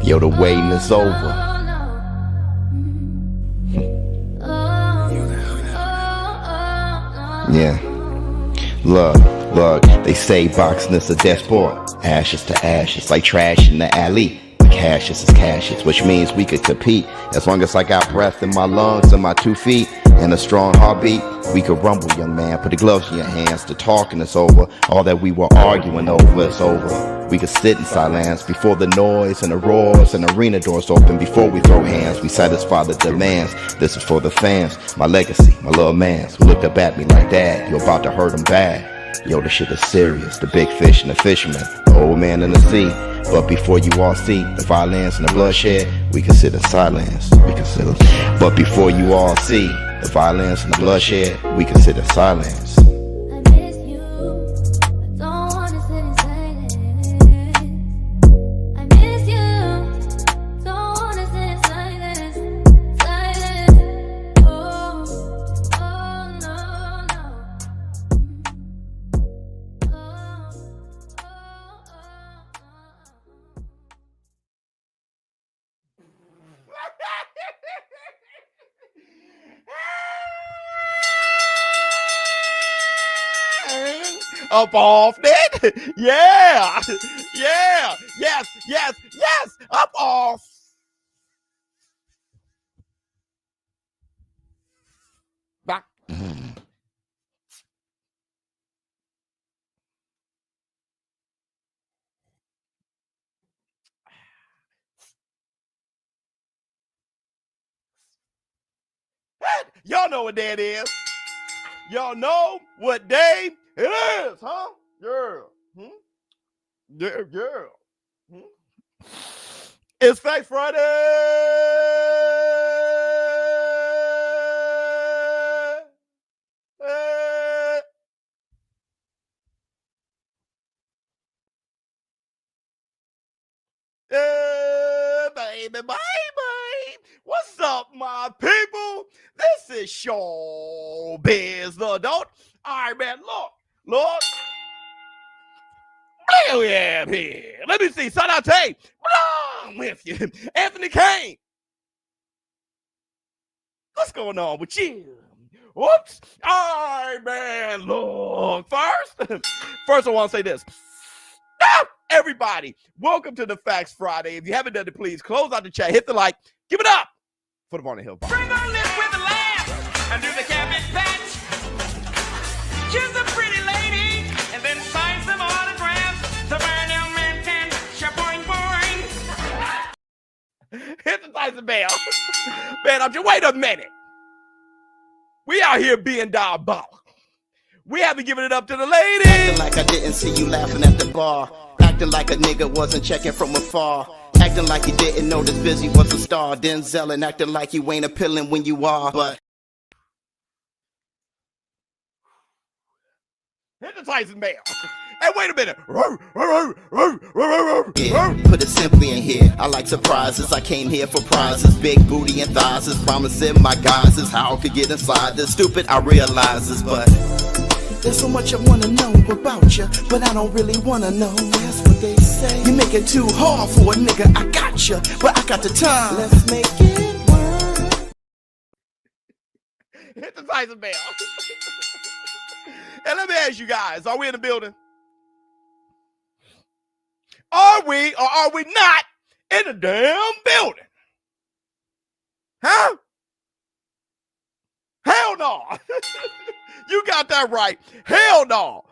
Yo, the waiting is over. Yeah. Look, they say boxing is a death sport. Ashes to ashes, like trash in the alley. Cashes is cashes, which means we could compete. As long as I got breath in my lungs and my 2 feet and a strong heartbeat, we could rumble, young man. Put the gloves in your hands. The talking is over. All that we were arguing over is over. We could sit in silence before the noise and the roars and arena doors open. Before we throw hands, we satisfy the demands. This is for the fans, my legacy, my little mans who looked up at me like that. You're about to hurt them bad. Yo, the shit is serious. The big fish and the fisherman, the old man in the sea. But before you all see the violence and the bloodshed, we consider silence. But before you all see the violence and the bloodshed, we consider silence. Up off it. Yeah. Yes. Up off. Back. Y'all know what that is. Y'all know what day it is, huh? Yeah. Yeah. It's Facts Friday. Baby. What's up, my people? This is ShowBizz, the adult. All right, man, look. Yeah, here. Let me see. Sanate. I'm with you. Anthony Kane. What's going on with you? Whoops. All right, man, look. First I want to say this. Everybody, welcome to the Facts Friday. If you haven't done it, please close out the chat, hit the like, give it up for the Barney Hill Box. Bring her lips with the laugh under the cabbage patch. She's a pretty lady, and then sign some autographs. The Burnham Manton, shaboing boing. Hit the Tyson bell. Man, wait a minute. We out here being diabolical. We haven't given it up to the ladies. Acting like I didn't see you laughing at the bar. Acting like a nigga wasn't checking from afar. Acting like you didn't know this Busy was a star. Denzel and acting like you ain't appealing when you are. But hit the Tyson bell. Hey, wait a minute. yeah, put it simply in here. I like surprises. I came here for prizes. Big booty and thighs is promising my guys is how I could get inside this. Stupid, I realize this, but there's so much I wanna know about you, but I don't really wanna know. That's what they say. You make it too hard for a nigga. I got you, but I got the time. Let's make it work. Hit the Tyson bell. And let me ask you guys, are we in the building? Are we or are we not in the damn building? Huh? Hell no. You got that right. Hell no.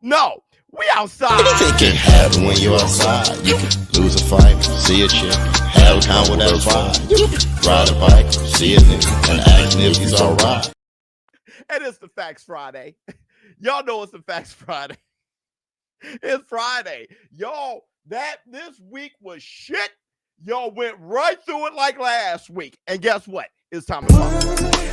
No. We outside. Anything can happen when you're outside. You can lose a fight, see a chick, have a con without a vibe. You can ride a bike, see a nigga, and ask if he's alright. And it's the Facts Friday. Y'all know it's the Facts Friday. It's Friday. Y'all, this week was shit. Y'all went right through it like last week. And guess what? It's time to talk.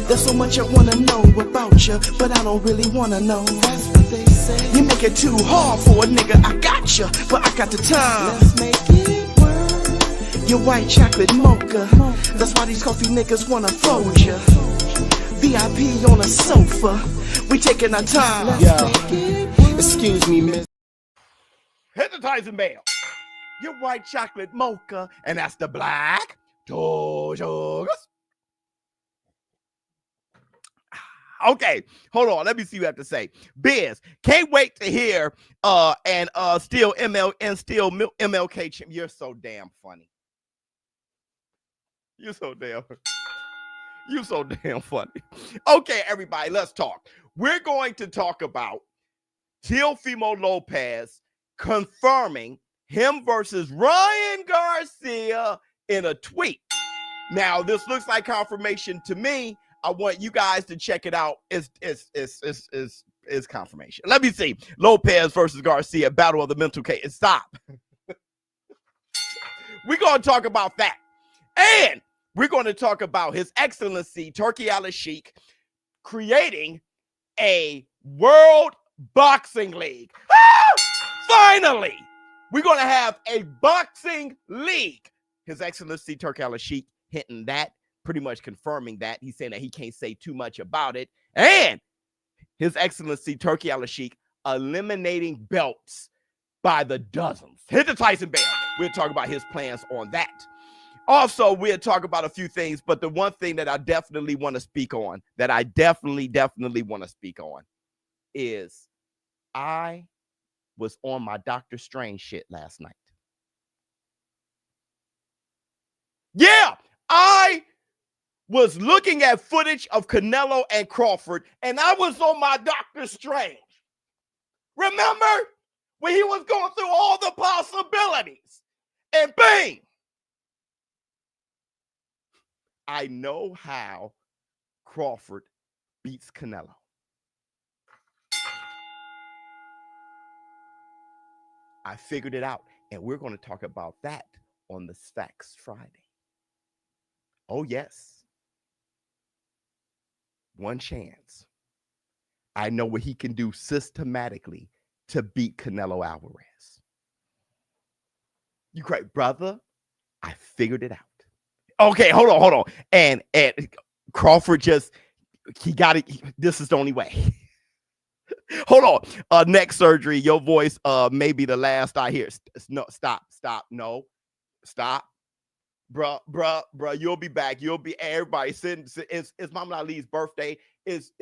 There's so much I wanna know about you, but I don't really wanna know. That's what they say. You make it too hard for a nigga. I got you, but I got the time. Let's make it work. Your white chocolate mocha. That's why these coffee niggas wanna fold you. VIP on a sofa. We taking our time. Let's make it work. Excuse me, miss. Hit the Tyson bell. your white chocolate mocha, and that's the black two sugars. Okay, hold on. Let me see what you have to say. Biz, can't wait to hear still MLK. You're so damn funny. You're so damn funny. Okay, everybody, let's talk. We're going to talk about Teofimo Lopez confirming him versus Ryan Garcia in a tweet. Now, this looks like confirmation to me. I want you guys to check it out. It's confirmation. Let me see. Lopez versus Garcia, battle of the mental case. Stop. We're going to talk about that. And we're going to talk about His Excellency Turki al-Sheikh creating a World Boxing League. Finally, we're going to have a boxing league. His Excellency Turki al-Sheikh hinting that, pretty much confirming that. He's saying that he can't say too much about it. And His Excellency Turki al-Sheikh eliminating belts by the dozens. Hit the Tyson Bell. We'll talk about his plans on that. Also, we'll talk about a few things, but the one thing that I definitely want to speak on, is I was on my Dr. Strange shit last night. Yeah, I was looking at footage of Canelo and Crawford, and I was on my Dr. Strange. Remember when he was going through all the possibilities? And bang! I know how Crawford beats Canelo. I figured it out, and we're going to talk about that on the Facts Friday. Oh, yes. One chance. I know what he can do systematically to beat Canelo Alvarez. You great brother. I figured it out. Okay, hold on. And Crawford he got it. This is the only way. Hold on. Neck surgery. Your voice may be the last I hear. No, stop. No, stop. Bruh, you'll be back. You'll be everybody sitting. It's Muhammad Ali's birthday. It's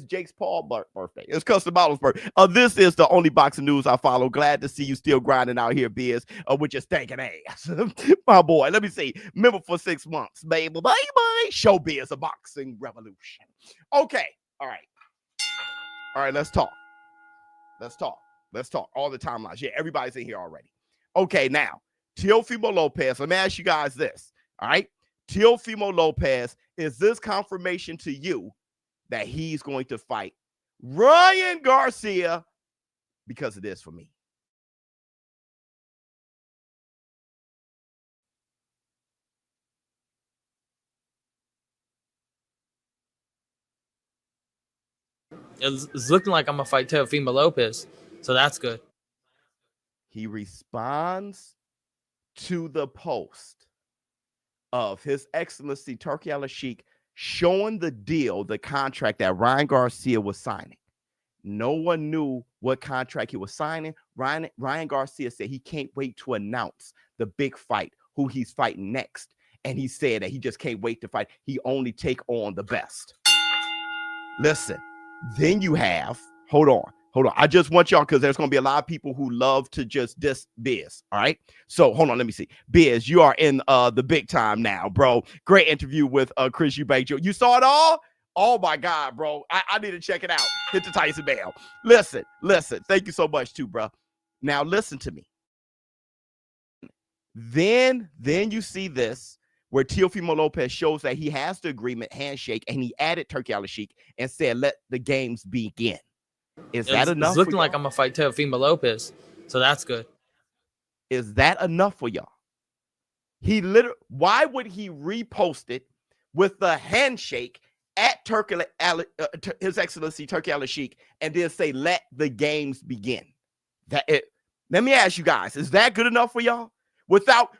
Jake's Paul's birthday. It's Custom Model's birthday. This is the only boxing news I follow. Glad to see you still grinding out here, Biz, with your stinking ass. My boy, let me see. Member for 6 months, baby. ShowBizz, a boxing revolution. Okay, all right, let's talk. All the timelines. Yeah, everybody's in here already. Okay, now, Teofimo Lopez, let me ask you guys this, all right? Teofimo Lopez, is this confirmation to you that he's going to fight Ryan Garcia? Because it is for me. It's looking like I'm going to fight Teofimo Lopez, so that's good. He responds to the post of His Excellency Turki al-Sheikh showing the deal, the contract that Ryan Garcia was signing. No one knew what contract he was signing. Ryan Garcia said he can't wait to announce the big fight, who he's fighting next. And he said that he just can't wait to fight. He only take on the best. Listen, then you have, hold on. I just want y'all, because there's going to be a lot of people who love to just diss Biz. All right. So hold on. Let me see. Biz, you are in the big time now, bro. Great interview with Chris Eubank. You saw it all? Oh, my God, bro. I need to check it out. Hit the Tyson Bell. Listen. Thank you so much, too, bro. Now, listen to me. Then you see this, where Teofimo Lopez shows that he has the agreement, handshake, and he added Turki al-Sheikh and said, let the games begin. Is that enough? It's looking like I'm going to fight Teofimo Lopez, so that's good. Is that enough for y'all? Why would he repost it with the handshake at His Excellency Turki al-Sheikh and then say, let the games begin? Let me ask you guys, is that good enough for y'all? Without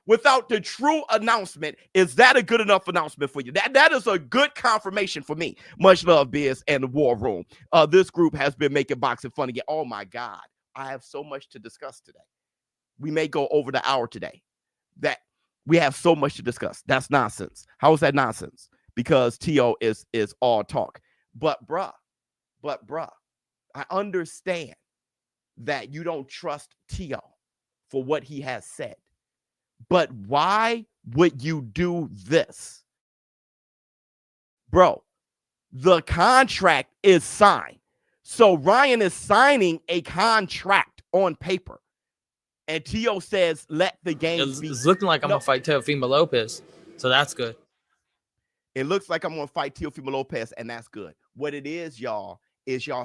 the true announcement, is that a good enough announcement for you? That is a good confirmation for me. Much love, Biz and the War Room. This group has been making boxing fun again. Oh, my God. I have so much to discuss today. we may go over the hour today. That we have so much to discuss. That's nonsense. How is that nonsense? Because Teo is all talk. But bruh, I understand that you don't trust Teo for what he has said. But why would you do this? Bro, the contract is signed. So Ryan is signing a contract on paper. And Teo says, let the game be. It's looking like I'm going to fight Teofimo Lopez. So that's good. It looks like I'm going to fight Teofimo Lopez, and that's good. What it is, y'all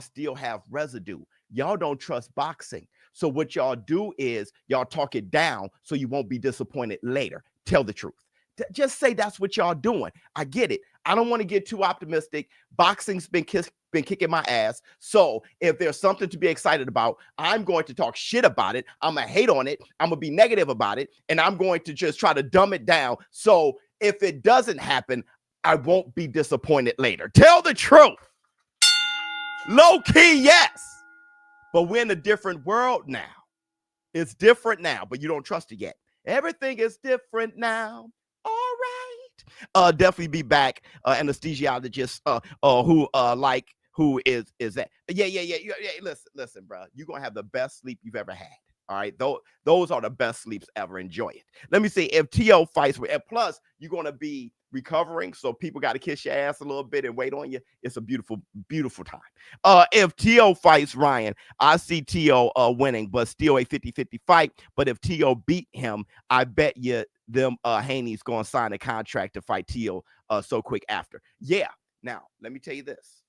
still have residue. Y'all don't trust boxing. So what y'all do is y'all talk it down so you won't be disappointed later. Tell the truth. Just say that's what y'all doing. I get it. I don't want to get too optimistic. Boxing's been kicking my ass. So if there's something to be excited about, I'm going to talk shit about it. I'm going to hate on it. I'm going to be negative about it. And I'm going to just try to dumb it down. So if it doesn't happen, I won't be disappointed later. Tell the truth. Low key, yes. But we're in a different world now. It's different now, but you don't trust it yet. Everything is different now. All right. Definitely be back. Anesthesiologist who is that? Yeah. Listen, bro. You're gonna have the best sleep you've ever had. All right. Those are the best sleeps ever. Enjoy it. Let me see if Teo fights with, and plus you're gonna be recovering, so people got to kiss your ass a little bit and wait on you. It's a beautiful, beautiful time. If Teo fights Ryan, I see Teo winning, but still a 50-50 fight. But if Teo beat him, I bet you them Haney's gonna sign a contract to fight Teo so quick after. Yeah. Now let me tell you this.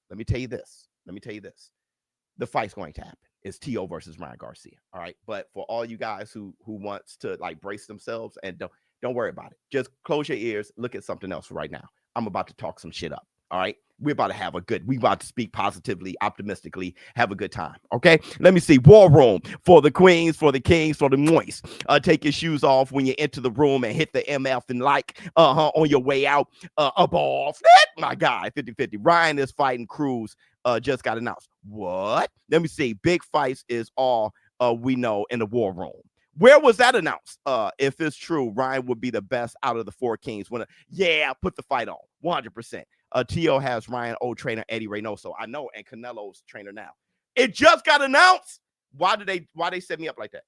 The fight's going to happen. It's Teo versus Ryan Garcia. All right. But for all you guys who wants to like brace themselves and don't worry about it. Just close your ears. Look at something else right now. I'm about to talk some shit up. All right. We about to speak positively, optimistically, have a good time. Okay. Let me see. War room for the queens, for the kings, for the moist. Take your shoes off when you enter the room and hit the MF and like on your way out. Up off. My guy, 50-50. Ryan is fighting Cruz. Just got announced. What? Let me see. Big fights is all we know in the war room. Where was that announced? If it's true, Ryan would be the best out of the four kings. Yeah, put the fight on 100%. Teo has Ryan old trainer Eddie Reynoso. I know, and Canelo's trainer now. It just got announced. Why they set me up like that?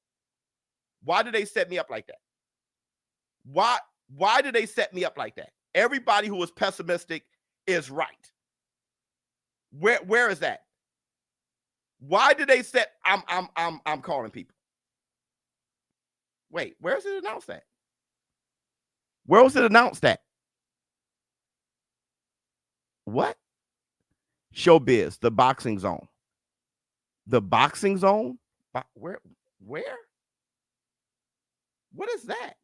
Why did they set me up like that? Why did they set me up like that? Everybody who was pessimistic is right. Where is that? Why did they set? I'm calling people. Wait, where is it announced at? Where was it announced at? What? ShowBizz, the boxing zone. The boxing zone? Where? What is that?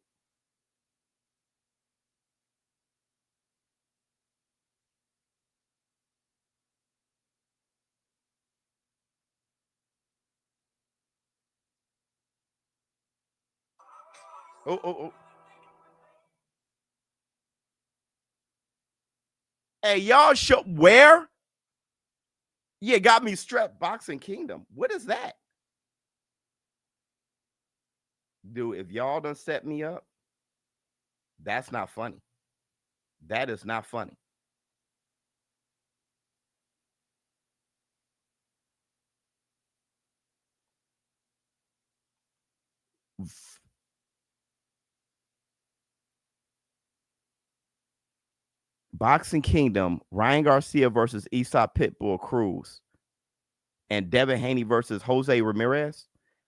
Oh. Hey, y'all show where? Yeah, got me strapped. Boxing Kingdom. What is that? Dude, if y'all done set me up, that's not funny. That is not funny. Boxing Kingdom, Ryan Garcia versus Aesop Pitbull Cruz, and Devin Haney versus Jose Ramirez.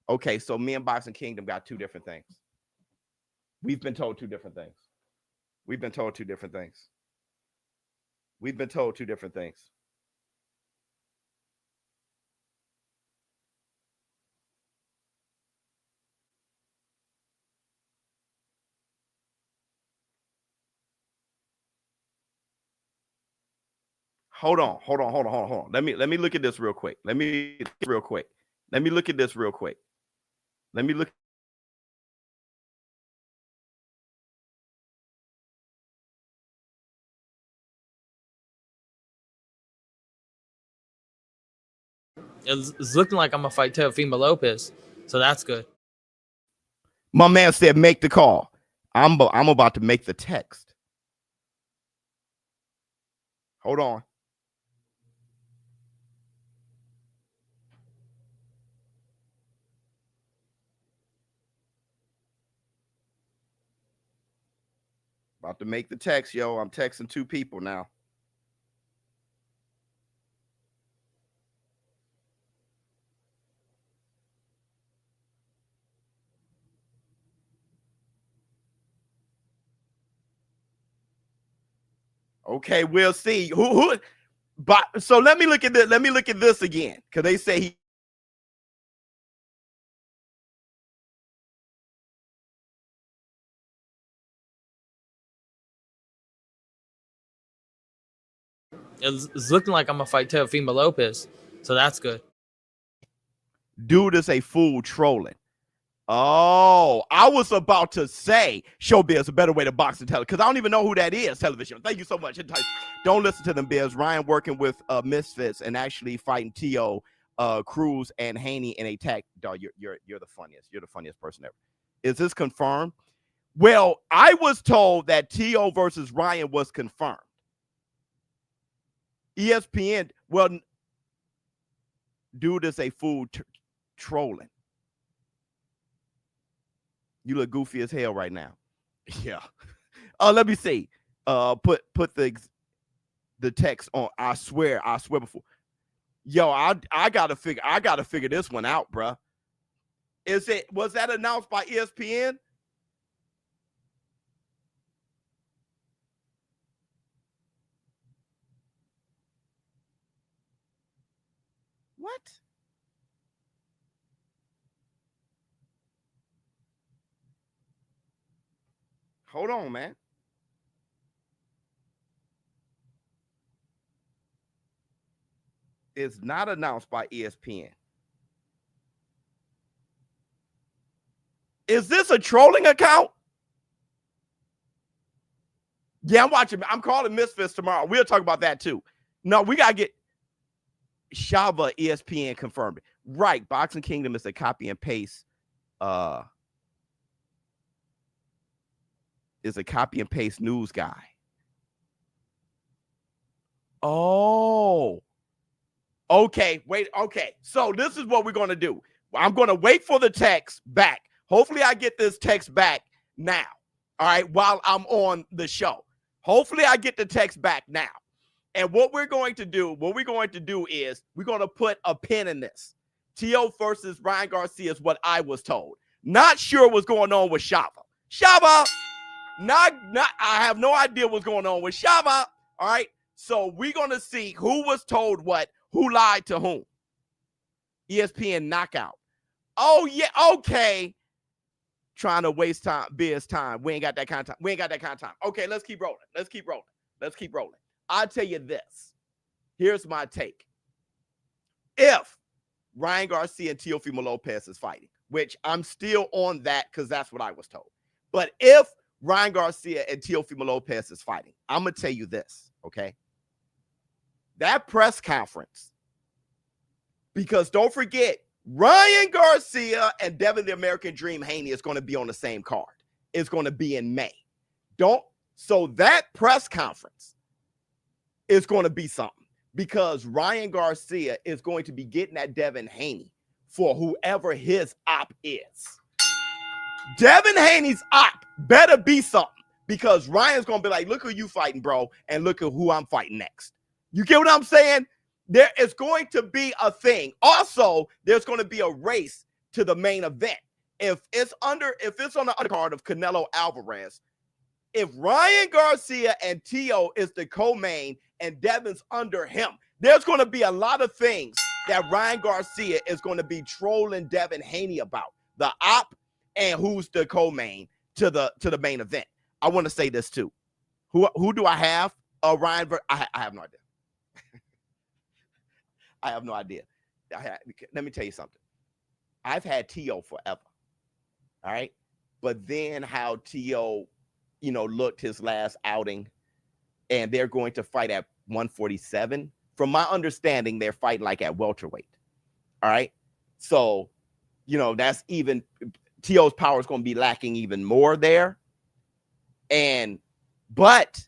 Okay, so me and Boxing Kingdom got two different things. We've been told two different things. Hold on. Let me look at this real quick. Let me look at this real quick. It's looking like I'm going to fight Teofimo Lopez. So that's good. My man said, make the call. I'm about to make the text. Hold on. About to make the text, yo. I'm texting 2 people now. Okay, we'll see. Who but so let me look at this. Let me look at this again. Because they say he It's looking like I'm gonna fight Teofimo Lopez, so that's good. dude is a fool trolling. Oh, I was about to say ShowBizz is a better way to box and tell it because I don't even know who that is. Television. Thank you so much. Don't listen to them, Biz. Ryan working with Misfits and actually fighting Teo, Cruz, and Haney in a tag. Dog, you're the funniest. You're the funniest person ever. Is this confirmed? Well, I was told that Teo versus Ryan was confirmed. ESPN. Well, dude is a fool trolling. You look goofy as hell right now. Yeah. Let me see. Put the text on. I swear before. Yo, I gotta figure this one out, bruh. Was that announced by ESPN? What? Hold on, man. It's not announced by ESPN. Is this a trolling account? Yeah, I'm watching. I'm calling Misfits tomorrow. We'll talk about that too. No, we got to get Shava ESPN confirmed. Right. Boxing Kingdom is a copy and paste. Is a copy and paste news guy. Oh. Okay, wait. Okay. So this is what we're going to do. I'm going to wait for the text back. Hopefully I get this text back now. All right, while I'm on the show. Hopefully I get the text back now. And what we're going to do is we're going to put a pin in this. Teo versus Ryan Garcia is what I was told. Not sure what's going on with Shava. Shava! I have no idea what's going on with Shava. All right. So we're going to see who was told what, who lied to whom. ESPN knockout. Oh, yeah. Okay. Trying to waste time, Biz time. We ain't got that kind of time. Okay. Let's keep rolling. I'll tell you this. Here's my take. If Ryan Garcia and Teofimo Lopez is fighting, which I'm still on that because that's what I was told. But if Ryan Garcia and Teofimo Lopez is fighting, I'm going to tell you this, okay? That press conference, because don't forget, Ryan Garcia and Devin the American Dream Haney is going to be on the same card. It's going to be in May. So that press conference is going to be something because Ryan Garcia is going to be getting at Devin Haney for whoever his op is. Devin Haney's op better be something because Ryan's going to be like, look who you fighting, bro, and look at who I'm fighting next. You get what I'm saying? There is going to be a thing. Also, there's going to be a race to the main event. If it's on the undercard of Canelo Alvarez, if Ryan Garcia and Teo is the co-main and Devin's under him, there's going to be a lot of things that Ryan Garcia is going to be trolling Devin Haney about. The op and who's the co-main to the main event. I want to say this too. Who do I have? Ryan. I have no idea. I have no idea. Let me tell you something. I've had Teo forever. All right. But then how Teo, looked his last outing and they're going to fight at 147. From my understanding, they're fighting like at welterweight. All right. So, that's even Teo's power is going to be lacking even more there. But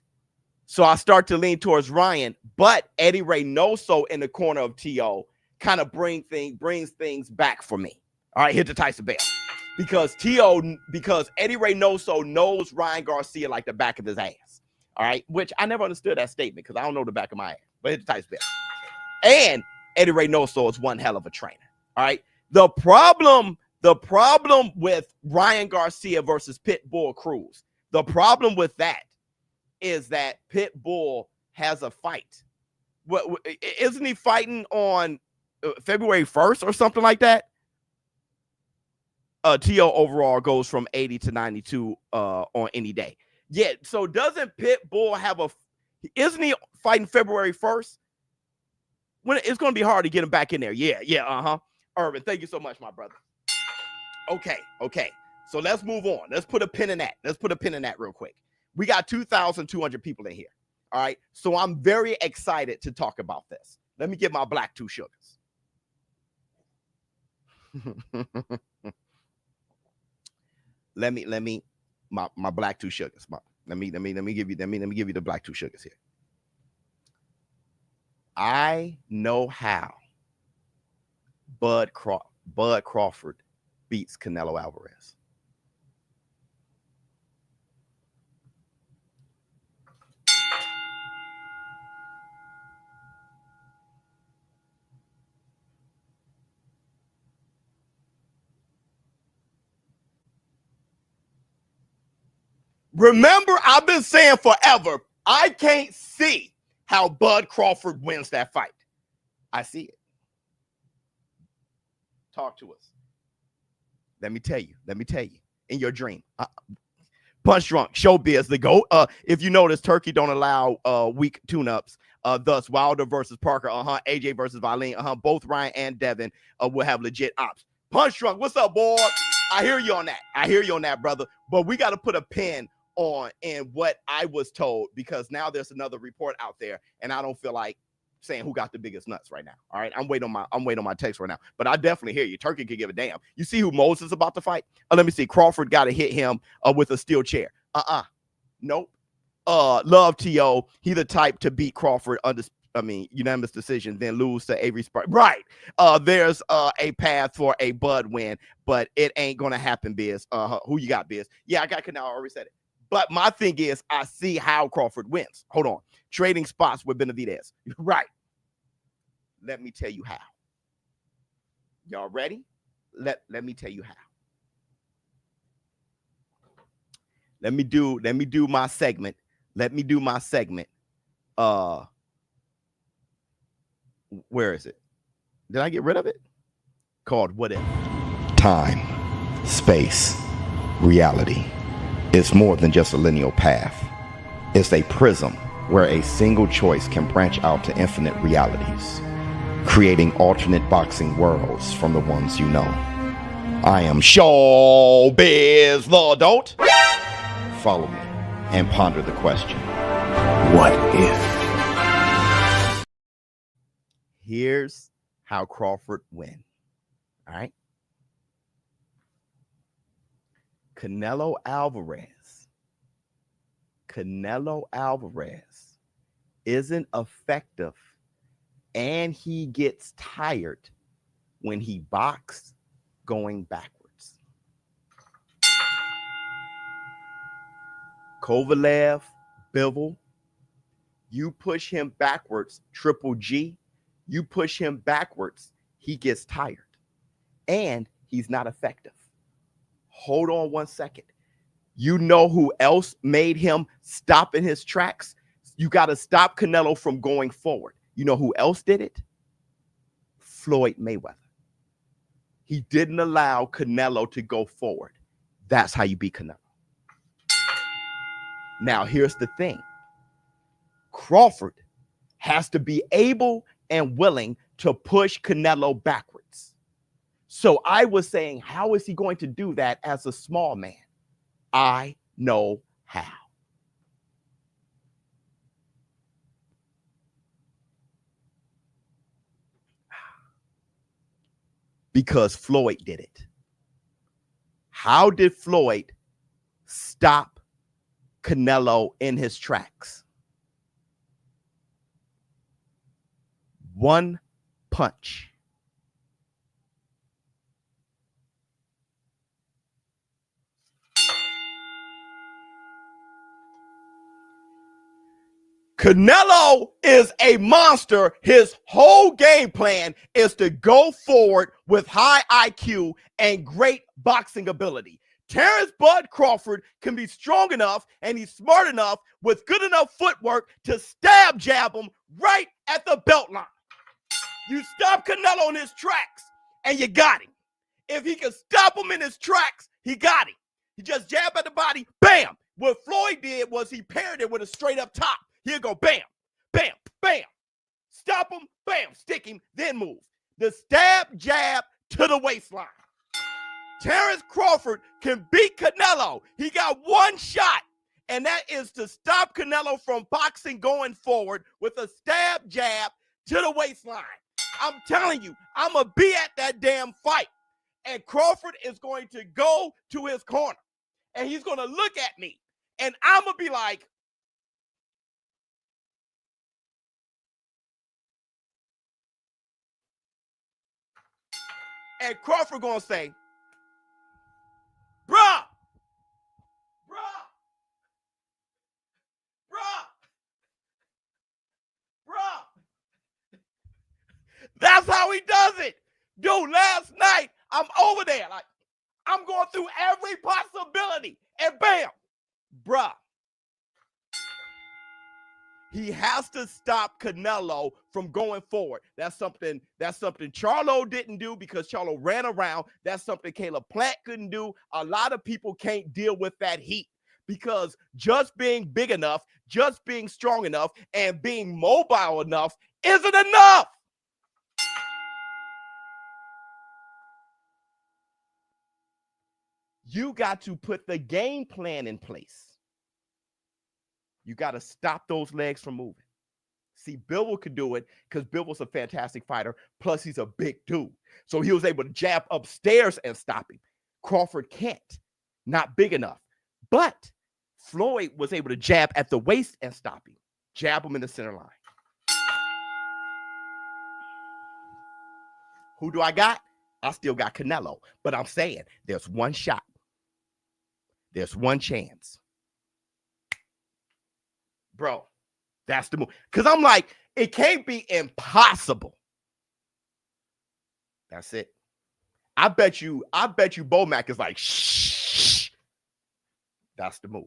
so I start to lean towards Ryan, but Eddie Reynoso in the corner of Teo kind of brings things back for me. All right, hit the Tyson bell. Because Eddie Reynoso knows Ryan Garcia like the back of his ass. All right, which I never understood that statement because I don't know the back of my ass. But hit the Tyson bell. And Eddie Reynoso is one hell of a trainer. All right. The problem with Ryan Garcia versus Pitbull Cruz, the problem with that is that Pitbull has a fight. What isn't he fighting on February 1st or something like that? Teo overall goes from 80 to 92 on any day. Yeah. So doesn't Pitbull have isn't he fighting February 1st? When it's going to be hard to get him back in there. Yeah. Urban, thank you so much, my brother. Okay. So let's move on. Let's put a pin in that real quick. We got 2,200 people in here. All right. So I'm very excited to talk about this. Let me get my black two sugars. let me my black two sugars. Let me give you the black two sugars here. I know how Bud Crawford beats Canelo Alvarez. Remember, I've been saying forever, I can't see how Bud Crawford wins that fight. I see it. Talk to us. Let me tell you. In your dream. Punch Drunk, ShowBizz, the GOAT. If you notice, Turki don't allow weak tune-ups. Thus, Wilder versus Parker, AJ versus Valine, both Ryan and Devin will have legit ops. Punch Drunk, what's up, boy? I hear you on that, brother. But we got to put a pin on in what I was told, because now there's another report out there, and I don't feel like saying who got the biggest nuts right now. All right, I'm waiting on my text right now, but I definitely hear you. Turki could give a damn. You see who Moses is about to fight? Let me see. Crawford got to hit him with a steel chair. Nope. Love Teo. He the type to beat Crawford unanimous decision, then lose to Avery Spark. Right. There's a path for a Bud win, but it ain't gonna happen, Biz. Who you got, Biz? Yeah, I got Canelo. I already said it. But my thing is, I see how Crawford wins. Hold on. Trading spots with Benavidez. Right. Let me tell you how. Y'all ready? Let me tell you how. Let me do my segment. Where is it? Did I get rid of it? Called What If? Time, space, reality. It's more than just a linear path. It's a prism where a single choice can branch out to infinite realities, creating alternate boxing worlds from the ones you know. I am ShowBizz the Adult. Follow me and ponder the question, what if? Here's how Crawford win. All right. Canelo Alvarez isn't effective, and he gets tired when he boxes going backwards. Kovalev, Bivol, you push him backwards, Triple G, you push him backwards, he gets tired, and he's not effective. Hold on one second. You know who else made him stop in his tracks? You got to stop Canelo from going forward. You know who else did it? Floyd Mayweather. He didn't allow Canelo to go forward. That's how you beat Canelo. Now, here's the thing. Crawford has to be able and willing to push Canelo backwards. So I was saying, how is he going to do that as a small man? I know how. Because Floyd did it. How did Floyd stop Canelo in his tracks? One punch. Canelo is a monster. His whole game plan is to go forward with high IQ and great boxing ability. Terence Bud Crawford can be strong enough and he's smart enough with good enough footwork to stab jab him right at the belt line. You stop Canelo in his tracks and you got him. If he can stop him in his tracks, he got him. He just jab at the body, bam. What Floyd did was he paired it with a straight up top. He'll go bam, bam, bam. Stop him, bam, stick him, then move. The stab jab to the waistline. Terence Crawford can beat Canelo. He got one shot, and that is to stop Canelo from boxing going forward with a stab jab to the waistline. I'm telling you, I'm going to be at that damn fight. And Crawford is going to go to his corner, and he's going to look at me, and I'm going to be like, and Crawford gonna say, bruh, that's how he does it. Dude, last night, I'm over there. Like, I'm going through every possibility. And bam, bruh. He has to stop Canelo from going forward. That's something Charlo didn't do because Charlo ran around. That's something Caleb Plant couldn't do. A lot of people can't deal with that heat because just being big enough, just being strong enough, and being mobile enough isn't enough. You got to put the game plan in place. You got to stop those legs from moving. See, Bivol could do it because Bivol's a fantastic fighter. Plus, he's a big dude. So he was able to jab upstairs and stop him. Crawford can't. Not big enough. But Floyd was able to jab at the waist and stop him. Jab him in the center line. Who do I got? I still got Canelo. But I'm saying there's one shot. There's one chance. Bro, that's the move. Because I'm like, it can't be impossible. That's it. I bet you Bomac is like, shh. That's the move.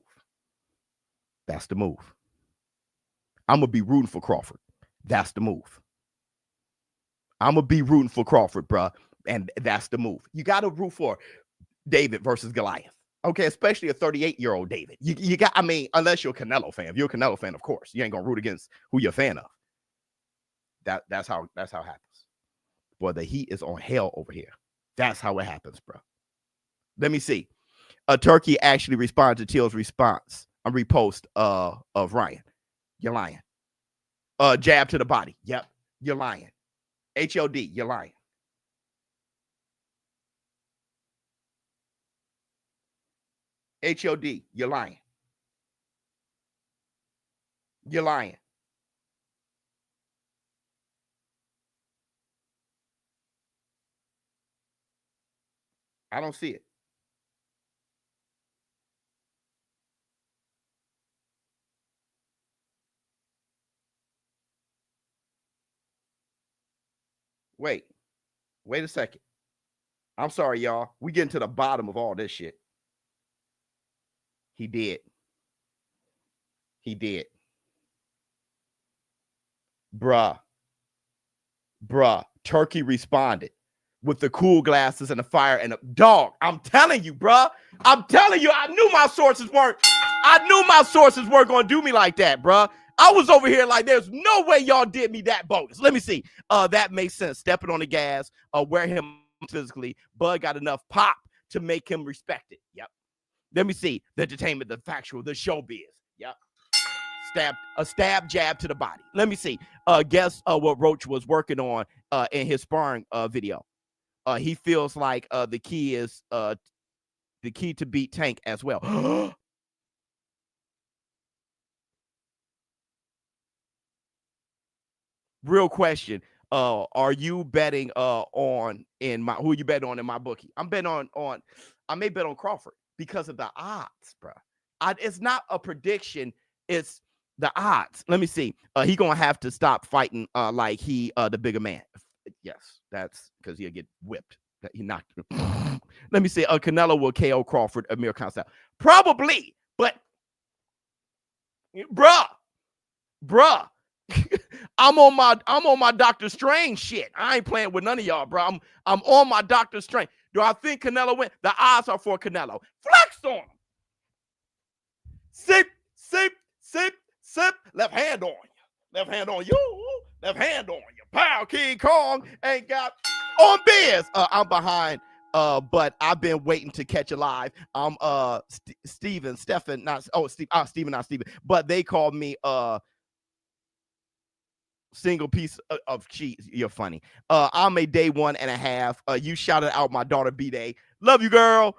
That's the move. I'm going to be rooting for Crawford. That's the move. I'm going to be rooting for Crawford, bro. And that's the move. You got to root for David versus Goliath. Okay, especially a 38-year-old David. You got, I mean, unless you're a Canelo fan. If you're a Canelo fan, of course, you ain't gonna root against who you're a fan of. That's how it happens. Boy, the heat is on hell over here. That's how it happens, bro. Let me see. Turki actually responded to Teal's response. A repost of Ryan. You're lying. Jab to the body. Yep, you're lying. HOD, you're lying. HOD, you're lying. You're lying. I don't see it. Wait a second. I'm sorry, y'all. We getting to the bottom of all this shit. He did. Bruh. Turki responded with the cool glasses and the fire and the dog. I'm telling you, bruh. I'm telling you, I knew my sources weren't going to do me like that, bruh. I was over here like, there's no way y'all did me that bogus. Let me see. That makes sense. Stepping on the gas, wear him physically. Bud got enough pop to make him respect it. Yep. Let me see. The entertainment, the factual, the showbiz. Yep. A stab jab to the body. Let me see. Guess what Roach was working on in his sparring video. He feels like the key is the key to beat Tank as well. Real question. Are you betting on in my who you bet on in my bookie? I'm betting on I may bet on Crawford because of the odds, bro. It's not a prediction, it's the odds. Let me see. He gonna have to stop fighting like he the bigger man. Yes, that's because he'll get whipped. That he knocked him. Let me see. Canelo will KO Crawford, Amir Khan style. Probably, but bruh. I'm on my Doctor Strange shit. I ain't playing with none of y'all, bro. I'm on my Doctor Strange. Do I think Canelo win? The odds are for Canelo. Flex on him. Sip. Left hand on you. Left hand on you. Left hand on you. Pow, King Kong ain't got on Biz. I'm behind. But I've been waiting to catch a live. I'm Steven, but they called me single piece of cheese. You're funny. I'm a day 1.5. You shouted out my daughter B-Day. Love you, girl.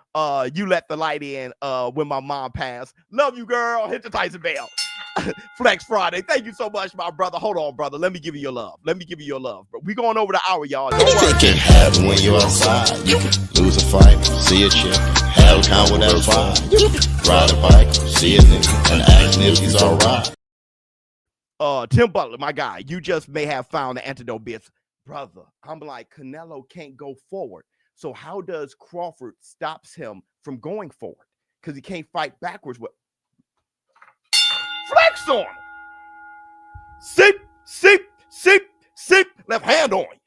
You let the light in when my mom passed. Love you, girl. Hit the Tyson bell. Flex Friday. Thank you so much, my brother. Hold on, brother. Let me give you your love. Bro. We going over the hour, y'all. Don't worry. It can happen when you're outside. You can lose a fight, see a chick, have a count with that vibe. Ride a bike, see a nigga, and ask if he's alright. Tim Butler, my guy, you just may have found the antidote, bits. Brother, I'm like, Canelo can't go forward. So how does Crawford stops him from going forward? Because he can't fight backwards. With flex on him. Sip. Left hand on you.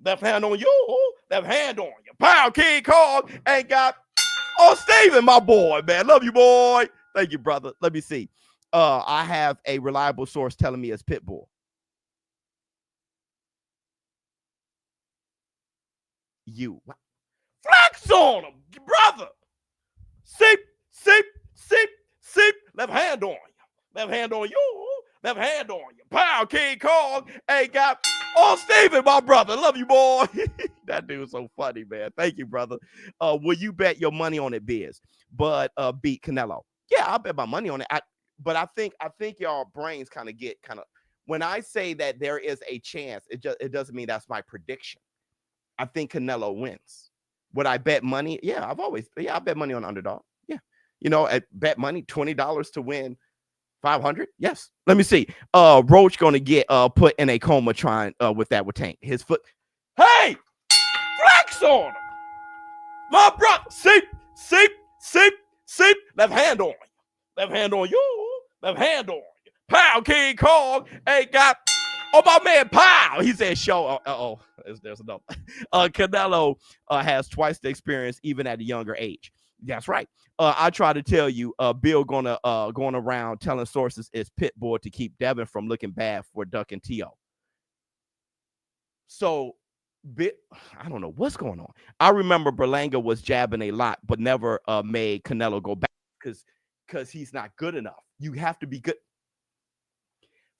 Left hand on you. Left hand on you. Pow, King Kong ain't got. Oh, Steven, my boy, man. Love you, boy. Thank you, brother. Let me see. I have a reliable source telling me it's Pitbull. You flex on him, brother. Sip. Left hand on you. Left hand on you. Left hand on you. Pow, King Kong ain't got. Oh, Steven, my brother. Love you, boy. That dude's so funny, man. Thank you, brother. Will you bet your money on it, Biz? But beat Canelo. Yeah, I'll bet my money on it. But I think y'all brains kind of get when I say that there is a chance, it doesn't mean that's my prediction. I think Canelo wins. Would I bet money? Yeah, I bet money on underdog. Yeah. I bet money $20 to win 500. Yes. Let me see. Roach gonna get put in a coma trying with Tank. His foot. Hey, flex on him. My brother. Sip. Left hand on you. Left hand on you. Left hand on you. Pow, King Kong ain't got. Oh, my man, pow. He said, show. There's another. Canelo has twice the experience, even at a younger age. That's right. I try to tell you, Bill going around telling sources it's Pitbull to keep Devin from looking bad for ducking Teo. So, I don't know what's going on. I remember Berlanga was jabbing a lot, but never made Canelo go back because he's not good enough. You have to be good.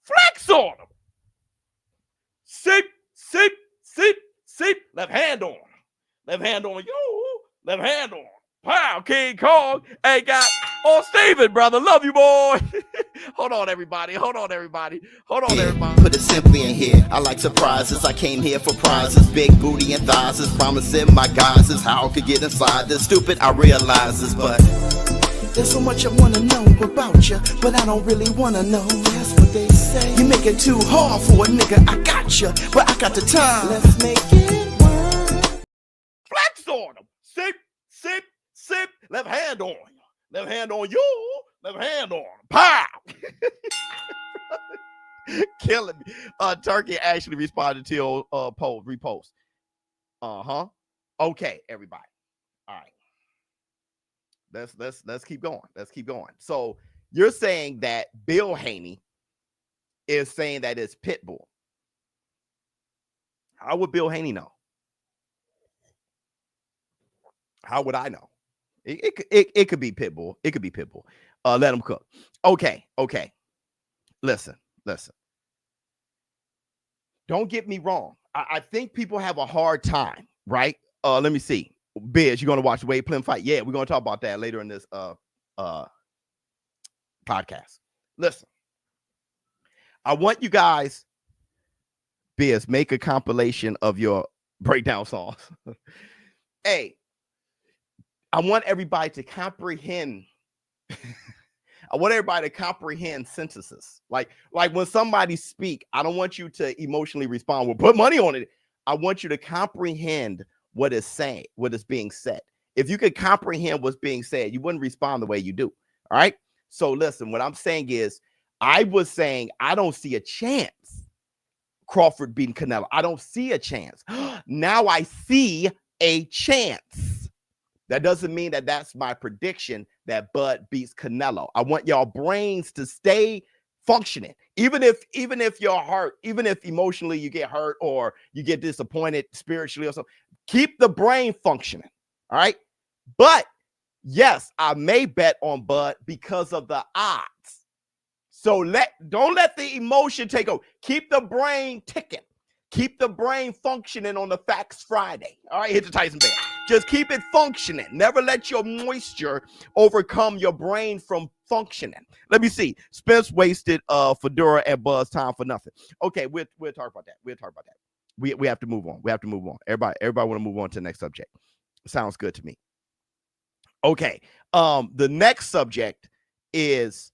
Flex on him. Sip. Left hand on him. Left hand on you. Left hand on him. Pow, King Kong ain't got. Oh, Steven, brother. Love you, boy. Hold on, everybody. Hold on, everybody. Put it simply in here. I like surprises. I came here for prizes. Big booty and thighs is promising my guys is how I could get inside this. Stupid, I realize this, but there's so much I wanna know about you, but I don't really wanna know. That's what they say. You make it too hard for a nigga. I got you, but I got the time. Let's make it work. Flex on him. Sip. Left hand on you. Left hand on you. Left hand on him. Pow. Killing me. Turki actually responded to your repost. Okay, everybody. All right. Let's keep going. So you're saying that Bill Haney is saying that it's Pitbull. How would Bill Haney know? How would I know? It could be Pitbull. It could be Pitbull. Let him cook. Okay. Listen. Don't get me wrong. I think people have a hard time, right? Let me see. Biz, you gonna watch the Wade Plim fight? Yeah, we're gonna talk about that later in this podcast. Listen, I want you guys, Biz, make a compilation of your breakdown songs. Hey, I want everybody to comprehend. I want everybody to comprehend sentences. Like when somebody speak, I don't want you to emotionally respond with put money on it. I want you to comprehend what is saying, what is being said. If you could comprehend what's being said, you wouldn't respond the way you do. All right. So listen, what I'm saying is, I was saying I don't see a chance Crawford beating Canelo. I don't see a chance. Now I see a chance. That doesn't mean that that's my prediction that Bud beats Canelo. I want y'all brains to stay functioning. Even if you're hurt, even if emotionally you get hurt or you get disappointed spiritually or something, keep the brain functioning. All right. But yes, I may bet on Bud because of the odds. So don't let the emotion take over. Keep the brain ticking. Keep the brain functioning on the Facts Friday. All right, hit the Tyson Bear. Just keep it functioning. Never let your moisture overcome your brain from functioning. Let me see. Spence wasted Fundora and Buzz time for nothing. Okay, we'll talk about that. We'll talk about that. We have to move on. We have to move on. Everybody want to move on to the next subject. Sounds good to me. Okay. The next subject is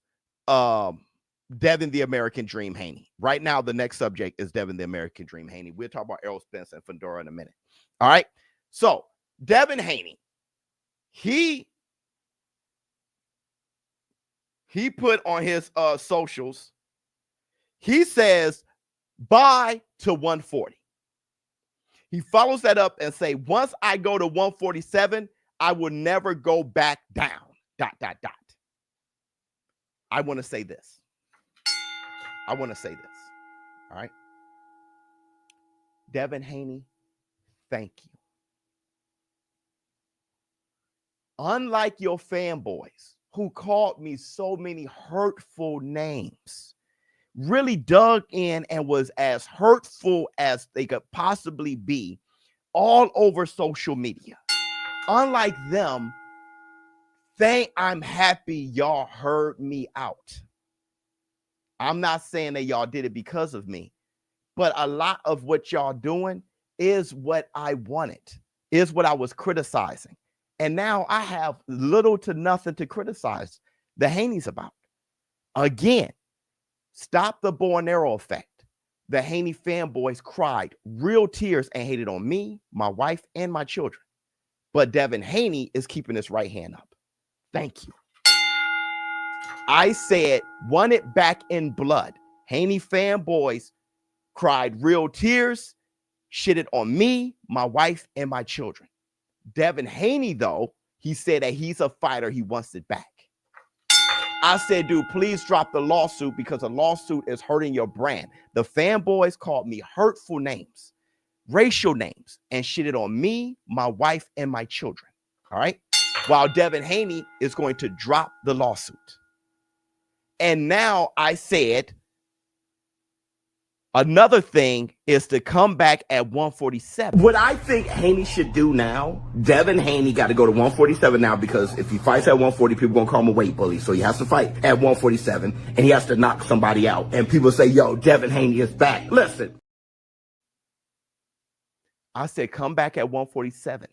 Devin the American Dream Haney. Right now, the next subject is Devin the American Dream Haney. We'll talk about Errol Spence and Fundora in a minute. All right. So Devin Haney, he put on his socials, he says bye to 140. He follows that up and say, once I go to 147, I will never go back down. ... I want to say this. All right. Devin Haney, thank you. Unlike your fanboys who called me so many hurtful names, really dug in and was as hurtful as they could possibly be all over social media. Unlike them, I'm happy y'all heard me out. I'm not saying that y'all did it because of me, but a lot of what y'all doing is what I wanted, is what I was criticizing. And now I have little to nothing to criticize the Haneys about. Again, stop the bow and arrow effect. The Haney fanboys cried real tears and hated on me, my wife, and my children. But Devin Haney is keeping his right hand up. Thank you. I said, won it back in blood. Haney fanboys cried real tears, shitted on me, my wife, and my children. Devin Haney, though, he said that he's a fighter. He wants it back. I said, dude, please drop the lawsuit because a lawsuit is hurting your brand. The fanboys called me hurtful names, racial names, and shitted on me, my wife, and my children. All right. While Devin Haney is going to drop the lawsuit. And now I said, another thing is to come back at 147. What I think Haney should do now, Devin Haney got to go to 147 now, because if he fights at 140, people going to call him a weight bully. So he has to fight at 147 and he has to knock somebody out. And people say, yo, Devin Haney is back. Listen, I said, come back at 147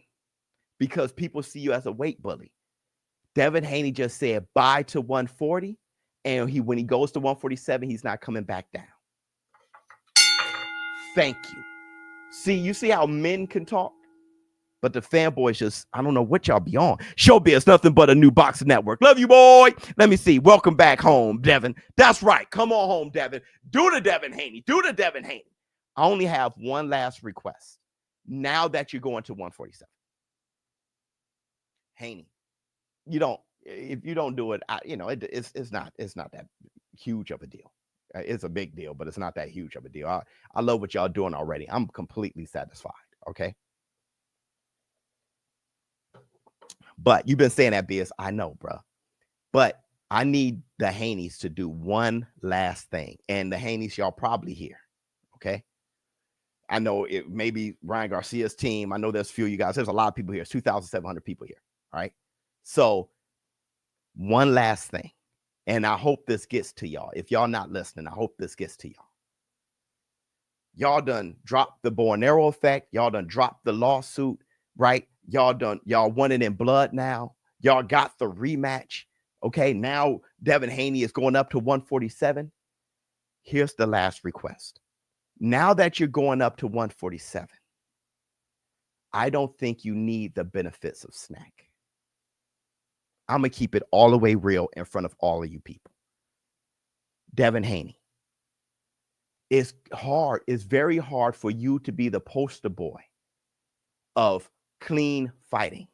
because people see you as a weight bully. Devin Haney just said bye to 140. And when he goes to 147, he's not coming back down. Thank you. See, you see how men can talk? But the fanboys just, I don't know what y'all be on. ShowBizz, nothing but a new boxing network. Love you, boy. Let me see. Welcome back home, Devin. That's right. Come on home, Devin. Do the Devin Haney. Do the Devin Haney. I only have one last request. Now that you're going to 147. Haney, if you don't do it, it's not that huge of a deal. It's a big deal, but it's not that huge of a deal. I love what y'all doing already. I'm completely satisfied. Okay. But you've been saying that, Biz. I know, bro. But I need the Haneys to do one last thing. And the Haneys, y'all probably here. Okay. I know it may be Ryan Garcia's team. I know there's a few of you guys. There's a lot of people here. It's 2,700 people here. All right. So one last thing, and I hope this gets to y'all. If y'all not listening, I hope this gets to y'all. Y'all done dropped the bow and arrow effect. Y'all done dropped the lawsuit, right? Y'all won it in blood now. Y'all got the rematch. Okay, now Devin Haney is going up to 147. Here's the last request. Now that you're going up to 147, I don't think you need the benefits of snack. I'm going to keep it all the way real in front of all of you people. Devin Haney, it's hard. It's very hard for you to be the poster boy of clean fighting,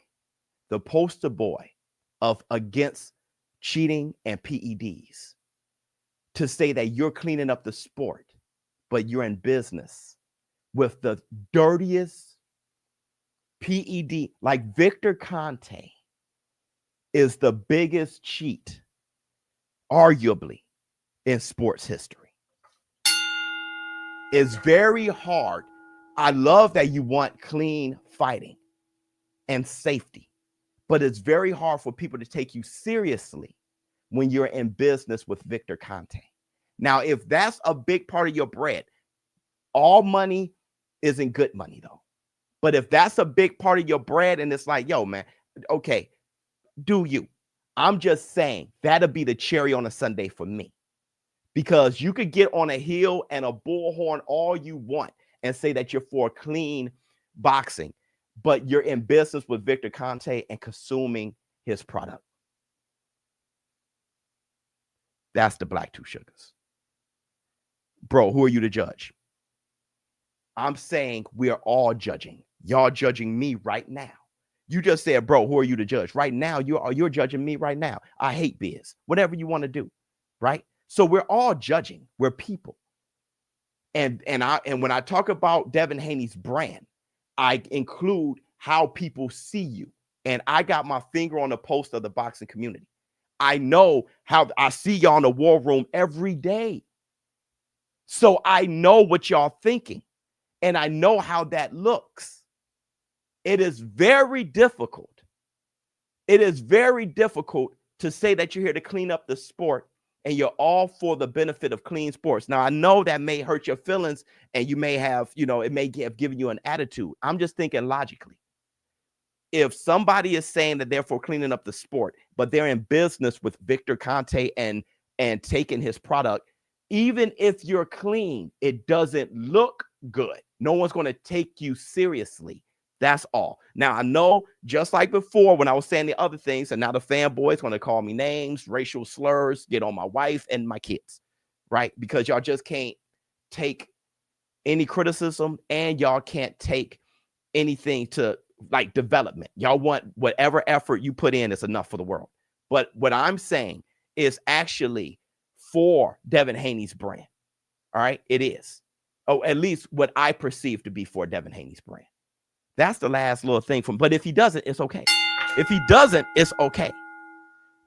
the poster boy of against cheating and PEDs, to say that you're cleaning up the sport, but you're in business with the dirtiest PED. Like Victor Conte is the biggest cheat, arguably, in sports history. It's very hard. I love that you want clean fighting and safety, but it's very hard for people to take you seriously when you're in business with Victor Conte. Now, if that's a big part of your bread, all money isn't good money though. But if that's a big part of your bread and it's like, yo, man, okay, do you? I'm just saying that'll be the cherry on a Sunday for me, because you could get on a hill and a bullhorn all you want and say that you're for clean boxing, but you're in business with Victor Conte and consuming his product. That's the black two sugars. Bro, who are you to judge? I'm saying we are all judging. Y'all judging me right now. You just said, bro, who are you to judge? Right now, you're judging me right now. I hate biz. Whatever you want to do, right? So we're all judging. We're people. And when I talk about Devin Haney's brand, I include how people see you. And I got my finger on the pulse of the boxing community. I know how I see y'all in the war room every day. So I know what y'all thinking. And I know how that looks. It is very difficult. It is very difficult to say that you're here to clean up the sport and you're all for the benefit of clean sports. Now, I know that may hurt your feelings and you may have, it may have given you an attitude. I'm just thinking logically. If somebody is saying that they're for cleaning up the sport, but they're in business with Victor Conte and taking his product, even if you're clean, it doesn't look good. No one's going to take you seriously. That's all. Now, I know just like before when I was saying the other things, and now the fanboys going to call me names, racial slurs, get on my wife and my kids, right? Because y'all just can't take any criticism and y'all can't take anything to like development. Y'all want whatever effort you put in is enough for the world. But what I'm saying is actually for Devin Haney's brand. All right, it is. Oh, at least what I perceive to be for Devin Haney's brand. That's the last little thing from. But if he doesn't, it's okay. If he doesn't, it's okay.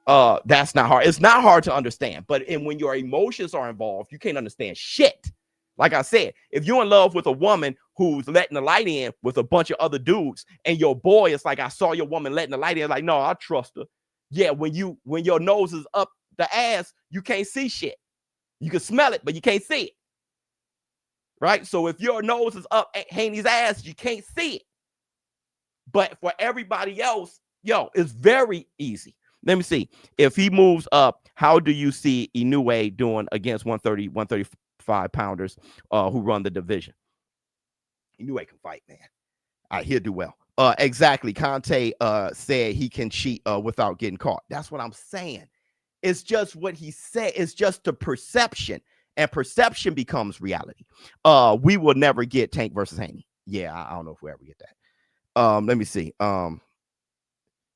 That's not hard. It's not hard to understand. But when your emotions are involved, you can't understand shit. Like I said, if you're in love with a woman who's letting the light in with a bunch of other dudes, and your boy is like, I saw your woman letting the light in, like, no, I trust her. Yeah, when your nose is up the ass, you can't see shit. You can smell it, but you can't see it. Right? So if your nose is up Haney's ass, you can't see it. But for everybody else, it's very easy. Let me see. If he moves up, how do you see Inoue doing against 130, 135 pounders who run the division? Inoue can fight, man. He'll do well. Exactly. Conte said he can cheat without getting caught. That's what I'm saying. It's just what he said. It's just the perception, and perception becomes reality. We will never get Tank versus Haney. Yeah, I don't know if we ever get that. Let me see.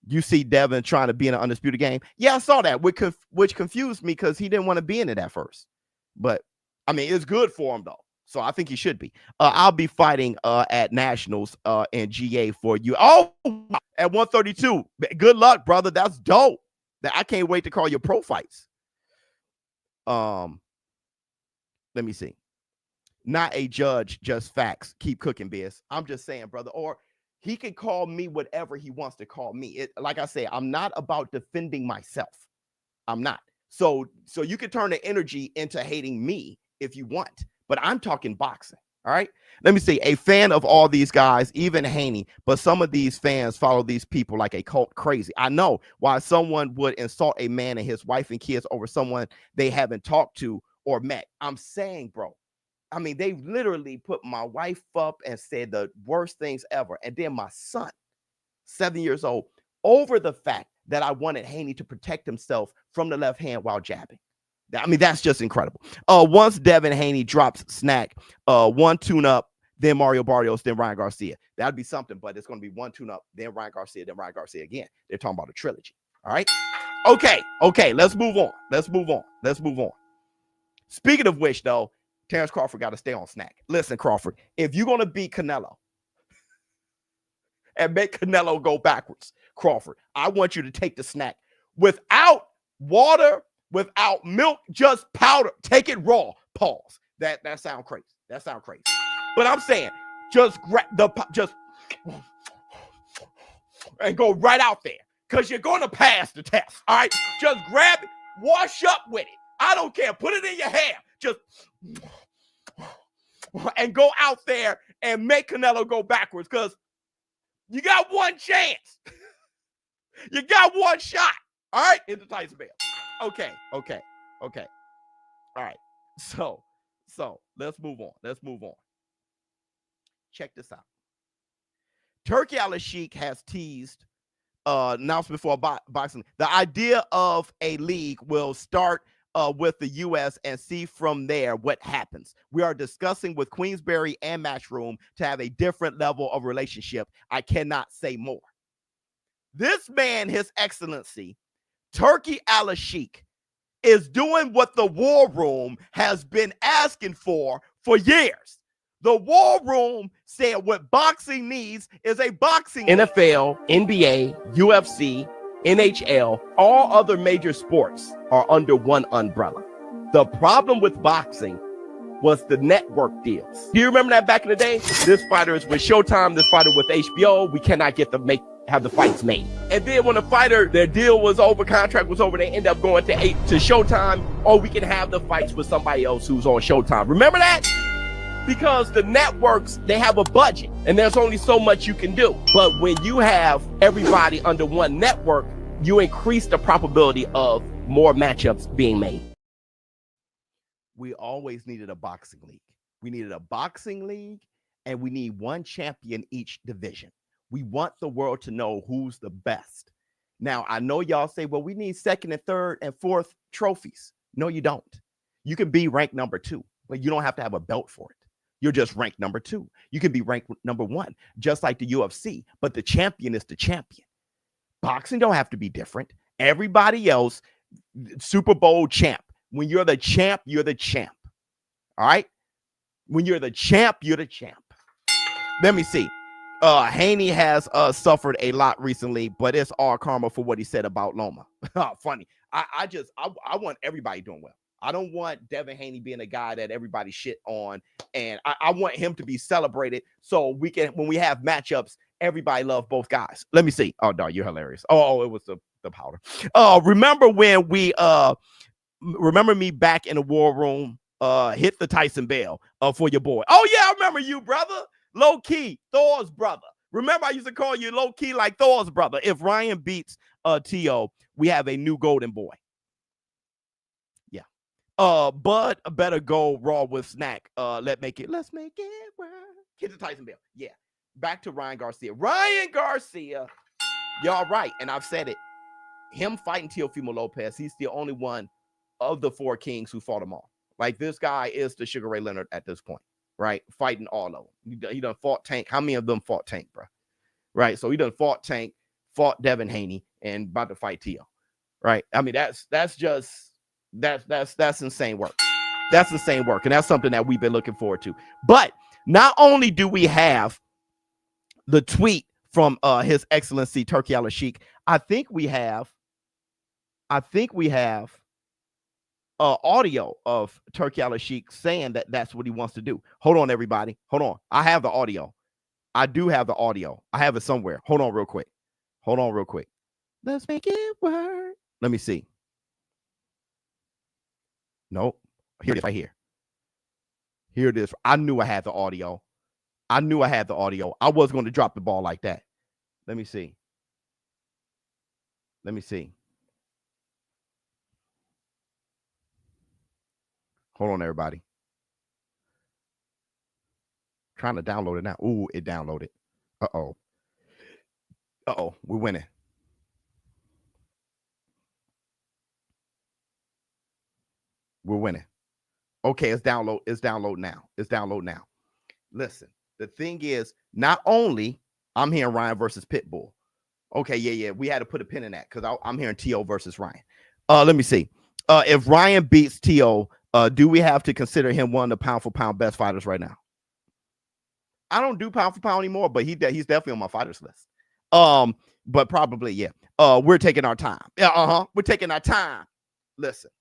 You see Devin trying to be in an undisputed game. Yeah, I saw that, which confused me because he didn't want to be in it at first. But I mean, it's good for him though, so I think he should be. I'll be fighting at Nationals in GA for you. Oh, at 132. Good luck, brother. That's dope. I can't wait to call your pro fights. Let me see. not a judge, just facts. Keep cooking, Biz. I'm just saying, brother. Or he can call me whatever he wants to call me. Like I say, I'm not about defending myself. I'm not. So you can turn the energy into hating me if you want, but I'm talking boxing. All right. Let me see. A fan of all these guys, even Haney, but some of these fans follow these people like a cult crazy. I know why someone would insult a man and his wife and kids over someone they haven't talked to or met. I'm saying, bro, I mean, they literally put my wife up and said the worst things ever. And then my son, 7 years old, over the fact that I wanted Haney to protect himself from the left hand while jabbing. I mean, that's just incredible. Once Devin Haney drops Snack, one tune-up, then Mario Barrios, then Ryan Garcia. That'd be something, but it's going to be one tune-up, then Ryan Garcia, then Ryan Garcia again. They're talking about a trilogy. All right? Okay, let's move on. Speaking of which, though, Terence Crawford got to stay on Snack. Listen, Crawford, if you're going to beat Canelo and make Canelo go backwards, Crawford, I want you to take the Snack without water, without milk, just powder. Take it raw. Pause. That sounds crazy. But I'm saying, just grab just and go right out there, because you're going to pass the test. All right, just grab it, wash up with it. I don't care. Put it in your hair. Just and go out there and make Canelo go backwards, because you got one chance. You got one shot. All right, into Tyson Bell. Okay. All right. So let's move on. Check this out. Turki sheikh has teased announcement for boxing. The idea of a league will start with the U.S. and see from there what happens. We are discussing with Queensberry and Matchroom to have a different level of relationship. I cannot say more. This man, His Excellency, Turki sheikh, is doing what the War Room has been asking for years. The War Room said what boxing needs is a boxing NFL, NBA, UFC, NHL, all other major sports are under one umbrella. The problem with boxing was the network deals. Do you remember that back in the day? This fighter is with Showtime, this fighter with HBO. We cannot get them have the fights made. And then when the fighter, their deal was over, contract was over, they end up going to Showtime, or we can have the fights with somebody else who's on Showtime. Remember that? Because the networks, they have a budget and there's only so much you can do. But when you have everybody under one network, you increase the probability of more matchups being made. We always needed a boxing league. We needed a boxing league, and we need one champion each division. We want the world to know who's the best. Now, I know y'all say, well, we need second and third and fourth trophies. No, you don't. You can be ranked number 2, but you don't have to have a belt for it. You're just ranked number 2. You can be ranked number 1, just like the UFC, but the champion is the champion. Boxing don't have to be different. Everybody else, Super Bowl champ. When you're the champ, you're the champ. All right? When you're the champ, you're the champ. Let me see. Haney has suffered a lot recently, but it's all karma for what he said about Loma. Funny. I want everybody doing well. I don't want Devin Haney being a guy that everybody shit on, and I want him to be celebrated so we can, when we have matchups, everybody love both guys. Let me see. Oh, no, you're hilarious. Oh, it was the powder. Remember when we remember me back in the War Room, hit the Tyson Bell for your boy. Oh yeah, I remember you, brother. Low key, Thor's brother. Remember, I used to call you low key like Thor's brother. If Ryan beats Teo, we have a new golden boy. Yeah. Bud better go raw with Snack. Let's make it work. Hit the Tyson Bell. Yeah. Back to Ryan Garcia. Y'all right, and I've said it. Him fighting Teofimo Lopez, he's the only one of the 4 kings who fought them all. Like, this guy is the Sugar Ray Leonard at this point. Right, fighting all of them. He done fought Tank. How many of them fought Tank, bro? Right, so he done fought Tank, fought Devin Haney, and about to fight Teo. Right, I mean that's insane work. That's insane work, and that's something that we've been looking forward to. But not only do we have the tweet from His Excellency Turki sheikh, I think we have audio of Turki Al-Sheikh saying that that's what he wants to do. Hold on, everybody. Hold on. I have the audio. I do have the audio. I have it somewhere. Hold on real quick. Let's make it work. Let me see. Nope. Here it is right here. Here it is. I knew I had the audio. I was going to drop the ball like that. Let me see. Hold on, everybody. Trying to download it now. Ooh, it downloaded. Uh-oh. We're winning. Okay, it's download now. Listen, the thing is, not only I'm hearing Ryan versus Pitbull. Okay, yeah. We had to put a pin in that because I'm hearing Teo versus Ryan. Let me see. If Ryan beats Teo, do we have to consider him one of the pound for pound best fighters right now? I don't do pound for pound anymore, but he's definitely on my fighters list. But probably, yeah. We're taking our time. We're taking our time. Listen.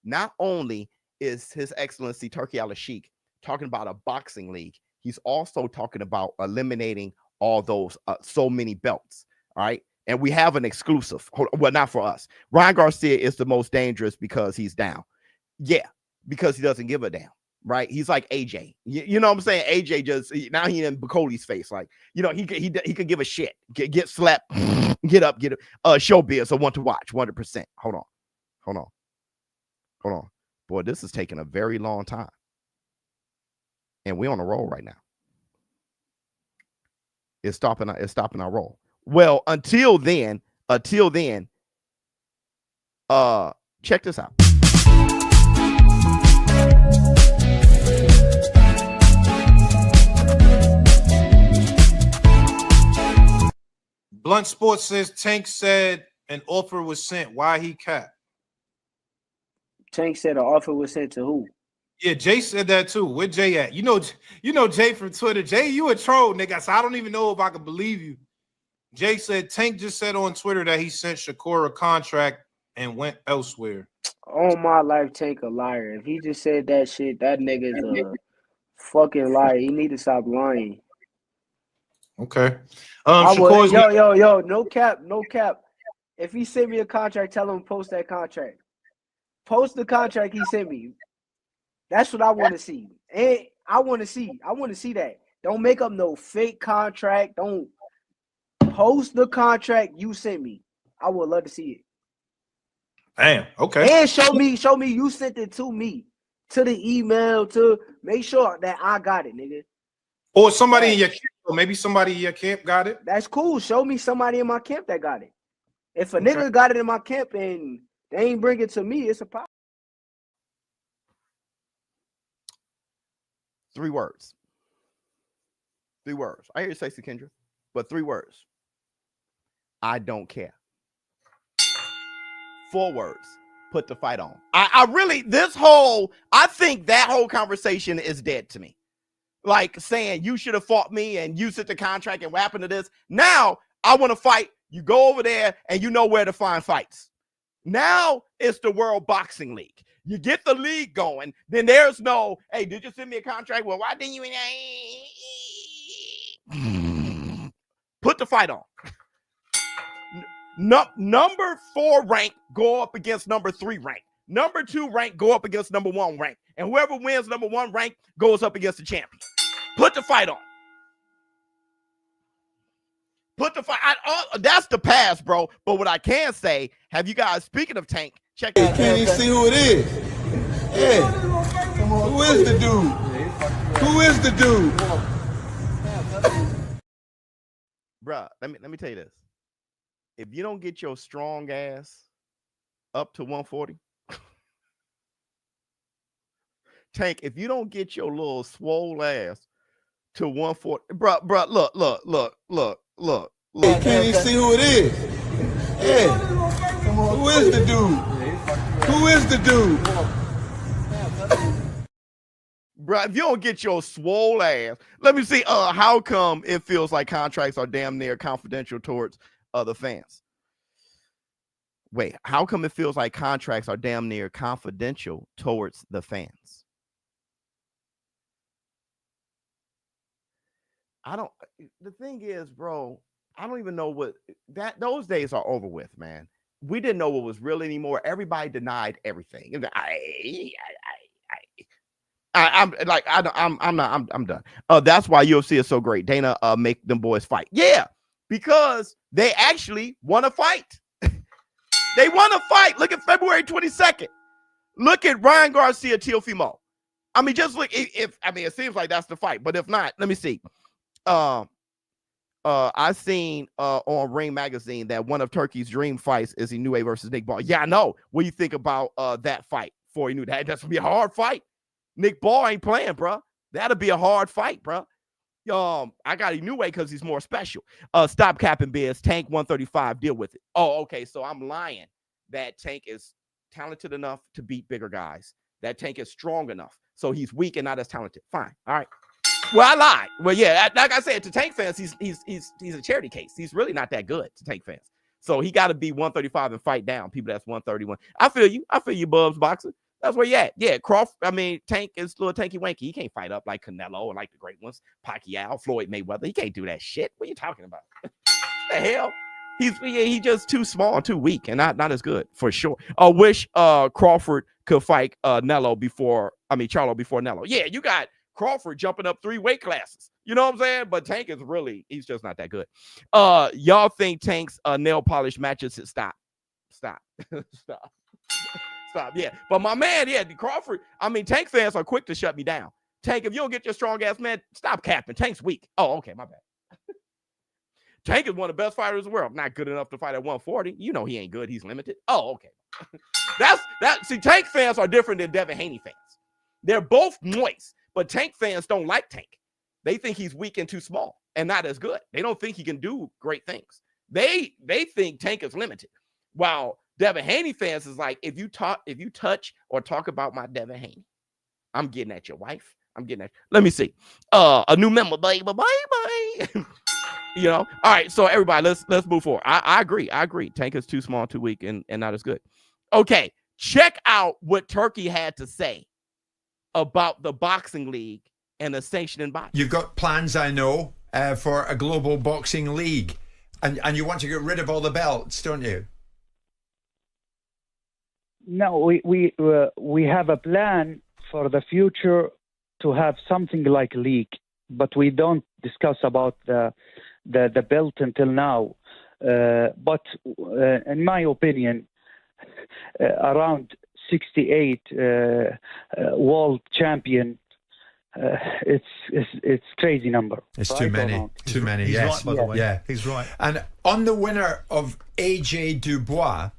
Not only is His Excellency Turki Al-Sheikh talking about a boxing league, he's also talking about eliminating all those so many belts. All right. And we have an exclusive. Well, not for us. Ryan Garcia is the most dangerous because he's down. Yeah, because he doesn't give a damn. Right. He's like AJ. You know what I'm saying? AJ just now he in Bacoli's face. Like, you know, he could give a shit. Get slapped. Get up. ShowBizz, a one to watch. 100%. Hold on. Boy, this is taking a very long time. And we're on a roll right now. It's stopping our roll. Well, until then, check this out. Blunt Sports says Tank said an offer was sent. Why he capped? Tank said an offer was sent to who? Yeah, Jay said that too. Where Jay at? You know Jay from Twitter. Jay, you a troll, nigga. So I don't even know if I can believe you. Jay said Tank just said on Twitter that he sent Shakur a contract and went elsewhere. All my life, Tank a liar. If he just said that shit, that nigga's a fucking liar. He need to stop lying. Okay. Yo, no cap. If he sent me a contract, tell him post that contract. Post the contract he sent me. That's what I want to see. And I want to see that. Don't make up no fake contract. Don't post the contract you sent me. I would love to see it. Damn. Okay. And show me you sent it to me, to the email, to make sure that I got it, nigga. Or somebody in your camp, or maybe somebody in your camp got it. That's cool. Show me somebody in my camp that got it. If a nigga got it in my camp and they ain't bring it to me, it's a problem. 3 words. I hear you say, Kendra, but 3 words. I don't care. 4 words. Put the fight on. I think that whole conversation is dead to me. Like saying you should have fought me and you sent the contract and what happened to this. Now I want to fight. You go over there and you know where to find fights. Now it's the World Boxing League. You get the league going, then there's no, hey, did you send me a contract? Well, why didn't you? Put the fight on. Number 4 rank go up against number 3 rank. Number 2 rank go up against number 1 rank. And whoever wins number 1 rank goes up against the champion. Put the fight on. Put the fight. That's the past, bro. But what I can say, have you guys, speaking of Tank, check it out. Can't even see who it is. Yeah. Who is the dude? Who is the dude? Bruh, let me tell you this. If you don't get your strong ass up to 140, Tank, if you don't get your little swole ass to 140, bruh, look. Can't even see who it is. Yeah. Who is the dude? Who is the dude? Bruh, if you don't get your swole ass, let me see. How come it feels like contracts are damn near confidential towards other fans? Wait, how come it feels like contracts are damn near confidential towards the fans? The thing is, bro, I don't even know those days are over with, man. We didn't know what was real anymore. Everybody denied everything. I'm done. That's why UFC is so great. Dana make them boys fight. Yeah, because they actually want to fight. They want to fight. Look at February 22nd. Look at Ryan Garcia, Teofimo. I mean, just look. It seems like that's the fight, but if not, let me see. I seen on Ring Magazine that one of Turki's dream fights is Inoue versus Nick Ball. Yeah, I know. What do you think about that fight? For Inoue, that's gonna be a hard fight. Nick Ball ain't playing, bro. That'll be a hard fight, bro. I got Inoue because he's more special. Stop capping, Biz. Tank 135. Deal with it. Oh, okay. So I'm lying. That Tank is talented enough to beat bigger guys. That Tank is strong enough. So he's weak and not as talented. Fine. All right. Well, I lied. Well, yeah, like I said, to Tank fans, he's a charity case. He's really not that good to Tank fans. So he got to be 135 and fight down people that's 131. I feel you, Bubs Boxer. That's where you at. Yeah, Crawford. I mean, Tank is little Tanky Wanky. He can't fight up like Canelo or like the great ones, Pacquiao, Floyd Mayweather. He can't do that shit. What are you talking about? The hell? He's just too small and too weak and not as good for sure. I wish Crawford could fight Charlo before Nello. Yeah, you got Crawford jumping up 3 weight classes. You know what I'm saying? But Tank is he's just not that good. Y'all think Tank's nail polish matches it? Stop. Yeah, but my man, Crawford. I mean, Tank fans are quick to shut me down. Tank, if you don't get your strong ass man, stop capping. Tank's weak. Oh, okay, my bad. Tank is one of the best fighters in the world. Not good enough to fight at 140. You know he ain't good. He's limited. Oh, okay. See, Tank fans are different than Devin Haney fans. They're both moist, but Tank fans don't like Tank. They think he's weak and too small and not as good. They don't think he can do great things. They think Tank is limited. While Devin Haney fans is like, if you touch or talk about my Devin Haney, I'm getting at your wife. I'm getting at. Let me see. A new member, baby. You know. All right. So everybody, let's move forward. I agree. Tank is too small, too weak, and not as good. Okay. Check out what Turki had to say about the boxing league and the sanctioning body. You've got plans, I know, for a global boxing league, and you want to get rid of all the belts, don't you? No, we have a plan for the future to have something like a league, but we don't discuss about the belt until now. But in my opinion, around 68 world champion, it's crazy number. It's too many. Too many. He's yes. right, by the way. Yeah, he's right. And on the winner of AJ Dubois.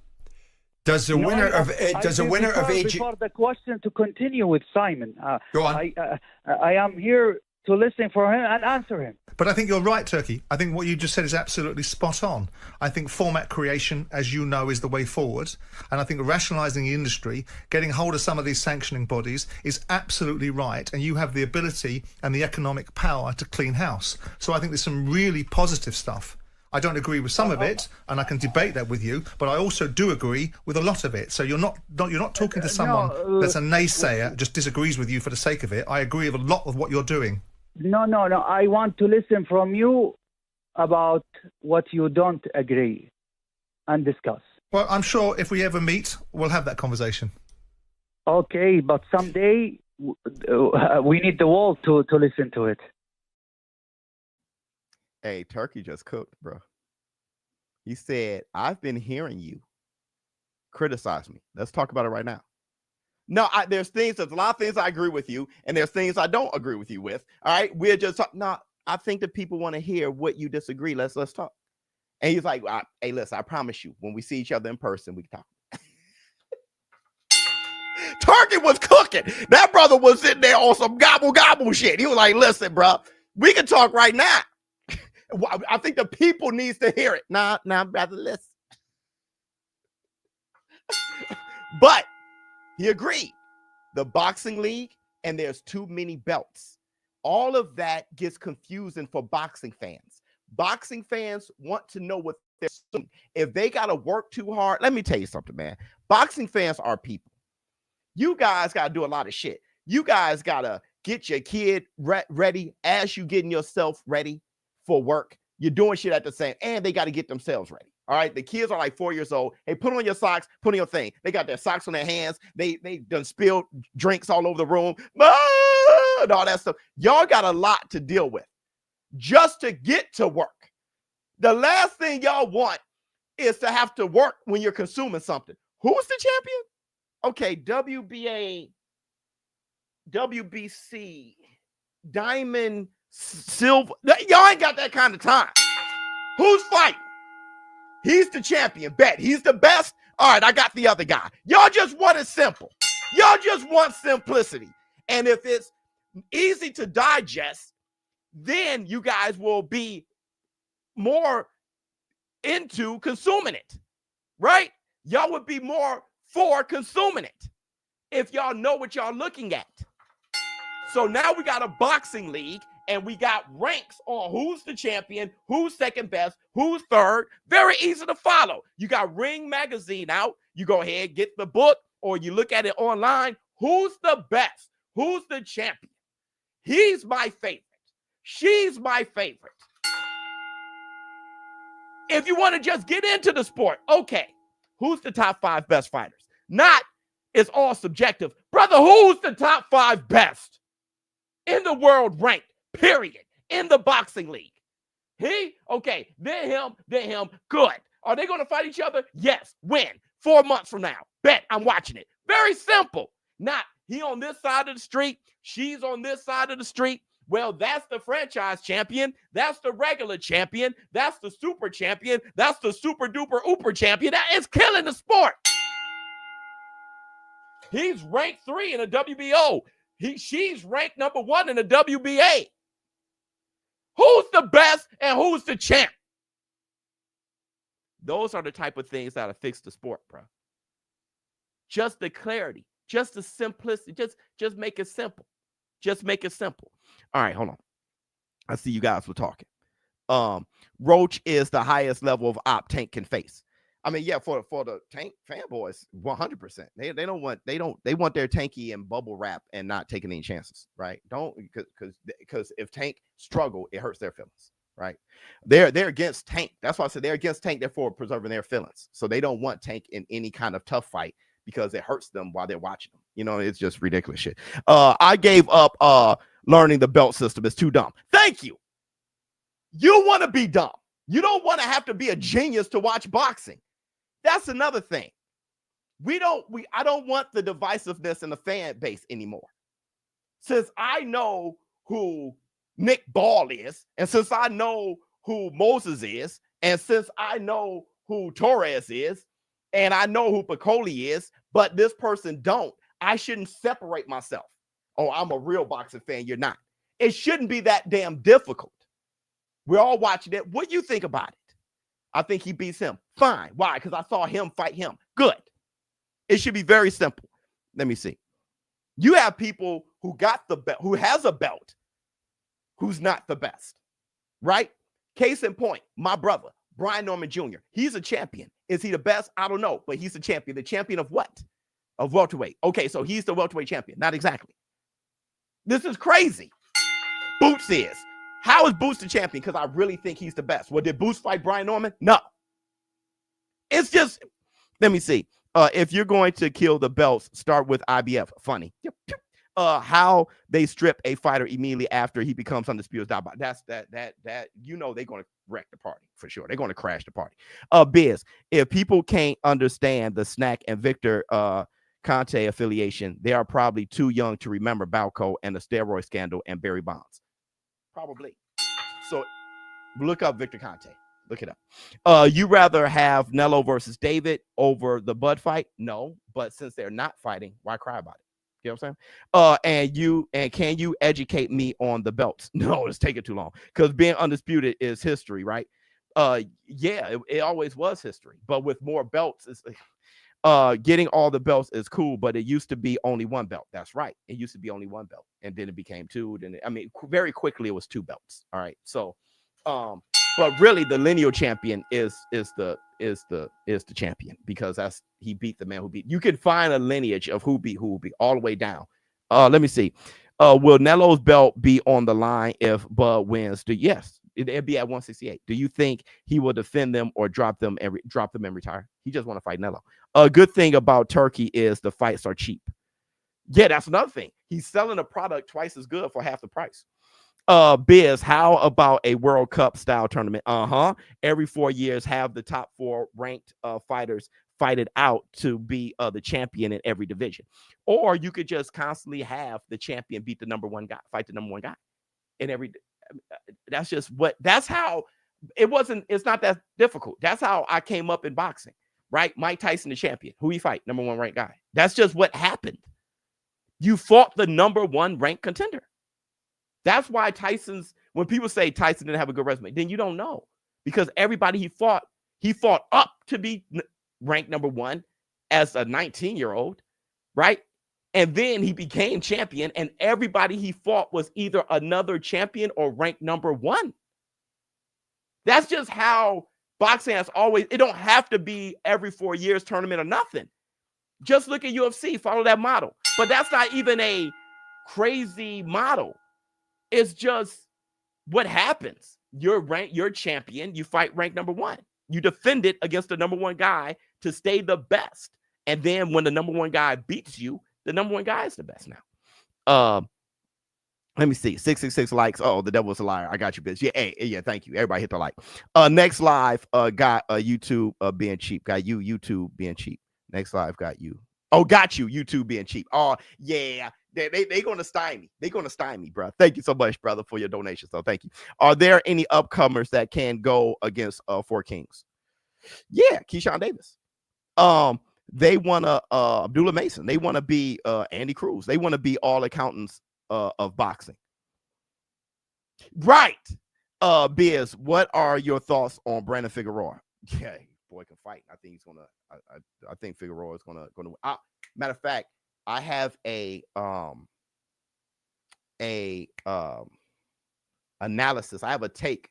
Does the winner of AJ before the question to continue with Simon? Go on. I am here to listen for him and answer him. But I think you're right, Turki. I think what you just said is absolutely spot on. I think format creation, as you know, is the way forward. And I think rationalising the industry, getting hold of some of these sanctioning bodies is absolutely right. And you have the ability and the economic power to clean house. So I think there's some really positive stuff. I don't agree with some of it, and I can debate that with you, but I also do agree with a lot of it. So you're not talking to someone that's a naysayer, just disagrees with you for the sake of it. I agree with a lot of what you're doing. No. I want to listen from you about what you don't agree and discuss. Well, I'm sure if we ever meet, we'll have that conversation. Okay, but someday we need the world to listen to it. Hey, Turki just cooked, bro. He said, I've been hearing you criticize me. Let's talk about it right now. No, there's a lot of things I agree with you, and there's things I don't agree with you with. All right, we're just talking. No, I think that people want to hear what you disagree. Let's talk. And he's like, hey, listen, I promise you, when we see each other in person, we can talk. Turki was cooking. That brother was sitting there on some gobble shit. He was like, listen, bro, we can talk right now. I think the people needs to hear it. Nah, brother, listen. But he agreed. The boxing league, and there's too many belts. All of that gets confusing for boxing fans. Boxing fans want to know what they're doing. If they got to work too hard, let me tell you something, man. Boxing fans are people. You guys got to do a lot of shit. You guys got to get your kid ready as you getting yourself ready for work. You're doing shit at the same, and they got to get themselves ready. All right, the kids are like 4 years old. Hey, put on your socks, put on your thing. They got their socks on their hands. They done spilled drinks all over the room, and all that stuff. Y'all got a lot to deal with just to get to work. The last thing y'all want is to have to work when you're consuming something. Who's the champion? Okay, WBA, WBC, Diamond, Silver. Y'all ain't got that kind of time. Who's fighting? He's the champion. Bet. He's the best. All right, I got the other guy. Y'all just want it simple. Y'all just want simplicity. And if it's easy to digest, then you guys will be more into consuming it, right? Y'all would be more for consuming it if y'all know what y'all looking at. So now we got a boxing league and we got ranks on who's the champion, who's second best, who's third. Very easy to follow. You got Ring Magazine out. You go ahead, get the book, or you look at it online. Who's the best? Who's the champion? He's my favorite. She's my favorite. If you want to just get into the sport, okay, who's the top 5 best fighters? Not, it's all subjective. Brother, who's the top 5 best in the world ranked, period, in the boxing league? He? Okay, then him, good. Are they going to fight each other? Yes. When? 4 months from now. Bet, I'm watching it. Very simple. Not, he on this side of the street, she's on this side of the street. Well, that's the franchise champion. That's the regular champion. That's the super champion. That's the super duper ooper champion. That is killing the sport. He's ranked 3 in the WBO. She's ranked number 1 in the WBA. Who's the best and who's the champ? Those are the type of things that'll fix the sport, bro. Just the clarity, just the simplicity, just make it simple. Just make it simple. All right, hold on. I see you guys were talking. Roach is the highest level of op Tank can face. I mean, yeah, for the Tank fanboys, 100%. They want their Tanky and bubble wrap and not taking any chances, right? Don't, because if Tank struggle, it hurts their feelings, right? They're against Tank. That's why I said they're against Tank, therefore preserving their feelings. So they don't want Tank in any kind of tough fight because it hurts them while they're watching them. You know, it's just ridiculous shit. I gave up learning the belt system. It's too dumb. Thank you. You want to be dumb. You don't want to have to be a genius to watch boxing. That's another thing. I don't want the divisiveness in the fan base anymore. Since I know who Nick Ball is, and since I know who Moses is, and since I know who Torres is, and I know who Piccoli is, but this person don't, I shouldn't separate myself. Oh, I'm a real boxing fan. You're not. It shouldn't be that damn difficult. We're all watching it. What do you think about it? I think he beats him. Fine. Why? Because I saw him fight him. Good. It should be very simple. Let me see. You have people who got the belt, who has a belt, who's not the best, right? Case in point, my brother, Brian Norman Jr. He's a champion. Is he the best? I don't know, but he's the champion. The champion of what? Of welterweight. Okay, so he's the welterweight champion. Not exactly. This is crazy. Boots is. How is Boots the champion? Because I really think he's the best. Well, did Boots fight Brian Norman? No. It's just, let me see. If you're going to kill the belts, start with IBF. Funny. How they strip a fighter immediately after he becomes undisputed. That's that you know they're going to wreck the party for sure. They're going to crash the party. Biz, if people can't understand the Snack and Victor Conte affiliation, they are probably too young to remember Balco and the steroid scandal and Barry Bonds. Probably. So look up Victor Conte. Look it up. You rather have Nello versus David over the Bud fight? No, but since they're not fighting, why cry about it? You know what I'm saying? And can you educate me on the belts? No, it's taking too long because being undisputed is history, right? Yeah, it always was history, but with more belts, it's getting all the belts is cool, but it used to be only one belt. That's right. It used to be only one belt, and then it became two. Then very quickly it was 2 belts. All right. So But really, the lineal champion is the champion, because he beat the man who beat. You can find a lineage of who beat all the way down. Let me see. Will Nelo's belt be on the line if Bud wins? Yes, it'd be at 168. Do you think he will defend them or drop them and retire? He just want to fight Canelo. A good thing about Turki is the fights are cheap. Yeah, that's another thing. He's selling a product twice as good for half the price. Biz, how about a World Cup style tournament? Every 4 years, have the top 4 ranked fighters fight it out to be the champion in every division. Or you could just constantly have the champion beat the number 1 guy, fight the number 1 guy in every. That's how it wasn't. It's not that difficult. That's how I came up in boxing, right? Mike Tyson, the champion. Who he fight? Number 1 ranked guy. That's just what happened. You fought the number 1 ranked contender. That's why when people say Tyson didn't have a good resume, then you don't know, because everybody he fought up to be ranked number 1 as a 19-year-old, right? And then he became champion, and everybody he fought was either another champion or ranked number 1. That's just how boxing has always. It don't have to be every 4 years tournament or nothing. Just look at UFC, follow that model. But that's not even a crazy model. It's just what happens. You're champion. You fight ranked number 1. You defend it against the number 1 guy to stay the best. And then when the number 1 guy beats you, the number 1 guy is the best now. Let me see. 666 likes. Oh, the devil's a liar. I got you, bitch. Yeah, thank you. Everybody hit the like. Next live got YouTube being cheap. Got you, YouTube being cheap. Next live got you. Oh, got you, YouTube being cheap. Oh, yeah. They gonna stymie. They gonna stymie, bro. Thank you so much, brother, for your donation. So thank you. Are there any upcomers that can go against 4 Kings? Yeah, Keyshawn Davis. They wanna Abdullah Mason. They wanna be Andy Cruz. They wanna be all accountants of boxing. Right. Biz, what are your thoughts on Brandon Figueroa? Yeah, boy can fight. I think he's gonna. I think Figueroa is gonna win. Matter of fact, I have a analysis. I have a take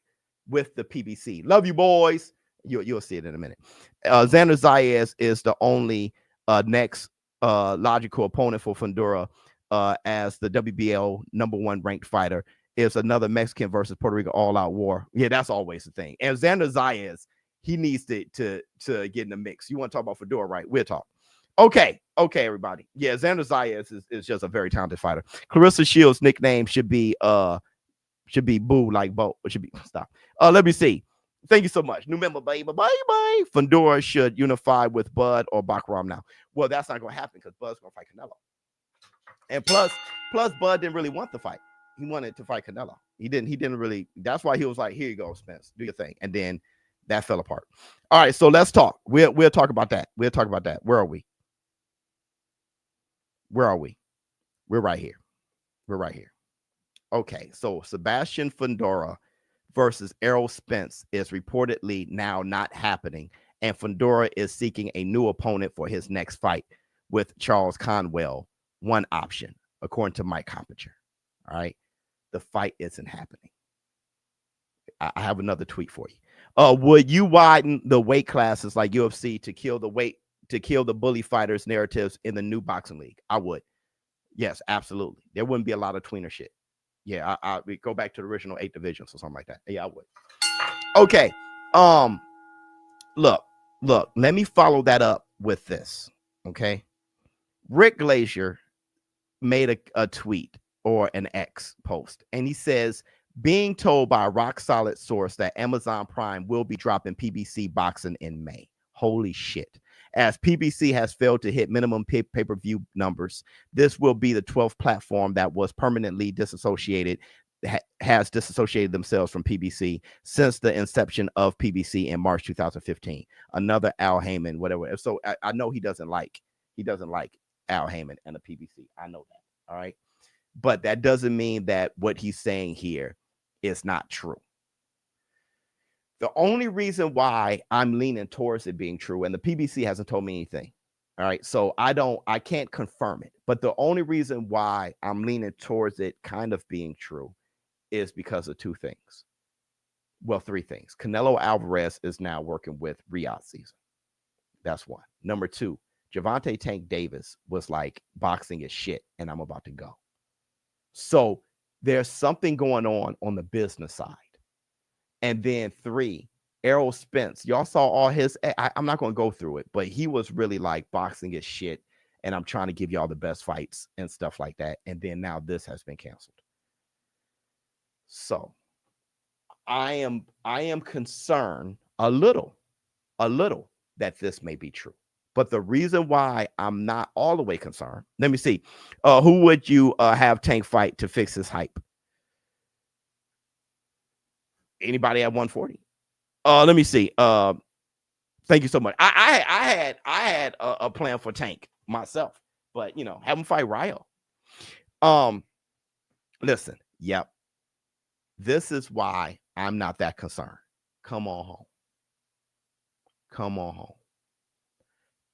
with the PBC. Love you, boys. You'll see it in a minute. Xander Zayas is the only next logical opponent for Fundora as the WBL number 1 ranked fighter. Is another Mexican versus Puerto Rico all-out war. Yeah, that's always the thing. And Xander Zayas, he needs to get in the mix. You want to talk about Fundora, right? We'll talk. Okay, everybody. Yeah, Xander Zayas is just a very talented fighter. Clarissa Shields' nickname should be Boo, like Bo. It should be stop. Let me see. Thank you so much. New member, baby. Bye. Fundora should unify with Bud or Bakaram now. Well, that's not gonna happen because Bud's gonna fight Canelo. And plus Bud didn't really want the fight. He wanted to fight Canelo. He didn't really. That's why he was like, here you go, Spence, do your thing. And then that fell apart. All right, so let's talk. We'll talk about that. We'll talk about that. Where are we? We're right here. Okay, so Sebastian Fundora versus Errol Spence is reportedly now not happening, and Fundora is seeking a new opponent for his next fight with Charles Conwell, one option, according to Mike Coppinger. All right, the fight isn't happening. I have another tweet for you. Would you widen the weight classes like UFC to kill the bully fighters narratives in the new boxing league? I would. Yes, absolutely. There wouldn't be a lot of tweener shit. Yeah, we go back to the original 8 divisions or something like that. Yeah, I would. Okay. Look, let me follow that up with this. Okay. Rick Glazier made a tweet or an X post, and he says, being told by a rock solid source that Amazon Prime will be dropping PBC boxing in May. Holy shit. As PBC has failed to hit minimum pay-per-view numbers, this will be the 12th platform that was permanently disassociated, has disassociated themselves from PBC since the inception of PBC in March 2015. Another Al Heyman, whatever. So I know he doesn't like Al Heyman and the PBC. I know that. All right. But that doesn't mean that what he's saying here is not true. The only reason why I'm leaning towards it being true, and the PBC hasn't told me anything. All right. So I can't confirm it. But the only reason why I'm leaning towards it kind of being true is because of 2 things. Well, three things. Canelo Alvarez is now working with Riyadh Season. That's one. Number two, Gervonta Tank Davis was like, boxing is shit, and I'm about to go. So there's something going on the business side. And then three, Errol Spence. Y'all saw all his, I'm not going to go through it, but he was really like, boxing is shit, and I'm trying to give y'all the best fights and stuff like that. And then now this has been canceled. So I am concerned a little that this may be true. But the reason why I'm not all the way concerned, let me see. Who would you have Tank fight to fix his hype? Anybody at 140? Let me see. Thank you so much. I had a plan for Tank myself, but have him fight Ryo. Listen, yep. This is why I'm not that concerned. Come on home. Come on home.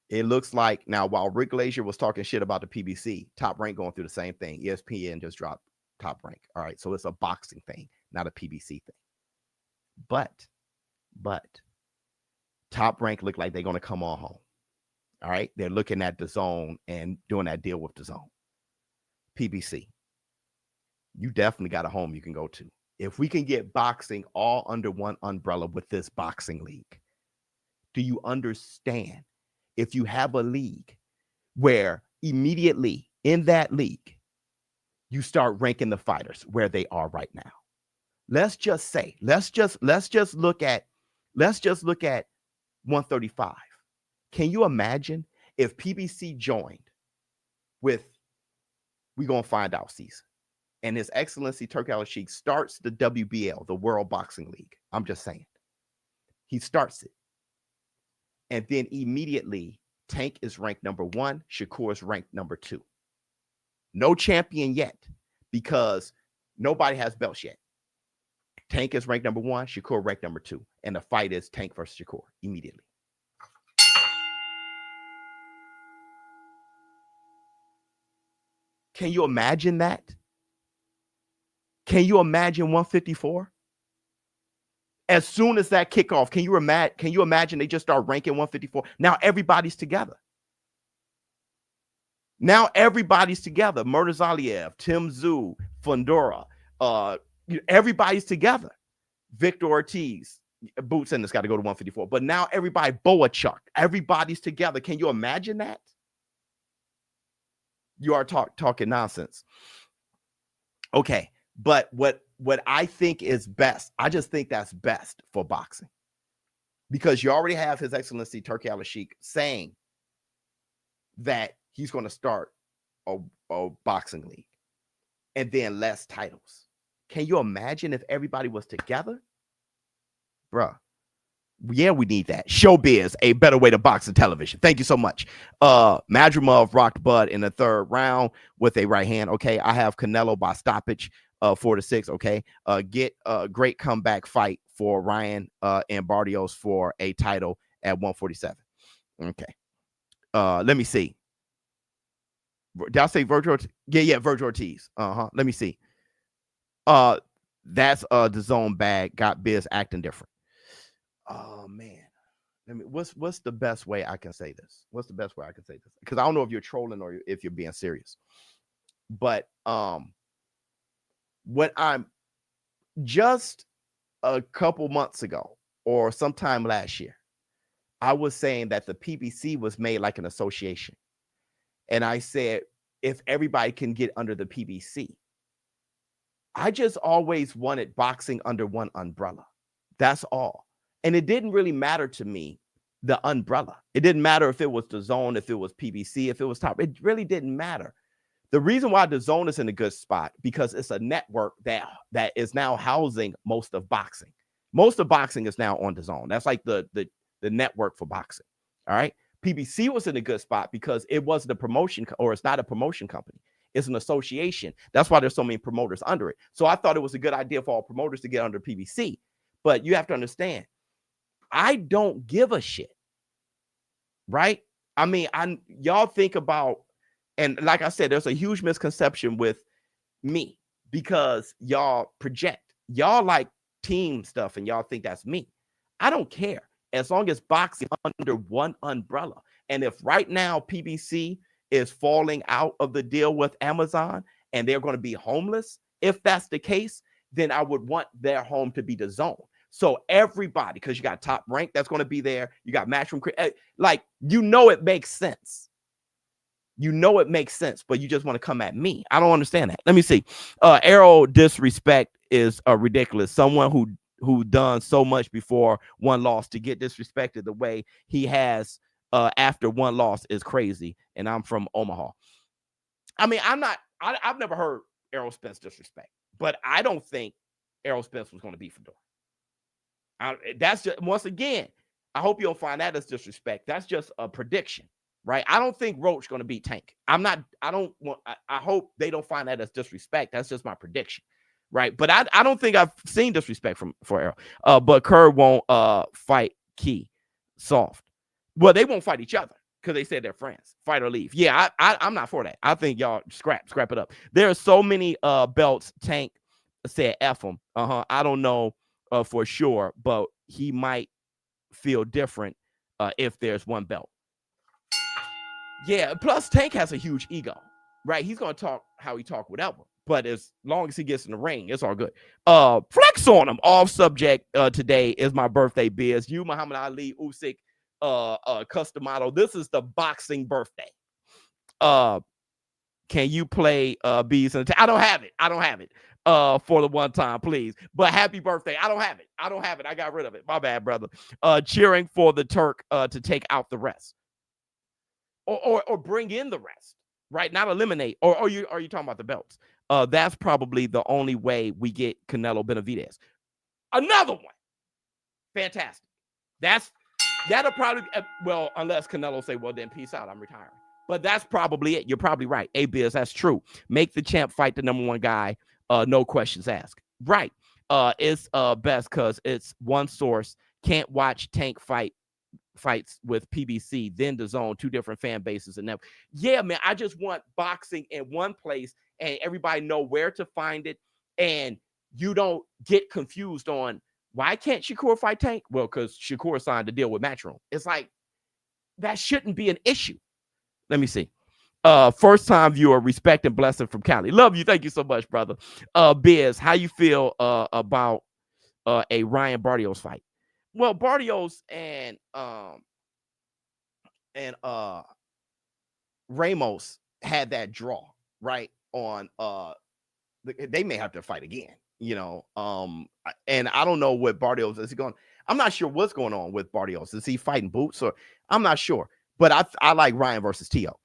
It looks like now, while Rick Glazier was talking shit about the PBC, Top Rank going through the same thing. ESPN just dropped Top Rank. All right, so it's a boxing thing, not a PBC thing. But Top Rank look like they're going to come on home. All right, they're looking at DAZN and doing that deal with DAZN. PBC, you definitely got a home you can go to. If we can get boxing all under one umbrella with this boxing league, do you understand? If you have a league where immediately in that league, you start ranking the fighters where they are right now. Let's just look at 135. Can you imagine if PBC joined with, we gonna find out season, and His Excellency Turki Al-Sheikh starts the WBL, the World Boxing League. I'm just saying. He starts it. And then immediately, Tank is ranked number 1. Shakur is ranked number 2. No champion yet because nobody has belts yet. Tank is ranked number 1. Shakur ranked number 2. And the fight is Tank versus Shakur immediately. Can you imagine that? Can you imagine 154? As soon as that kickoff, can you imagine they just start ranking 154? Now everybody's together. Murtazaliev, Tim Tszyu, Fundora, everybody's together. Victor Ortiz, Boots and it's got to go to 154. But now everybody, Boachuk, everybody's together. Can you imagine that? You are talking nonsense. Okay, but what I think is best, I just think that's best for boxing. Because you already have His Excellency Turki Al-Sheikh saying that he's going to start a boxing league and then less titles. Can you imagine if everybody was together? Bruh. Yeah, we need that. ShowBizz, a better way to box in television. Thank you so much. Madrimov rocked Bud in the 3rd round with a right hand. Okay, I have Canelo by stoppage, 4-6. Okay, get a great comeback fight for Ryan and Barrios for a title at 147. Okay, let me see. Did I say Virgil? Yeah, Virgil Ortiz. Let me see. That's the zone bag. Got Biz acting different. Oh man, what's the best way I can say this? Because I don't know if you're trolling or if you're being serious. But when I'm just a couple months ago or sometime last year, I was saying that the PBC was made like an association. And I said, if everybody can get under the PBC, I just always wanted boxing under one umbrella. That's all. And it didn't really matter to me, the umbrella. It didn't matter if it was DAZN, if it was PBC, if it was Top. It really didn't matter. The reason why DAZN is in a good spot, because it's a network that is now housing most of boxing. Most of boxing is now on DAZN. That's like the network for boxing. All right. PBC was in a good spot because it wasn't a promotion, or it's not a promotion company. It's an association. That's why there's so many promoters under it. So I thought it was a good idea for all promoters to get under PBC. But you have to understand, I don't give a shit. Right? I mean, y'all think about, and like I said, there's a huge misconception with me because y'all project. Y'all like team stuff and y'all think that's me. I don't care. As long as boxing under one umbrella. And if right now PBC is falling out of the deal with Amazon and they're going to be homeless, if that's the case, then I would want their home to be DAZN. So everybody, because you got Top Rank that's going to be there, you got Matchroom, like, you know, it makes sense. You know it makes sense, but you just want to come at me. I don't understand that. Let me see. Arrow disrespect is ridiculous. Someone who done so much before one loss to get disrespected the way he has after one loss is crazy. And I'm from Omaha. I mean, I've never heard Errol Spence disrespect, but I don't think Errol Spence was going to be Fundora. That's just, once again, I hope you don't find that as disrespect. That's just a prediction, right? I don't think Roach going to beat Tank. I hope they don't find that as disrespect. That's just my prediction, right? But I don't think I've seen disrespect for Errol. But Kerr won't fight Key soft. Well, they won't fight each other because they said they're friends. Fight or leave. Yeah, I'm not for that. I think y'all scrap it up. There are so many belts. Tank said F him. I don't know for sure, but he might feel different if there's one belt. Yeah, plus Tank has a huge ego, right? He's going to talk how he talk, whatever. But as long as he gets in the ring, it's all good. Flex on him. Off subject today is my birthday, Biz. You, Muhammad Ali, Usyk, Customado. This is the boxing birthday. Can you play Bees? I don't have it. For the one time, please. But happy birthday. I don't have it. I got rid of it. My bad, brother. Cheering for the Turk to take out the rest. Or bring in the rest, right? Not eliminate. Or are you talking about the belts? That's probably the only way we get Canelo Benavidez. Another one. Fantastic. That'll probably, well, unless Canelo say, well, then peace out, I'm retiring. But that's probably it. You're probably right. Biz, that's true. Make the champ fight the number one guy. No questions asked. Right. It's best because it's one source. Can't watch Tank fights with PBC, then DAZN, two different fan bases. And yeah, man, I just want boxing in one place and everybody know where to find it. And you don't get confused on why can't Shakur fight Tank? Well, because Shakur signed a deal with Matchroom. It's like, that shouldn't be an issue. Let me see. First time viewer, respect and blessing from Cali. Love you. Thank you so much, brother. Biz, how you feel about a Ryan Barrios fight? Well, Barrios and Ramos had that draw, right? On they may have to fight again, you know. And I don't know what Barrios is going. I'm not sure what's going on with Barrios. Is he fighting boots or I'm not sure. But I like Ryan versus Teo.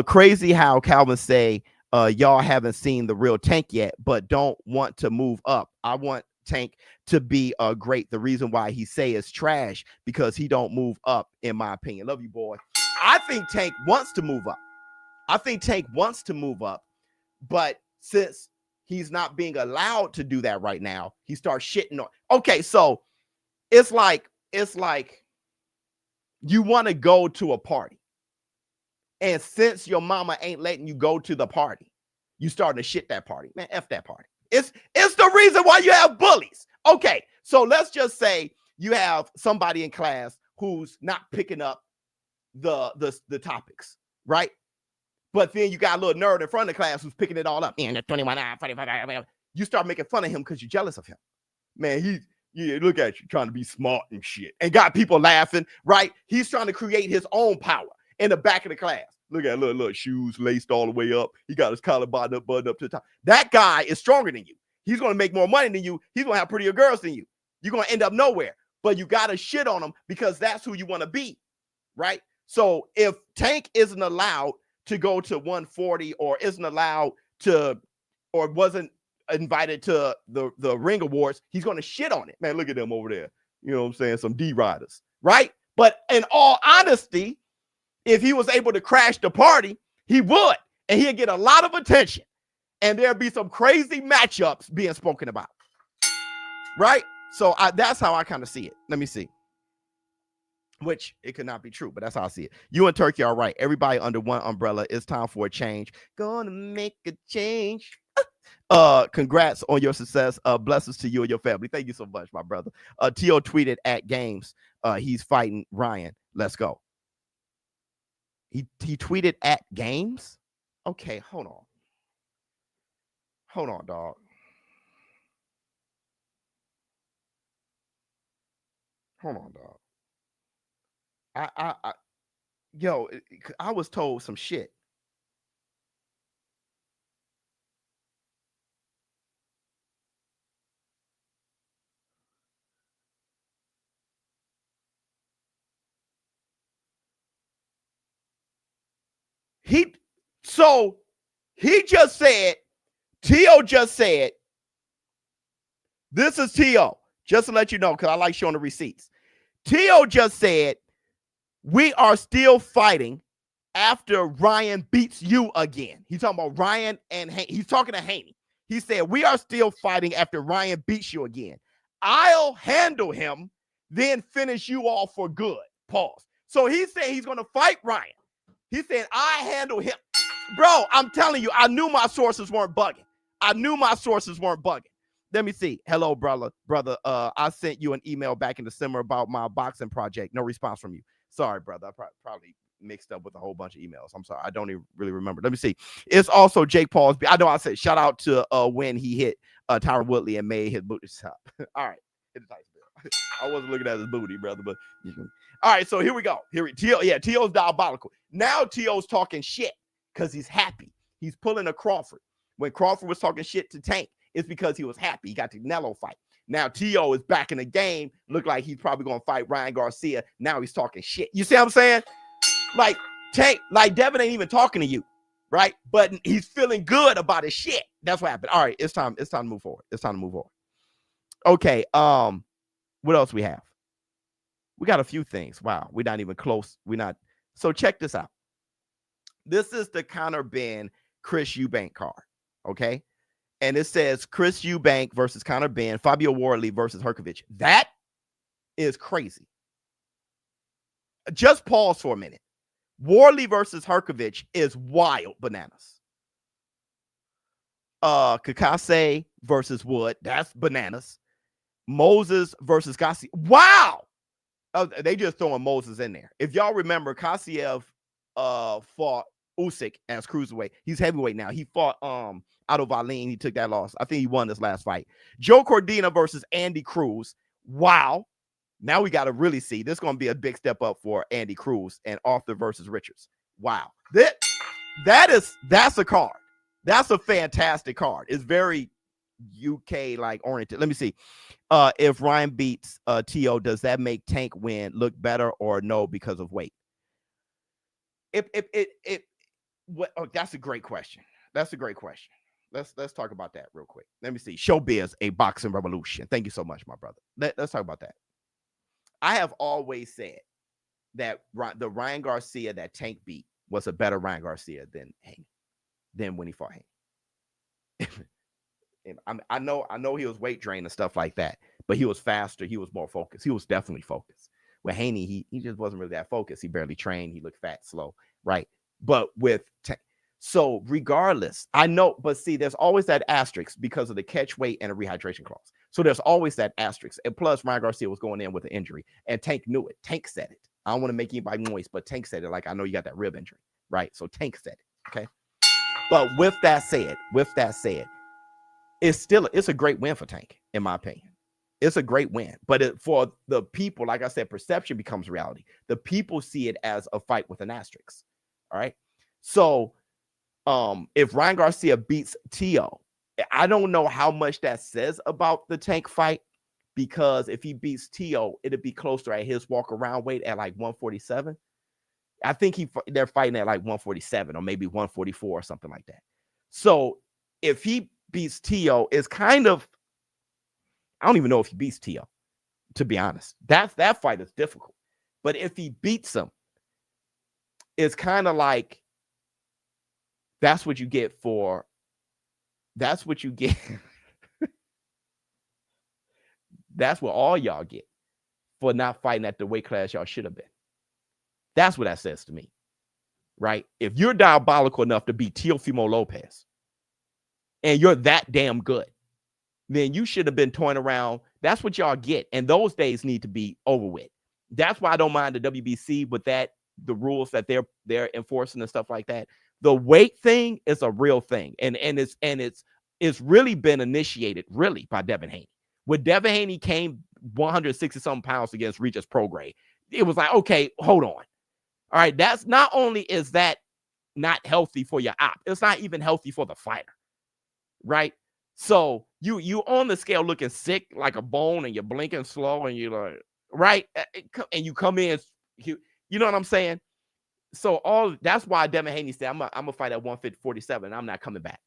Crazy how Calvin say y'all haven't seen the real Tank yet, but don't want to move up. I want Tank to be great. The reason why he say is trash because he don't move up, in my opinion. Love you, boy. I think Tank wants to move up. But since he's not being allowed to do that right now, he starts shitting on. Okay, so it's like you want to go to a party. And since your mama ain't letting you go to the party, you starting to shit that party. Man, F that party. It's the reason why you have bullies. Okay, so let's just say you have somebody in class who's not picking up the topics, right? But then you got a little nerd in front of the class who's picking it all up. Man, 21, 45. You start making fun of him because you're jealous of him. Man, look at you trying to be smart and shit. And got people laughing, right? He's trying to create his own power in the back of the class. Look at little shoes laced all the way up. He got his collar button up to the top. That guy is stronger than you. He's going to make more money than you. He's going to have prettier girls than you. You're going to end up nowhere. But you got to shit on him because that's who you want to be, right? So if Tank isn't allowed to go to 140 or isn't allowed to or wasn't invited to the Ring Awards, he's going to shit on it. Man, look at them over there. You know what I'm saying? Some D-riders, right? But in all honesty, if he was able to crash the party, he would. And he'd get a lot of attention. And there'd be some crazy matchups being spoken about. Right? So that's how I kind of see it. Let me see. Which it could not be true, but that's how I see it. You and Turkey are right. Everybody under one umbrella. It's time for a change. Gonna make a change. Congrats on your success. Blessings to you and your family. Thank you so much, my brother. Teo tweeted at games. He's fighting Ryan. Let's go. He tweeted at games. Okay, hold on. Hold on, dog. Hold on, dog. I was told some shit. He just said, Teo just said, this is Teo, just to let you know, because I like showing the receipts. Teo just said, we are still fighting after Ryan beats you again. He's talking about Ryan and he's talking to Haney. He said, we are still fighting after Ryan beats you again. I'll handle him, then finish you off for good. Pause. So he said he's going to fight Ryan. He said, I handle him. Bro, I'm telling you, I knew my sources weren't bugging. Let me see. Hello, brother. I sent you an email back in December about my boxing project. No response from you. Sorry, brother. I probably mixed up with a whole bunch of emails. I'm sorry. I don't even really remember. Let me see. It's also Jake Paul's. I know I said shout out to when he hit Tyron Woodley and made his booty stop. All right. I wasn't looking at his booty, brother, but all right. So here we go. Teo's diabolical. Now Teo's talking shit because he's happy. He's pulling a Crawford. When Crawford was talking shit to Tank, it's because he was happy. He got the Canelo fight. Now Teo is back in the game. Look like he's probably going to fight Ryan Garcia. Now he's talking shit. You see what I'm saying? Like Tank, like Devin ain't even talking to you, right? But he's feeling good about his shit. That's what happened. All right, it's time to move forward. Okay. What else we have? We got a few things. Wow, we're not even close. So check this out. This is the Conor Benn Chris Eubank card. Okay. And it says Chris Eubank versus Conor Benn, Fabio Wardley versus Herkovich. That is crazy. Just pause for a minute. Wardley versus Herkovich is wild bananas. Kakase versus Wood. That's bananas. Moses versus Garcia. Wow. They just throwing Moses in there. If y'all remember, Kassiev fought Usyk as cruiserweight. He's heavyweight now. He fought Otto Wallin. He took that loss. I think he won this last fight. Joe Cordina versus Andy Cruz. Wow. Now we got to really see. This is going to be a big step up for Andy Cruz and Arthur versus Richards. Wow. That's a card. That's a fantastic card. It's very UK like oriented. Let me see. If Ryan beats Teo, does that make Tank win look better or no because of weight? That's a great question. Let's talk about that real quick. Let me see. ShowBizz, a boxing revolution. Thank you so much, my brother. Let's talk about that. I have always said that the Ryan Garcia that Tank beat was a better Ryan Garcia than when he fought Haney. I know he was weight drained and stuff like that, but he was faster. He was more focused. He was definitely focused. With Haney, he just wasn't really that focused. He barely trained. He looked fat, slow, right? But with so regardless, I know, but see, there's always that asterisk because of the catch weight and a rehydration clause. So there's always that asterisk. And plus, Ryan Garcia was going in with an injury, and Tank knew it. Tank said it. I don't want to make anybody noise, but Tank said it. Like, I know you got that rib injury, right? So Tank said it. Okay. But with that said, it's a great win for Tank, in my opinion. It's a great win. But for the people, like I said, perception becomes reality. The people see it as a fight with an asterisk. All right. So if Ryan Garcia beats Teo, I don't know how much that says about the Tank fight, because if he beats Teo, it'd be closer at his walk around weight at like 147. I think they're fighting at like 147 or maybe 144 or something like that. So if he beats Teo, is kind of, I don't even know if he beats Teo, to be honest. That fight is difficult. But if he beats him, it's kind of like that's what you get. That's what all y'all get for not fighting at the weight class y'all should have been. That's what that says to me, right? If you're diabolical enough to beat Teofimo Lopez, and you're that damn good, then you should have been toying around. That's what y'all get. And those days need to be over with. That's why I don't mind the WBC with that, the rules that they're enforcing and stuff like that. The weight thing is a real thing. And it's really been initiated really by Devin Haney. When Devin Haney came 160 something pounds against Regis Prograis, it was like, okay, hold on. All right, that's not only is that not healthy for your op, it's not even healthy for the fighter, right? So you on the scale looking sick like a bone, and you're blinking slow, and you're like, right, and you come in, you know what I'm saying? So that's why Devin Haney said, I'm gonna fight at 147. I'm not coming back.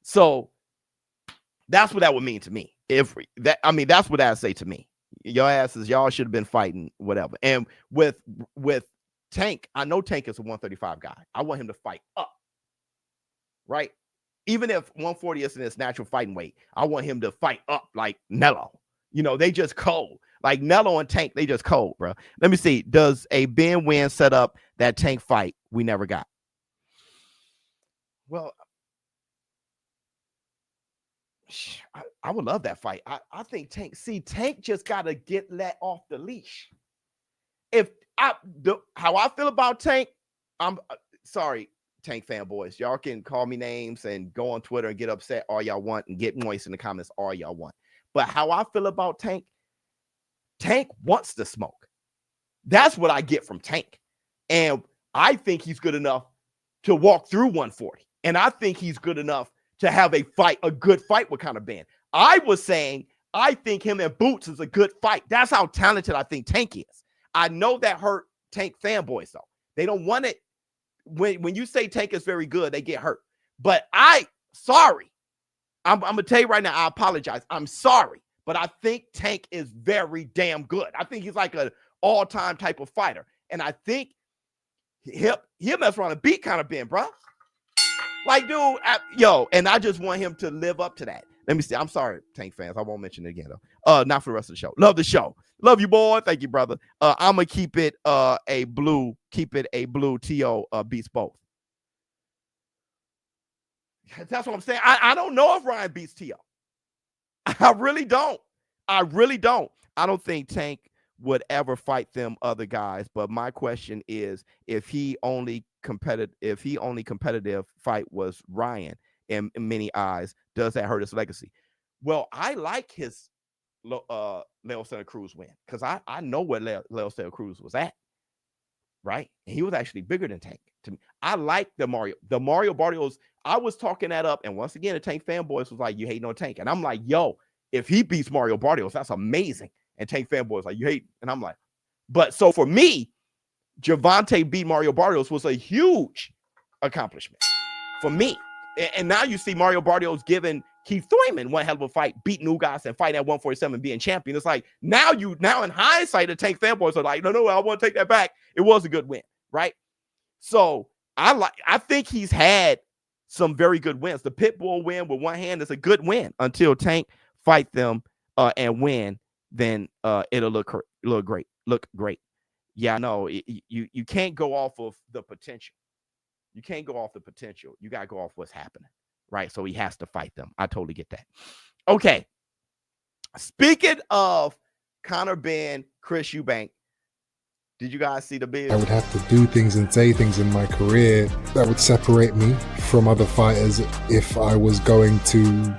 So that's what that would mean to me. That's what I'd say to me. Your asses, y'all should have been fighting, whatever. And with Tank, I know Tank is a 135 guy. I want him to fight up, right? Even if 140 isn't his natural fighting weight, I want him to fight up like Nello. You know, they just cold. Like Nello and Tank, they just cold, bro. Let me see. Does a Benn win set up that Tank fight we never got? Well, I would love that fight. I think Tank just got to get let off the leash. How I feel about Tank, I'm sorry, Tank fanboys. Y'all can call me names and go on Twitter and get upset all y'all want and get moist in the comments all y'all want. But how I feel about Tank wants the smoke. That's what I get from Tank. And I think he's good enough to walk through 140. And I think he's good enough to have a good fight with Conor Benn. I was saying, I think him and Boots is a good fight. That's how talented I think Tank is. I know that hurt Tank fanboys, though. They don't want it. When you say Tank is very good, they get hurt. But sorry. I'm going to tell you right now, I apologize. I'm sorry. But I think Tank is very damn good. I think he's like an all-time type of fighter. And I think he'll mess around and beat Conor Benn, bro. Like, dude, and I just want him to live up to that. Let me see. I'm sorry, Tank fans. I won't mention it again, though. Not for the rest of the show. Love the show. Love you, boy. Thank you, brother. I'm going to keep it a blue. Keep it a blue. Teo beats both. That's what I'm saying. I don't know if Ryan beats Teo. I really don't. I don't think Tank would ever fight them other guys. But my question is, if he only competitive fight was Ryan in many eyes, does that hurt his legacy? Well, I like his Leo Santa Cruz win because I know where Leo Santa Cruz was at, right? And he was actually bigger than Tank to me. I like the Mario Barrios. I was talking that up, and once again, the Tank fanboys was like, "You hating on Tank," and I'm like, "Yo, if he beats Mario Barrios, that's amazing." And Tank fanboys like, "You hate," and I'm like, "But so for me, Gervonta beat Mario Barrios was a huge accomplishment for me." And now you see Mario Barrios giving Keith Thurman one hell of a fight, beating Ugas and fighting at 147, being champion. It's like now in hindsight, the Tank fanboys are like, no, I want to take that back. It was a good win, right? So I think he's had some very good wins. The Pitbull win with one hand is a good win until Tank fight them and win. Then it'll look great. Yeah, no, you can't go off of the potential. You can't go off the potential. You got to go off what's happening, right? So he has to fight them. I totally get that. Okay. Speaking of Conor Benn, Chris Eubank, did you guys see the bid? I would have to do things and say things in my career that would separate me from other fighters if I was going to,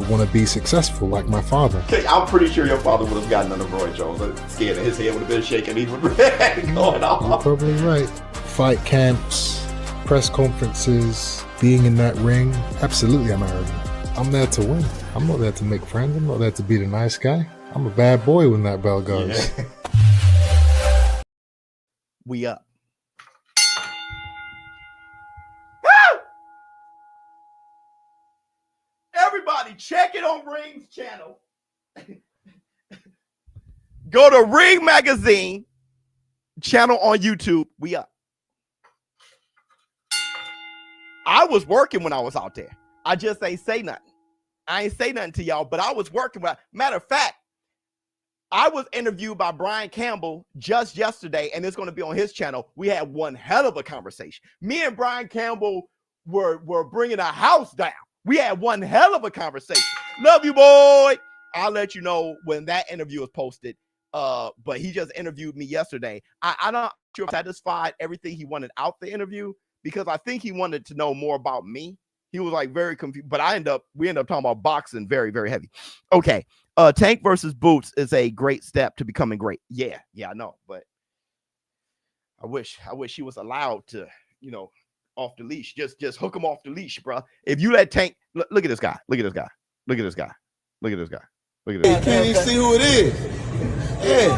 want to be successful like my father. Okay, I'm pretty sure your father would have gotten under Roy Jones. I'm scared that his head would have been shaking. He would have been going off. You're probably right. Fight camps, press conferences, being in that ring, absolutely I'm arrogant. I'm there to win. I'm not there to make friends. I'm not there to be the nice guy. I'm a bad boy when that bell goes. Yeah. We up. Woo! Everybody check it on Ring's channel. Go to Ring Magazine channel on YouTube. We up. I was working when I was out there. I just ain't say nothing. I ain't say nothing to y'all, but I was working. Matter of fact, I was interviewed by Brian Campbell just yesterday, and it's going to be on his channel. We had one hell of a conversation. Me and Brian Campbell were bringing a house down. We had one hell of a conversation. Love you, boy. I'll let you know when that interview is posted. But he just interviewed me yesterday. I'm not sure if satisfied everything he wanted out the interview, because I think he wanted to know more about me. He was like very confused, but we end up talking about boxing very, very heavy. Okay. Tank versus Boots is a great step to becoming great. Yeah, I know, but I wish he was allowed to, off the leash. Just hook him off the leash, bro. If you let Tank look at this guy. Look at this guy. Look at this guy. Look at this guy. Look at this guy. Can't even see who it is. Hey,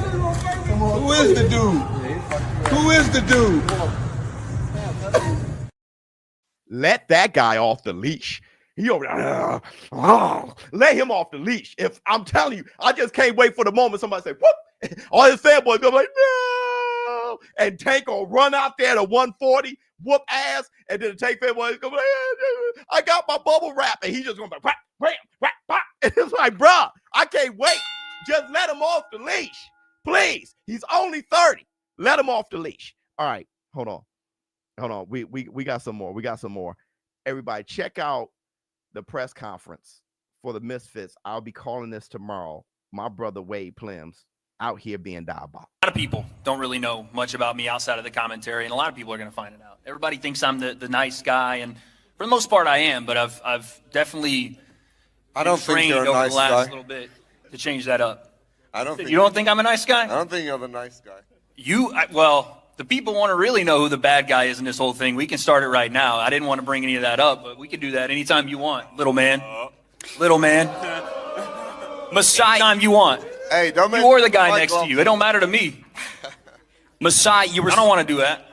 who is the dude? Who is the dude? Let that guy off the leash. He over there. Let him off the leash. If I'm telling you, I just can't wait for the moment somebody say, whoop. All his fanboys go like, no. And Tank will run out there to 140, whoop ass, and then the Tank fanboys go like, I got my bubble wrap. And he just going like, wham. And it's like, bruh, I can't wait. Just let him off the leash. Please. He's only 30. Let him off the leash. All right. Hold on. We got some more. Everybody, check out the press conference for the Misfits. I'll be calling this tomorrow. My brother Wade Plims out here being diabolical. A lot of people don't really know much about me outside of the commentary, and a lot of people are going to find it out. Everybody thinks I'm the nice guy, and for the most part I am, but I've definitely trained over the last little bit to change that up. You don't think I'm a nice guy? I don't think you're the nice guy. Well, the people want to really know who the bad guy is in this whole thing. We can start it right now. I didn't want to bring any of that up, but we can do that anytime you want, little man. Little man. Messiah, anytime you want. Hey, don't make you or the guy next to you. It don't matter to me. Messiah, I don't want to do that.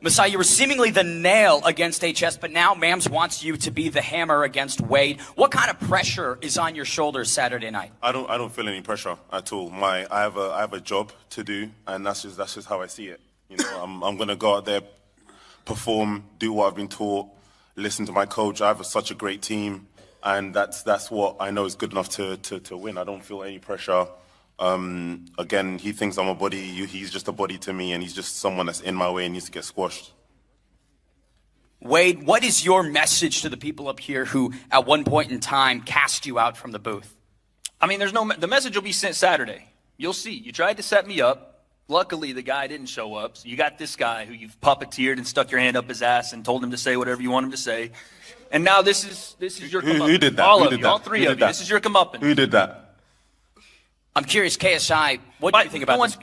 Messiah, you were seemingly the nail against HS, but now Mams wants you to be the hammer against Wade. What kind of pressure is on your shoulders Saturday night? I don't feel any pressure at all. I have a job to do, and that's just how I see it. I'm gonna go out there, perform, do what I've been taught, listen to my coach. I have such a great team, and that's what I know is good enough to win. I don't feel any pressure. Again, he thinks I'm a body. He's just a body to me, and he's just someone that's in my way and needs to get squashed. Wade, what is your message to the people up here who, at one point in time, cast you out from the booth? I mean, the message will be sent Saturday. You'll see. You tried to set me up. Luckily, the guy didn't show up. So you got this guy who you've puppeteered and stuck your hand up his ass and told him to say whatever you want him to say. And now this is your comeuppance. Who did that? All of you, all three of you. This is your comeuppance. Who did that? I'm curious, KSI, what do you think about this?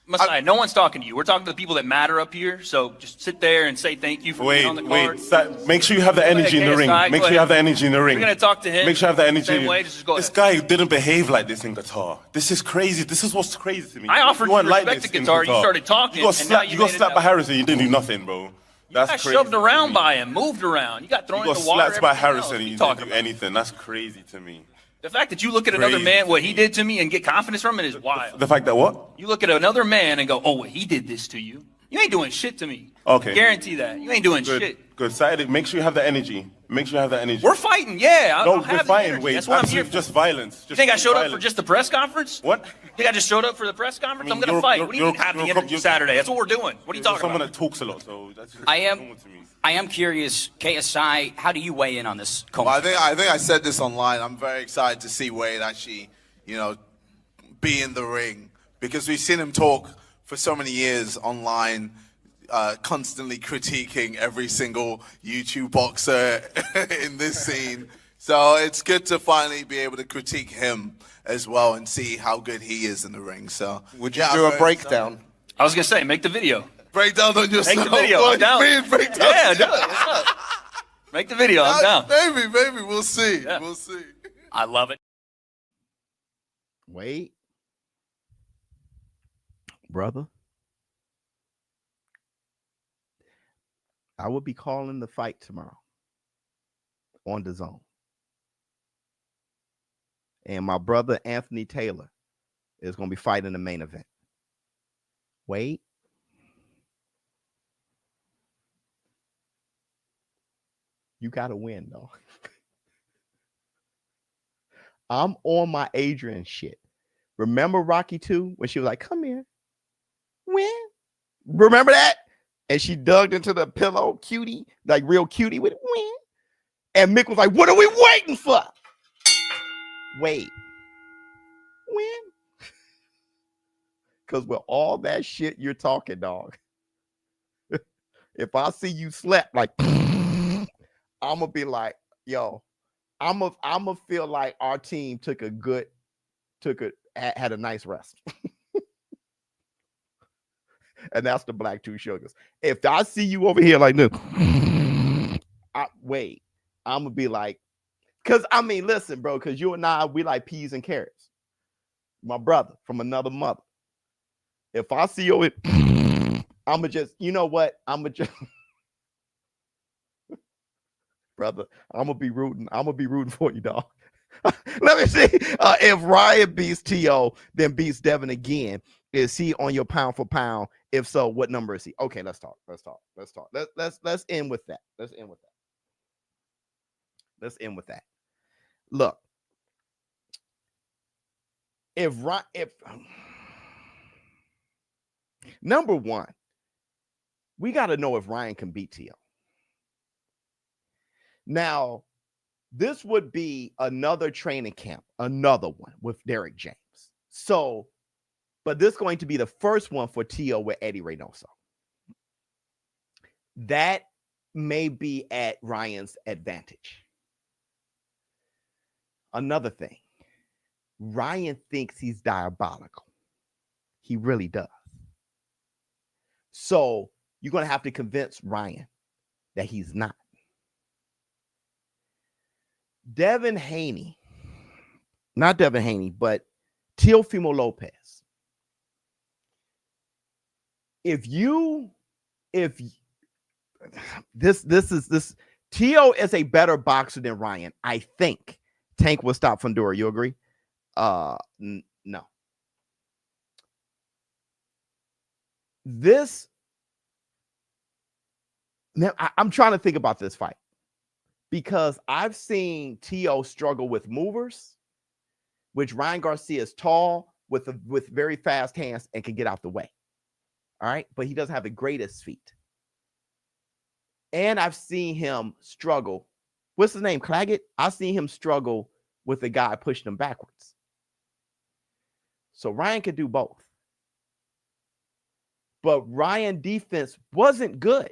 Messiah, no one's talking to you. We're talking to the people that matter up here. So just sit there and say thank you for being on the card. Make sure you have the energy in the ring. Make sure you have the energy in the ring. We're going to talk to him. Make sure you have the energy. Same way, just go ahead. This guy didn't behave like this in Qatar. This is crazy. This is what's crazy to me. I offered you respect to Qatar. You started talking. You got slapped by Harrison. You didn't do nothing, bro. That's got crazy. Shoved around by him, moved around. You got thrown in the water. You got slapped by Harrison and you didn't do anything. That's crazy to me. The fact that you look at another man, what he did to me, and get confidence from it is wild. The fact that what? You look at another man and go, oh, well, he did this to you. You ain't doing shit to me. Okay. Guarantee that. You ain't doing shit. Good. Saturday, make sure you have the energy. Make sure you have the energy. We're fighting, yeah. No, we're fighting. Wait, that's what I'm here for. Just violence. You think I showed up for just the press conference? What? You think I just showed up for the press conference? I'm going to fight. What do you mean have the energy Saturday? That's what we're doing. What are you talking about? Someone that talks a lot, so that's just normal to me. I am curious, KSI, how do you weigh in on this? Well, I think I said this online. I'm very excited to see Wade actually, be in the ring, because we've seen him talk for so many years online, constantly critiquing every single YouTube boxer in this scene. So it's good to finally be able to critique him as well and see how good he is in the ring. So would you do a breakdown? I was going to say, make the video. Breakdown on yourself. Make the video. I'm down. Yeah, do it. What's up? Make the video. I'm down. Maybe. We'll see. Yeah. We'll see. I love it. Wait. Brother. I will be calling the fight tomorrow on DAZN. And my brother Anthony Taylor is going to be fighting the main event. Wait. You got to win, though. I'm on my Adrian shit. Remember Rocky 2 when she was like, come here. Win. Remember that? And she dug into the pillow, cutie, like real cutie with it. Win. And Mick was like, what are we waiting for? Wait. When? Because with all that shit you're talking, dog, if I see you slept, like, I'm going to be like, yo, I'm gonna feel like our team had a nice rest. And that's the Black Two Sugars. If I see you over here like this, wait, I'm gonna be like, because I mean, listen, bro, because you and I, we like peas and carrots. My brother from another mother. If I see you, I'm gonna just, you know what? I'm gonna just, brother, I'm gonna be rooting for you, dog. Let me see. If Ryan beats Teo, then beats Devin again, is he on your pound for pound? If so, what number is he? Okay, let's talk. Let's end with that. Let's end with that. Look, if number one, we got to know if Ryan can beat Teo. Now, this would be another training camp, another one with Derek James. So, but this is going to be the first one for Teo with Eddie Reynoso. That may be at Ryan's advantage. Another thing, Ryan thinks he's diabolical. He really does. So you're going to have to convince Ryan that he's not. Devin Haney, not Devin Haney, but Teofimo Lopez. If this Teo is a better boxer than Ryan, I think Tank will stop Fundora. You agree? No. Now I'm trying to think about this fight, because I've seen Teo struggle with movers, which Ryan Garcia is tall with very fast hands and can get out the way. All right, but he doesn't have the greatest feet. And I've seen him struggle. What's his name? Claggett? I've seen him struggle with the guy pushing him backwards. So Ryan could do both. But Ryan defense wasn't good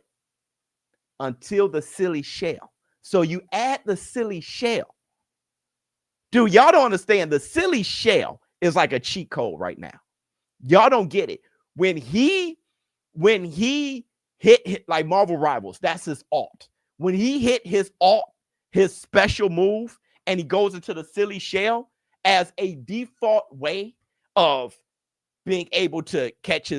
until the silly shell. So you add the silly shell. Dude, y'all don't understand. The silly shell is like a cheat code right now. Y'all don't get it. When he hit like Marvel Rivals, that's his alt. When he hit his alt, his special move, and he goes into the silly shell as a default way of being able to catch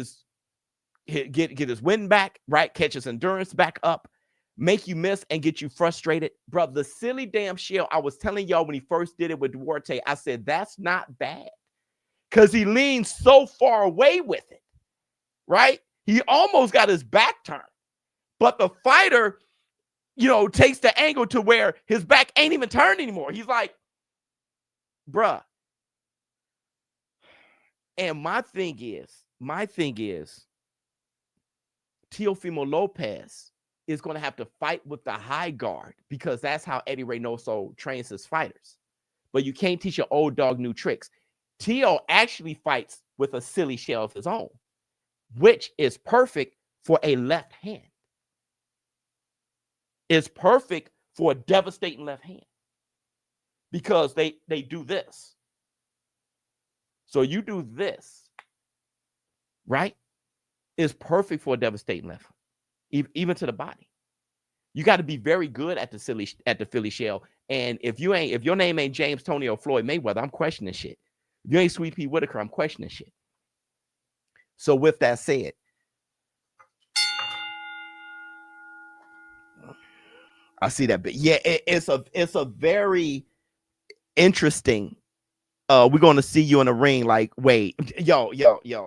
get his wind back, right? Catch his endurance back up, make you miss and get you frustrated. Bro, the silly damn shell, I was telling y'all when he first did it with Duarte, I said, that's not bad. Because he leans so far away with it, right? He almost got his back turned. But the fighter, takes the angle to where his back ain't even turned anymore. He's like, bruh. And my thing is, Teofimo Lopez is going to have to fight with the high guard, because that's how Eddie Reynoso trains his fighters. But you can't teach your old dog new tricks. Teo actually fights with a silly shell of his own, which is perfect for a left hand. It's perfect for a devastating left hand, because they do this. So you do this, right? It's perfect for a devastating left, even to the body. You got to be very good at the Philly shell. And if your name ain't James, Tony, or Floyd Mayweather, I'm questioning shit. If you ain't Sweet Pea Whitaker, I'm questioning shit. So with that said, I see that. But yeah, it's a very interesting. We're going to see you in a ring. Like, wait, yo,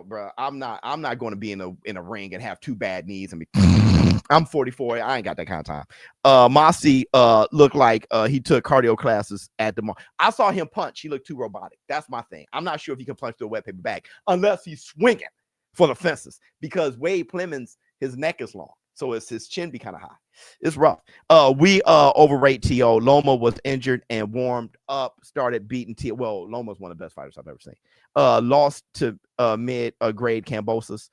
bro. I'm not going to be in a ring and have two bad knees and be. I'm 44. I ain't got that kind of time. Mossy looked like he took cardio classes at the mall. I saw him punch. He looked too robotic. That's my thing. I'm not sure if he can punch through a wet paper bag unless he's swinging for the fences, because Wade Clemens, his neck is long. So his chin be kind of high. It's rough. We overrate Teo. Loma was injured and warmed up, started beating Teo. Well, Loma's one of the best fighters I've ever seen. Lost to mid-grade Cambosos.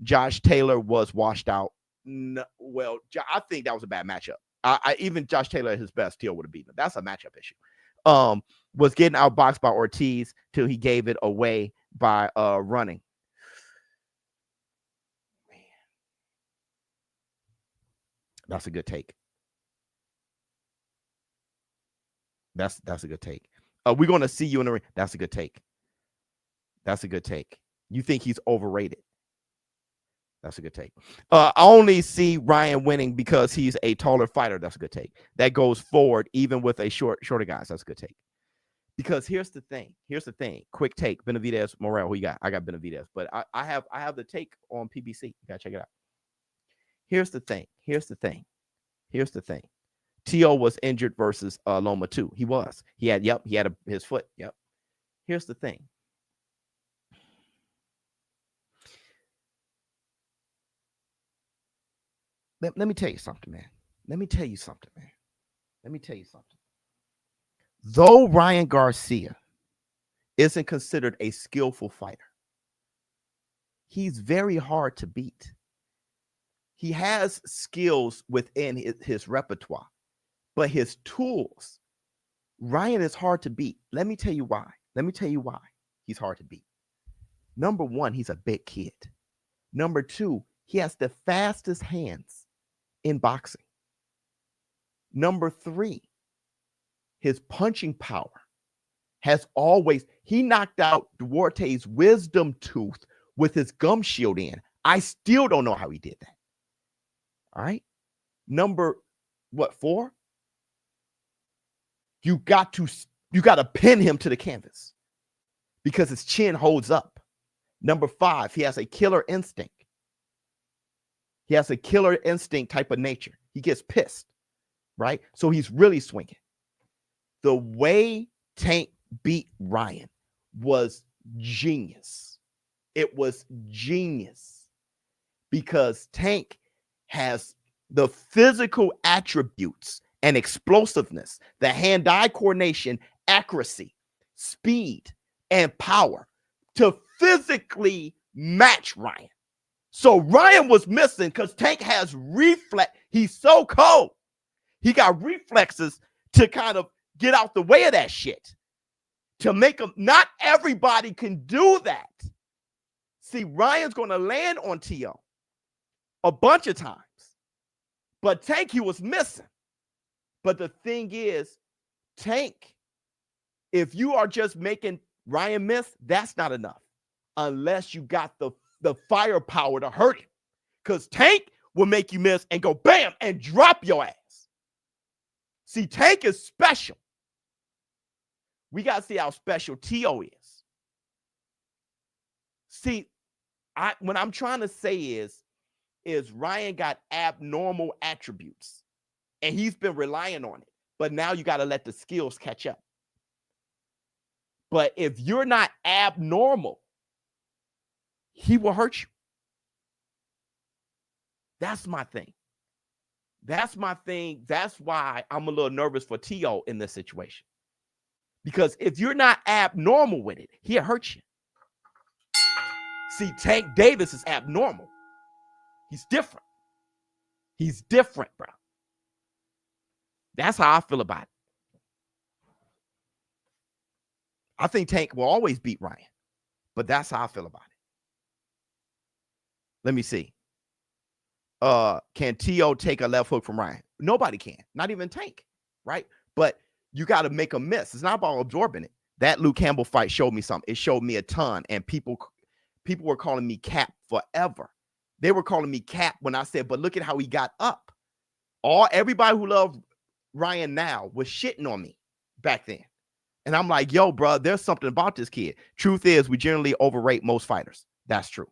Josh Taylor was washed out. No, well, I think that was a bad matchup. I even Josh Taylor at his best, Teo would have beaten him. That's a matchup issue. Was getting outboxed by Ortiz till he gave it away by running. Man. That's a good take. That's a good take. We're going to see you in the ring. That's a good take. That's a good take. You think he's overrated? That's a good take. I only see Ryan winning because he's a taller fighter. That's a good take. That goes forward even with a shorter guys. That's a good take. Because here's the thing. Quick take. Benavidez, Morel. Who you got? I got Benavidez, but I have the take on PBC. You gotta check it out. Here's the thing. Teo was injured versus Loma too. He was. He had his foot. Yep. Here's the thing. Let me tell you something, man. Though Ryan Garcia isn't considered a skillful fighter, he's very hard to beat. He has skills within his repertoire, but his tools, Ryan is hard to beat. Let me tell you why he's hard to beat. Number one, he's a big kid. Number two, he has the fastest hands in boxing. Number three, his punching power has always, he knocked out Duarte's wisdom tooth with his gum shield in. I still don't know how he did that. All right. Number, 4? You got to pin him to the canvas because his chin holds up. Number 5, he has a killer instinct. He has a killer instinct type of nature. He gets pissed, right? So he's really swinging. The way Tank beat Ryan was genius. It was genius because Tank has the physical attributes and explosiveness, the hand-eye coordination, accuracy, speed, and power to physically match Ryan. So Ryan was missing because Tank has reflex. He's so cold. He got reflexes to kind of get out the way of that shit. To make him, not everybody can do that. See, Ryan's going to land on Teo a bunch of times. But Tank, he was missing. But the thing is, Tank, if you are just making Ryan miss, that's not enough. Unless you got the firepower to hurt him. Because Tank will make you miss and go bam and drop your ass. See, Tank is special. We got to see how special Teo is. See, what I'm trying to say is Ryan got abnormal attributes. And he's been relying on it. But now you got to let the skills catch up. But if you're not abnormal, he will hurt you. That's my thing. That's why I'm a little nervous for Teo in this situation. Because if you're not abnormal with it, he'll hurt you. See, Tank Davis is abnormal. He's different. Bro. That's how I feel about it. I think Tank will always beat Ryan. But that's how I feel about it. Let me see. Can Teo take a left hook from Ryan? Nobody can. Not even Tank, right? But you got to make a miss. It's not about absorbing it. That Luke Campbell fight showed me something. It showed me a ton. And people were calling me Cap forever. They were calling me Cap when I said, but look at how he got up. Everybody who loved Ryan now was shitting on me back then. And I'm like, yo, bro, there's something about this kid. Truth is, we generally overrate most fighters. That's true.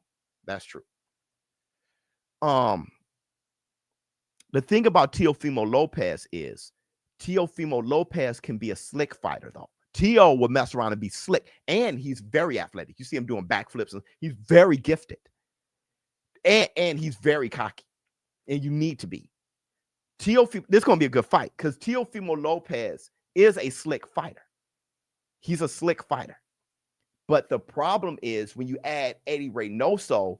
The thing about Teofimo Lopez is Teofimo Lopez can be a slick fighter, though. Teo will mess around and be slick, and he's very athletic. You see him doing backflips, and he's very gifted, and he's very cocky. and you need to be. Teofimo, this is going to be a good fight because Teofimo Lopez is a slick fighter. He's a slick fighter. But the problem is when you add Eddie Reynoso,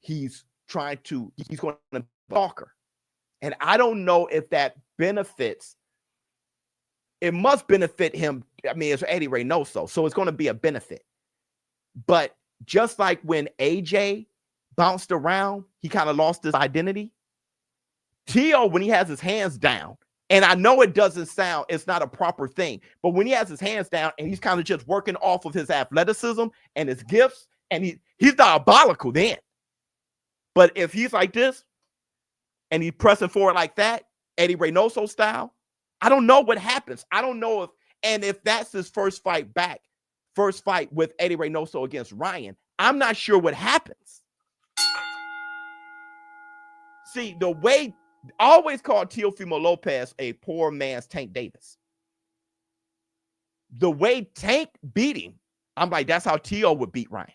he's going to stalker. And I don't know if that benefits. It must benefit him. I mean, it's Eddie Reynoso, so it's going to be a benefit. But just like when AJ bounced around, he kind of lost his identity. Teo, when he has his hands down, and I know it doesn't sound, it's not a proper thing, but when he has his hands down and he's kind of just working off of his athleticism and his gifts, and he's diabolical then. But if he's like this and he's pressing forward like that, Eddie Reynoso style, I don't know what happens. I don't know if that's his first fight with Eddie Reynoso against Ryan, I'm not sure what happens. See, the way I always called Teofimo Lopez a poor man's Tank Davis. The way Tank beat him, I'm like, that's how Teo would beat Ryan.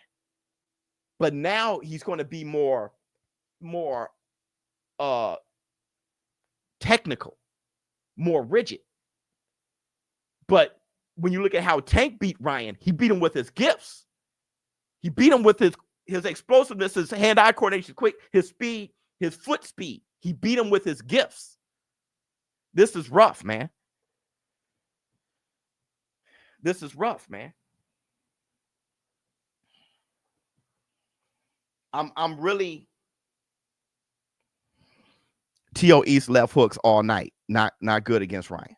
But now he's going to be more technical, more rigid. But when you look at how Tank beat Ryan, he beat him with his gifts. He beat him with his explosiveness, his hand-eye coordination, quick, his speed, his foot speed. He beat him with his gifts. This is rough, man. This is rough, man. I'm really Teo East left hooks all night. Not good against Ryan.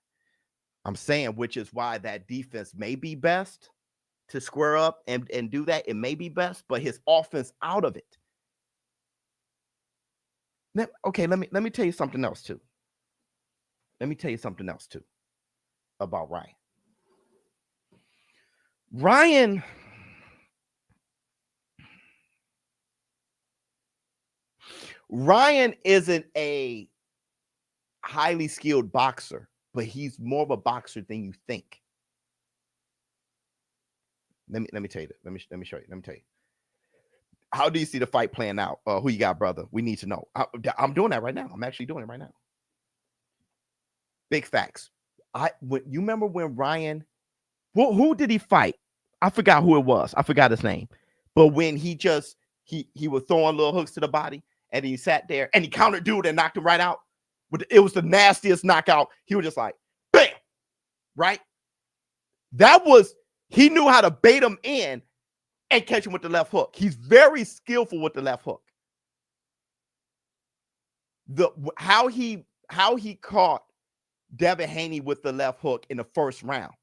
I'm saying, which is why that defense may be best to square up and do that. It may be best, but his offense out of it. Okay, let me tell you something else too. Let me tell you something else too about Ryan. Ryan isn't a highly skilled boxer, but he's more of a boxer than you think. Let me tell you that. Let me show you. Let me tell you. How do you see the fight playing out? Who you got, brother? We need to know. I'm doing that right now. I'm actually doing it right now. Big facts. You remember when Ryan, who did he fight? I forgot who it was. I forgot his name. But when he was throwing little hooks to the body and he sat there and he countered dude and knocked him right out. It was the nastiest knockout. He was just like, bam, right? He knew how to bait him in and catch him with the left hook. He's very skillful with the left hook. How he caught Devin Haney with the left hook in the first round.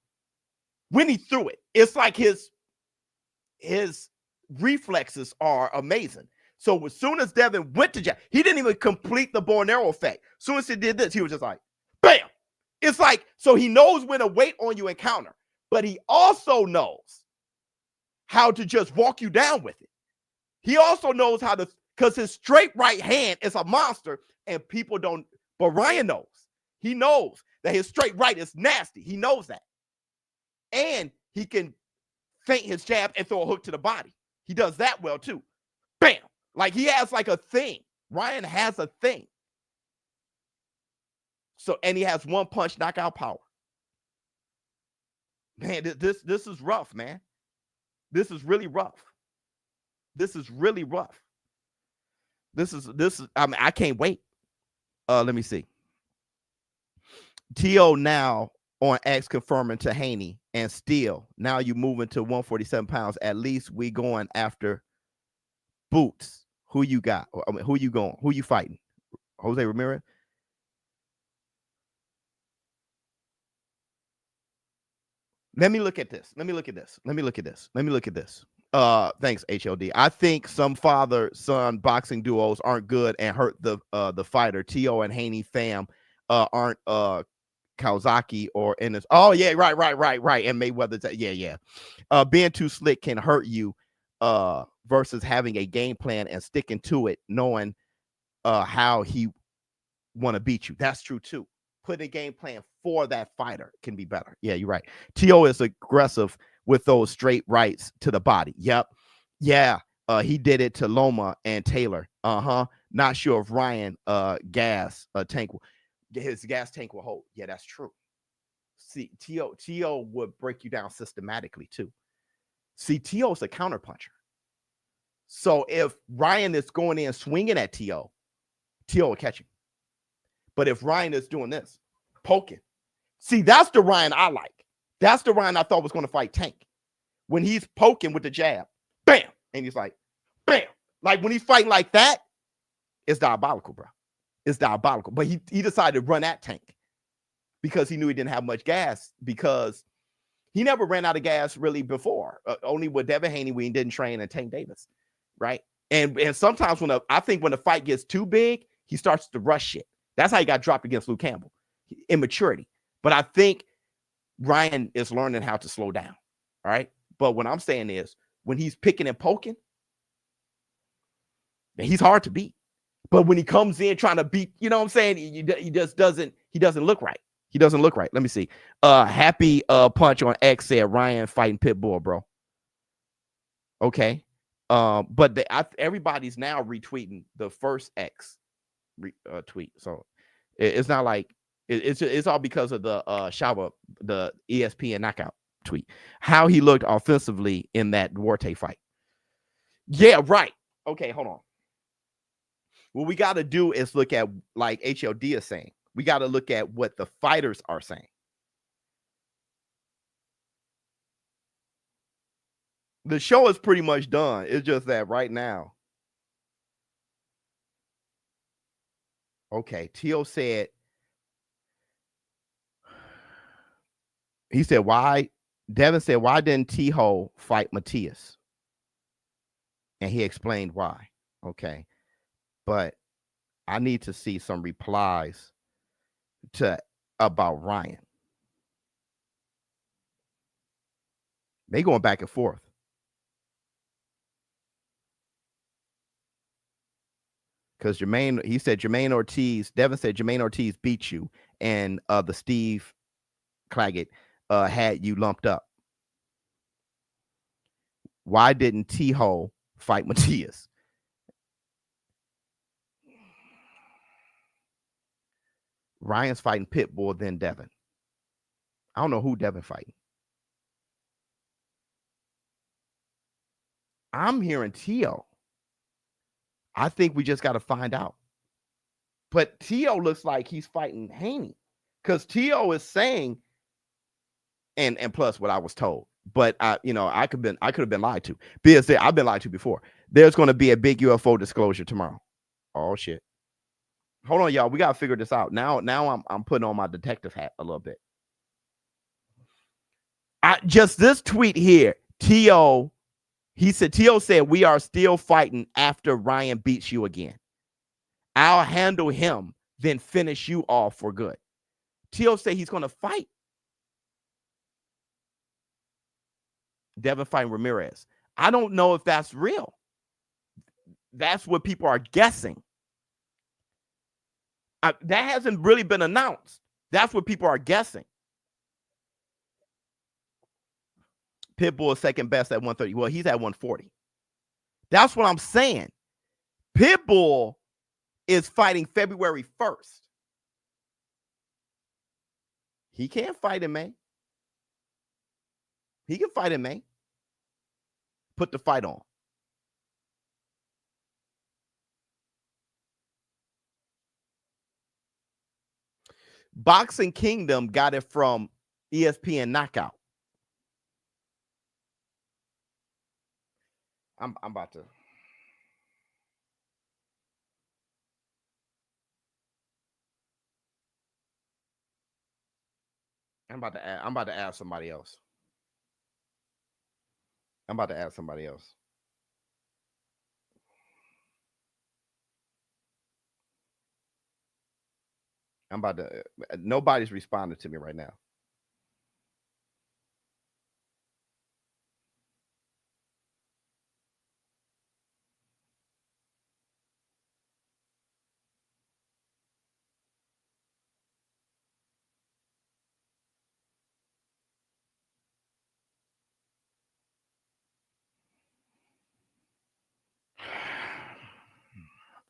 When he threw it, it's like his reflexes are amazing. So as soon as Devin went to jab, he didn't even complete the bow and arrow effect. As soon as he did this, he was just like, bam. It's like, so he knows when to wait on you and counter, but he also knows how to just walk you down with it. He also knows how to, because his straight right hand is a monster and people don't, but Ryan knows. He knows that his straight right is nasty. He knows that. And he can feint his jab and throw a hook to the body. He does that well too. Bam. Like he has like a thing. Ryan has a thing. So, and he has one punch knockout power. Man, this is rough, man. This is really rough. This is really rough. This is, I mean, I can't wait. Let me see. Teo now on X confirming to Haney and still now you moving to 147 pounds. At least we going after Boots. Who you got? I mean, who you going? Who you fighting? Jose Ramirez? Let me look at this. Let me look at this. Thanks, HLD. I think some father-son boxing duos aren't good and hurt the fighter. Teo and Haney fam aren't Kawasaki or Ennis. Oh, yeah, right. And Mayweather's, yeah. Being too slick can hurt you versus having a game plan and sticking to it, knowing how he want to beat you. That's true, too. Put a game plan for that fighter can be better. Yeah, you're right. Teo is aggressive with those straight rights to the body. Yep. Yeah. He did it to Loma and Taylor. Not sure if Ryan gas tank his gas tank will hold. Yeah, that's true. See, Teo would break you down systematically too. See, Teo's a counterpuncher. So if Ryan is going in swinging at Teo will catch him. But if Ryan is doing this, poking, see, that's the Ryan I like. That's the Ryan I thought was going to fight Tank. When he's poking with the jab, bam, and he's like, bam. Like when he's fighting like that, it's diabolical, bro. It's diabolical. But he decided to run at Tank because he knew he didn't have much gas, because he never ran out of gas really before. Only with Devin Haney when he didn't train, and Tank Davis, right? And sometimes I think when the fight gets too big, he starts to rush shit. That's how he got dropped against Luke Campbell. Immaturity. But I think Ryan is learning how to slow down. All right. But what I'm saying is when he's picking and poking, he's hard to beat. But when he comes in trying to beat, you know what I'm saying? He just doesn't look right. He doesn't look right. Let me see. Happy Punch on X said Ryan fighting Pitbull, bro. Okay. But everybody's now retweeting the first X tweet. So it's not like it's all because of the Shaba, the ESPN knockout tweet. How he looked offensively in that Duarte fight. Yeah, right. Okay, hold on. What we got to do is look at, like HLD is saying, we got to look at what the fighters are saying. The show is pretty much done. It's just that right now. Okay, Teo said, he said, why? Devin said, why didn't T-Ho fight Matias? And he explained why. Okay. But I need to see some replies about Ryan. They going back and forth. Because he said Jermaine Ortiz, Devin said Jermaine Ortiz beat you, and the Steve Claggett had you lumped up. Why didn't T-Ho fight Matias? Ryan's fighting Pitbull, then Devin. I don't know who Devin fighting. I'm hearing Teo. I think we just got to find out. But Teo looks like he's fighting Haney, because Teo is saying, and plus what I was told, but I could have been lied to. Because I've been lied to before. There's going to be a big UFO disclosure tomorrow. Oh shit. Hold on, y'all. We got to figure this out. Now I'm putting on my detective hat a little bit. Just this tweet here, Teo, Teo said, we are still fighting after Ryan beats you again. I'll handle him, then finish you off for good. Teo said he's going to fight. Devin fighting Ramirez. I don't know if that's real. That's what people are guessing. That hasn't really been announced. That's what people are guessing. Pitbull is second best at 130. Well, he's at 140. That's what I'm saying. Pitbull is fighting February 1st. He can't fight in May. He can fight in May. Put the fight on. Boxing Kingdom got it from ESPN Knockout. I'm about to. I'm about to add somebody else. I'm about to add somebody else. I'm about to. Nobody's responding to me right now.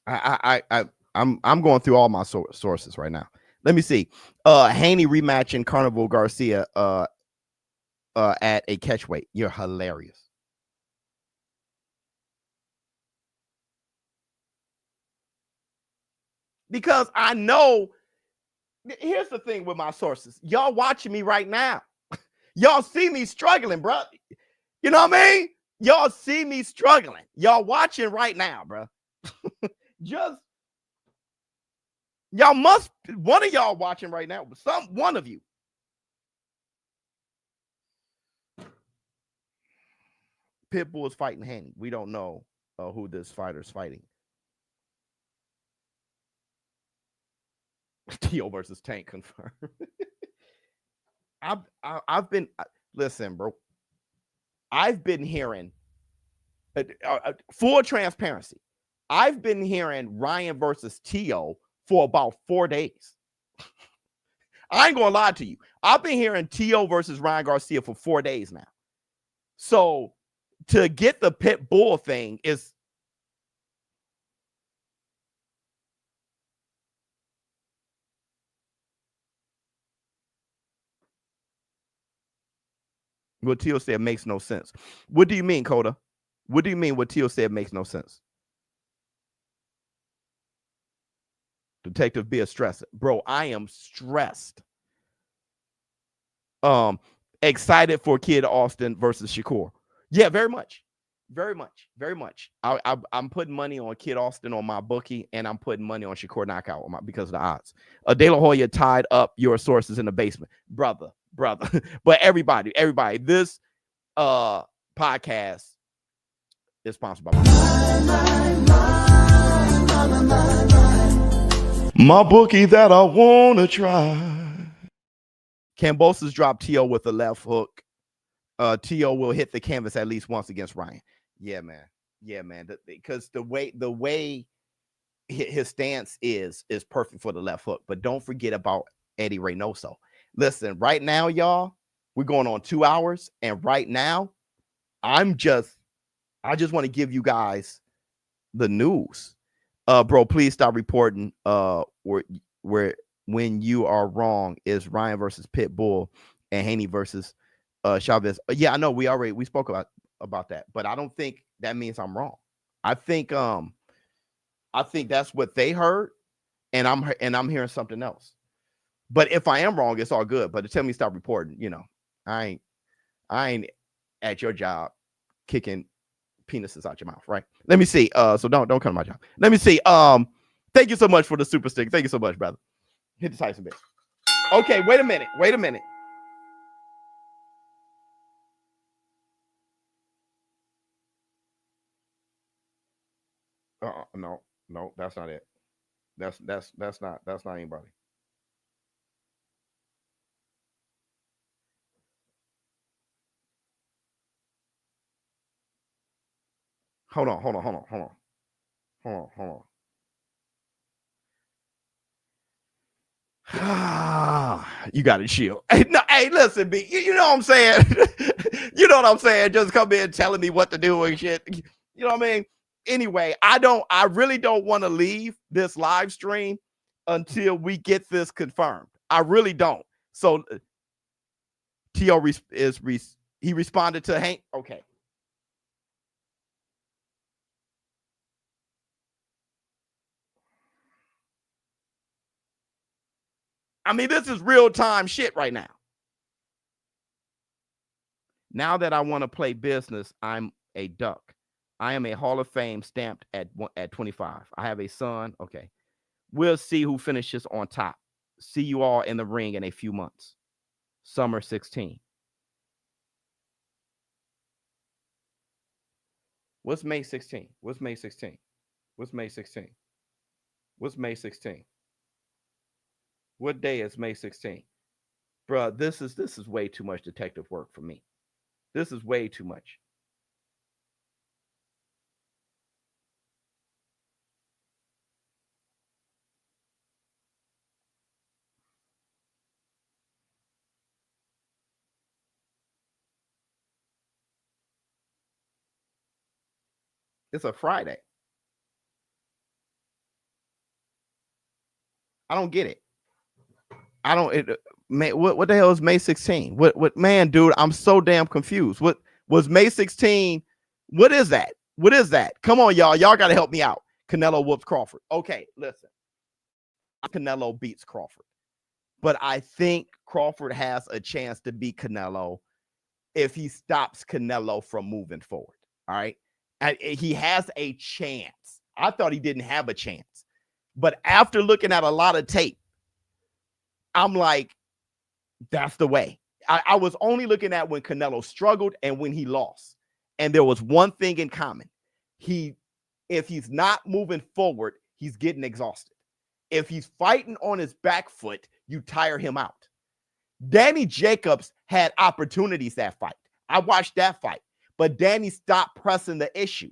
I'm going through all my sources right now. Let me see. Haney rematching Carnival Garcia at a catchweight. You're hilarious. Because I know, here's the thing with my sources. Y'all watching me right now. Y'all see me struggling, bro. You know what I mean? Y'all see me struggling. Y'all watching right now, bro. Just y'all must, one of y'all watching right now, one of you. Pitbull is fighting Haney. We don't know who this fighter's fighting. Teo versus Tank confirmed. I've been listen, bro. I've been hearing full transparency. I've been hearing Ryan versus Teo for about 4 days. I ain't gonna lie to you. I've been hearing Teo versus Ryan Garcia for 4 days now. So to get the Pitbull thing is what Teo said makes no sense. What do you mean, Coda? What do you mean what Teo said makes no sense? Detective be a stressor. Bro, I am stressed. Excited for Kid Austin versus Shakur. Yeah, very much. Very much. Very much. I'm putting money on Kid Austin on my bookie, and I'm putting money on Shakur knockout on because of the odds. De La Hoya tied up your sources in the basement. Brother. But everybody, this podcast is sponsored by my bookie that I want to try. Kambosos dropped Teo with a left hook. Teo will hit the canvas at least once against Ryan. Yeah, man. Because the way his stance is perfect for the left hook. But don't forget about Eddie Reynoso. Listen, right now, y'all, we're going on 2 hours, and right now, I just want to give you guys the news. Bro, please stop reporting where when you are wrong is Ryan versus Pitbull and Haney versus ShowBizz. Yeah, I know we spoke about that, but I don't think that means I'm wrong. I think that's what they heard, and I'm hearing something else. But if I am wrong, it's all good. But to tell me stop reporting, I ain't at your job kicking penises out your mouth, right? Let me see. So don't come to my job. Let me see. Thank you so much for the super stick. Thank you so much, brother. Hit the Tyson bit. Okay, wait a minute. No, that's not it. That's not anybody. Hold on. You got to chill. Hey, listen, B. You know what I'm saying? You know what I'm saying? Just come in telling me what to do and shit. You know what I mean? Anyway, I really don't want to leave this live stream until we get this confirmed. I really don't. So Teo he responded to Hank. Okay. I mean, this is real time shit right now. Now that I want to play business, I'm a duck. I am a Hall of Fame stamped at 25. I have a son. Okay. We'll see who finishes on top. See you all in the ring in a few months. Summer 16. What's May 16? What's May 16? What's May 16? What's May 16? What day is May 16? Bruh, this is way too much detective work for me. This is way too much. It's a Friday. I don't get it. What the hell is May 16? What man, dude? I'm so damn confused. What was May 16? What is that? What is that? Come on, y'all. Y'all got to help me out. Canelo whoops Crawford. Okay, listen. Canelo beats Crawford. But I think Crawford has a chance to beat Canelo if he stops Canelo from moving forward. All right. And he has a chance. I thought he didn't have a chance. But after looking at a lot of tape, I'm like, that's the way. I was only looking at when Canelo struggled and when he lost. And there was one thing in common. If he's not moving forward, he's getting exhausted. If he's fighting on his back foot, you tire him out. Danny Jacobs had opportunities that fight. I watched that fight, but Danny stopped pressing the issue.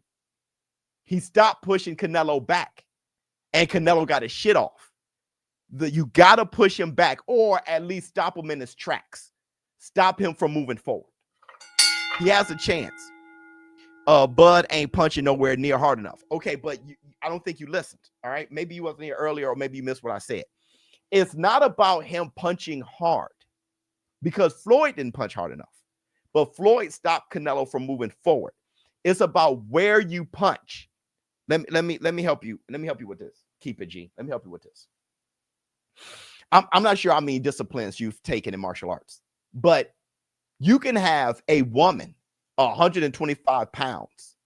He stopped pushing Canelo back, and Canelo got his shit off. You got to push him back, or at least stop him in his tracks. Stop him from moving forward. He has a chance. Bud ain't punching nowhere near hard enough. Okay, but I don't think you listened. All right, maybe you wasn't here earlier, or maybe you missed what I said. It's not about him punching hard, because Floyd didn't punch hard enough. But Floyd stopped Canelo from moving forward. It's about where you punch. Let me help you. Let me help you with this. Keep it, G. Let me help you with this. I'm not sure how many disciplines you've taken in martial arts, but you can have a woman, 125 pounds,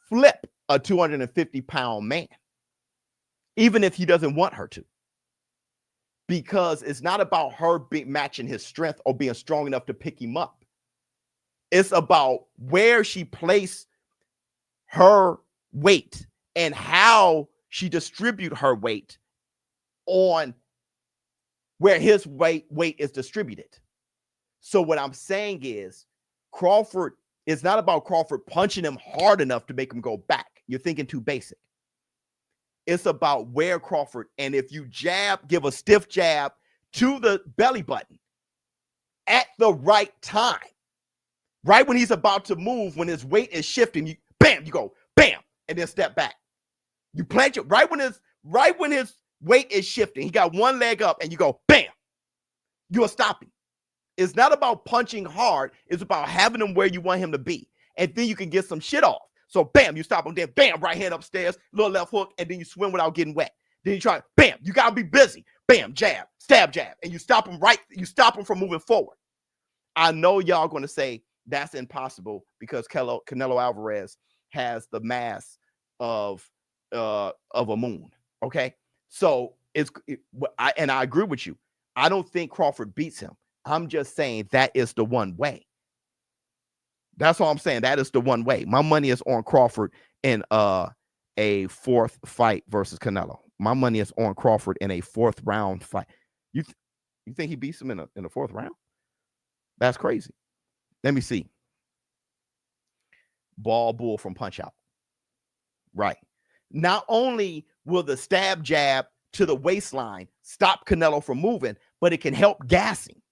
flip a 250-pound man, even if he doesn't want her to. Because it's not about her matching his strength or being strong enough to pick him up. It's about where she placed her weight and how she distribute her weight on where his weight is distributed. So what I'm saying is Crawford, it's not about Crawford punching him hard enough to make him go back. You're thinking too basic. It's about where Crawford, and if you give a stiff jab to the belly button at the right time, right when he's about to move, when his weight is shifting, you go, bam, and then step back. You plant your right when his weight is shifting, he got one leg up, and you go, bam, you're stopping. It's not about punching hard, it's about having him where you want him to be. And then you can get some shit off. So bam, you stop him, then bam, right hand upstairs, little left hook, and then you swim without getting wet. Then you try, bam, you gotta be busy. Bam, jab, stab, jab, and you stop him you stop him from moving forward. I know y'all gonna say that's impossible because Canelo Alvarez has the mass of a moon. Okay, so I agree with you. I don't think Crawford beats him. I'm just saying that is the one way. That's all I'm saying. That is the one way. My money is on Crawford in a fourth fight versus Canelo. My money is on Crawford in a fourth round fight. You think he beats him in the fourth round? That's crazy. Let me see. Ball bull from Punch Out. Right. Not only will the stab jab to the waistline stop Canelo from moving, but it can help gas him.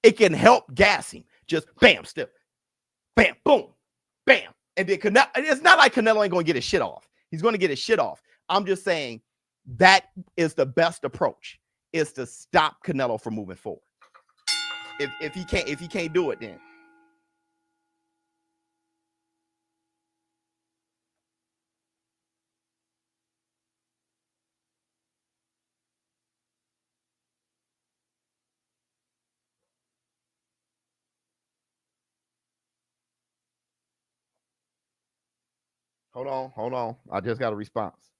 It can help gas him. Just bam, stiff. Bam, boom, bam. And then Canelo, it's not like Canelo ain't going to get his shit off. He's going to get his shit off. I'm just saying that is the best approach, is to stop Canelo from moving forward. If he can't do it, then hold on. I just got a response.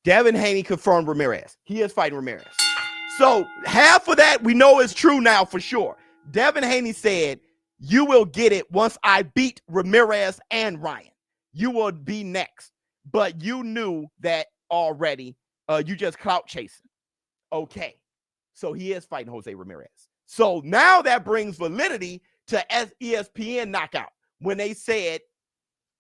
Devin Haney confirmed Ramirez. He is fighting Ramirez. So half of that we know is true now for sure. Devin Haney said, you will get it once I beat Ramirez and Ryan. You will be next. But you knew that already. You just clout chasing. Okay. So he is fighting Jose Ramirez. So now that brings validity to ESPN Knockout when they said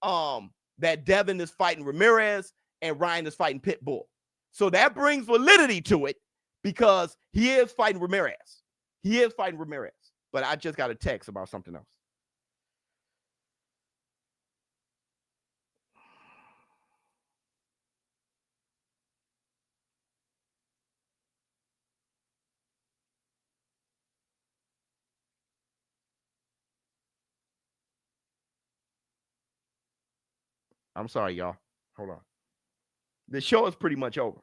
that Devin is fighting Ramirez and Ryan is fighting Pitbull. So that brings validity to it because he is fighting Ramirez. He is fighting Ramirez. But I just got a text about something else. I'm sorry, y'all. Hold on. The show is pretty much over.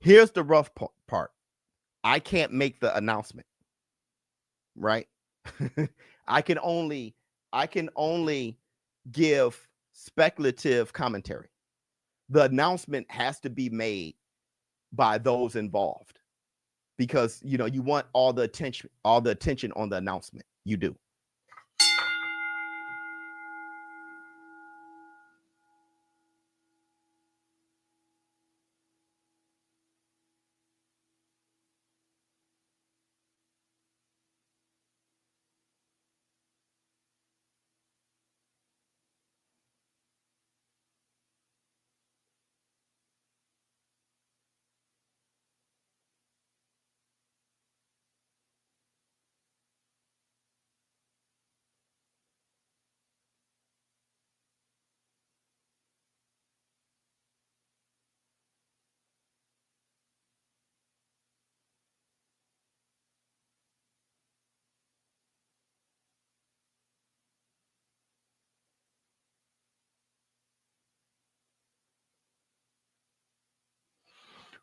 Here's the rough part. I can't make the announcement, right? I can only give speculative commentary. The announcement has to be made by those involved because you want all the attention on the announcement. You do.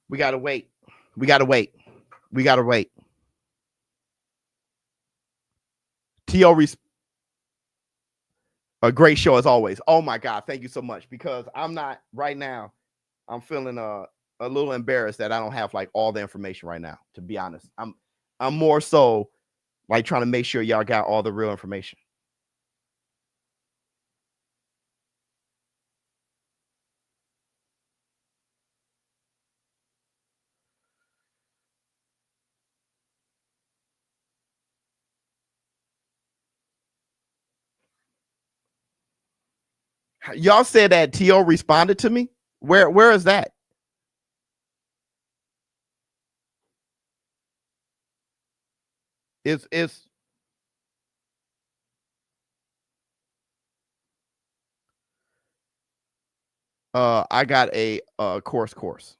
We gotta wait. We gotta wait. We gotta wait. Teo, a great show as always. Oh my God, thank you so much. Because I'm not right now. I'm feeling a little embarrassed that I don't have like all the information right now. To be honest, I'm more so like trying to make sure y'all got all the real information. Y'all said that Teo responded to me. Where is that? It's I got a course.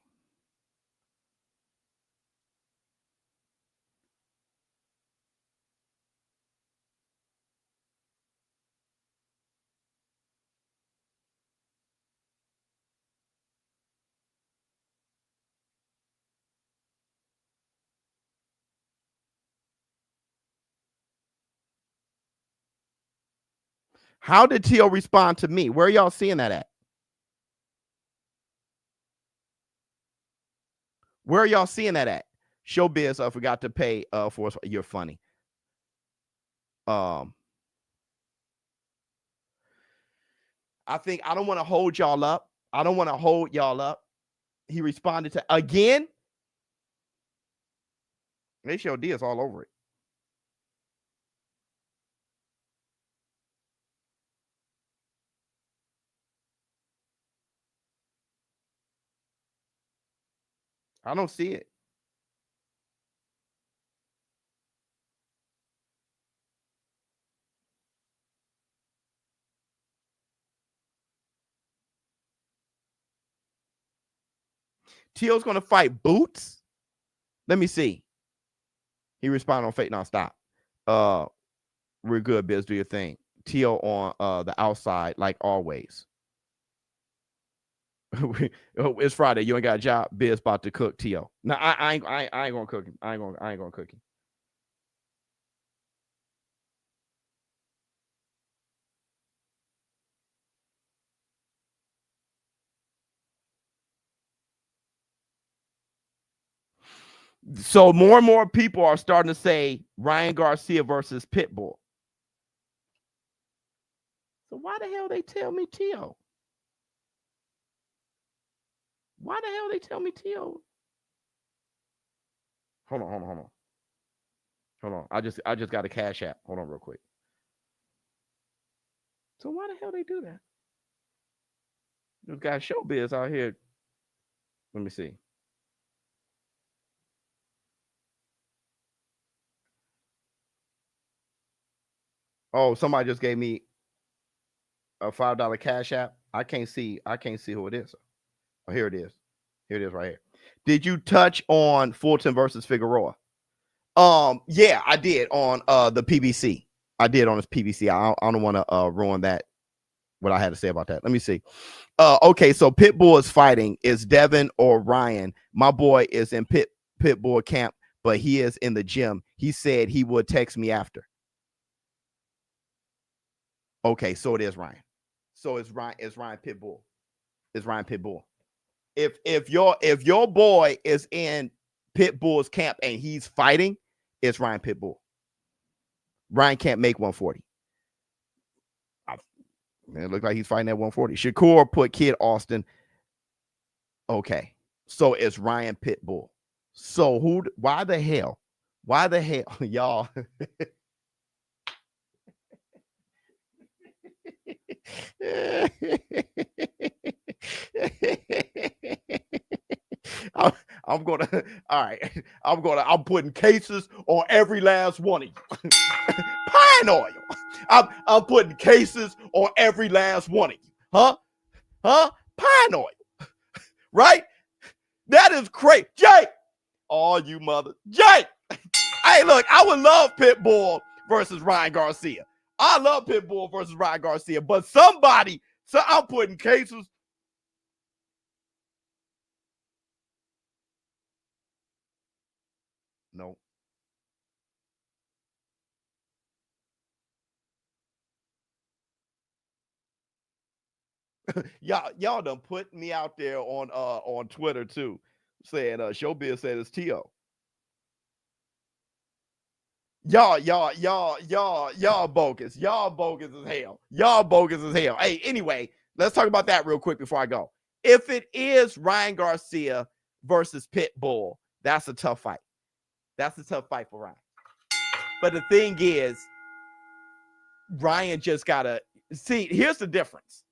How did Teo respond to me? Where are y'all seeing that at? Where are y'all seeing that at? ShowBizz, I forgot to pay for. You're funny. I think I don't want to hold y'all up. He responded to again. HOD is all over it. I don't see it. Teo's going to fight Boots. Let me see. He responded on Fate Nonstop. We're good, Biz. Do your thing. Teo on the outside, like always. It's Friday. You ain't got a job. Biz about to cook Teo. No, I ain't gonna cook him. I ain't gonna cook him. So more and more people are starting to say Ryan Garcia versus Pitbull. So why the hell they tell me Teo? Why the hell they tell me Teo? Hold on. I just got a Cash App. Hold on real quick. So why the hell they do that? This guy ShowBizz out here. Let me see. Oh, somebody just gave me a $5 cash app. I can't see who it is. Oh, here it is. Here it is right here. Did you touch on Fulton versus Figueroa? Yeah, I did on the PBC. I did on his PBC. I don't want to ruin that. What I had to say about that. Let me see. Okay, so Pitbull is fighting. Is Devin or Ryan? My boy is in Pitbull camp, but he is in the gym. He said he would text me after. Okay, so it is Ryan. So it's Ryan Pitbull. It's Ryan Pitbull. If your boy is in Pitbull's camp and he's fighting, it's Ryan Pitbull. Ryan can't make 140. It looked like he's fighting at 140. Shakur put Kid Austin. Okay, so it's Ryan Pitbull. So why the hell, y'all? I'm putting cases on every last one of you. Pine oil. I'm putting cases on every last one of you. Huh? Pine oil. Right? That is crazy. Jake. Oh, you mother. Jake. Hey, look, I would love Pitbull versus Ryan Garcia. I love Pitbull versus Ryan Garcia, but I'm putting cases. No. y'all done put me out there on Twitter too, saying ShowBizz said it's Teo. Y'all bogus. Y'all bogus as hell. Y'all bogus as hell. Hey, anyway, let's talk about that real quick before I go. If it is Ryan Garcia versus Pitbull, that's a tough fight. That's a tough fight for Ryan. But the thing is, Ryan just gotta see. Here's the difference.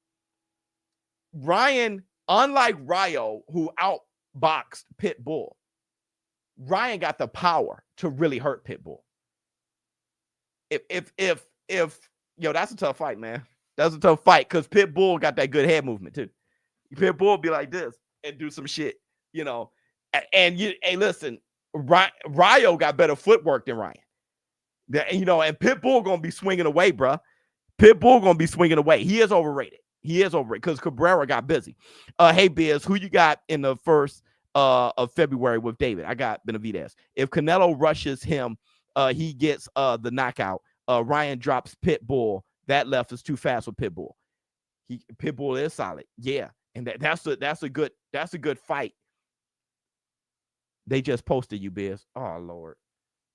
Ryan, unlike Ryo, who outboxed Pitbull, Ryan got the power to really hurt Pitbull. If that's a tough fight, man. That's a tough fight because Pitbull got that good head movement too. Pitbull be like this and do some shit, And hey, listen, Ryo got better footwork than Ryan. And Pitbull gonna be swinging away, bruh. Pitbull gonna be swinging away. He is overrated. Because Cabrera got busy. Hey, Biz, who you got in the first of February with David? I got Benavidez. If Canelo rushes him, he gets the knockout. Ryan drops Pitbull. That left is too fast with Pitbull. Pitbull is solid. Yeah. And that's a good fight. They just posted you, Biz. Oh, Lord.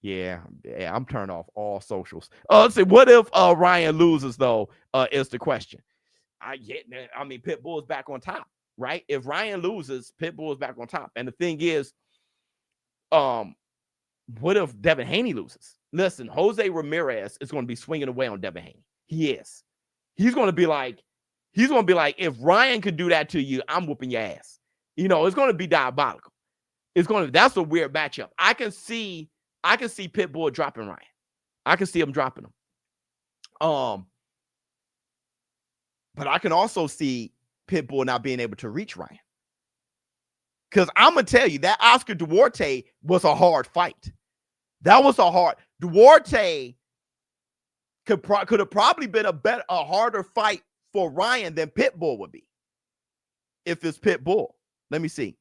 Yeah, I'm turned off all socials. Let's see. What if Ryan loses, though, is the question. Pitbull is back on top, right? If Ryan loses, Pitbull is back on top. And the thing is, what if Devin Haney loses? Listen, Jose Ramirez is going to be swinging away on Devin Haney. He is. He's going to be like, if Ryan could do that to you, I'm whooping your ass. It's going to be diabolical. That's a weird matchup. I can see Pitbull dropping Ryan. I can see him dropping him. But I can also see Pitbull not being able to reach Ryan. Because I'm going to tell you, that Oscar Duarte was a hard fight. That was a hard. Duarte could have probably been a harder fight for Ryan than Pitbull would be. If it's Pitbull. Let me see.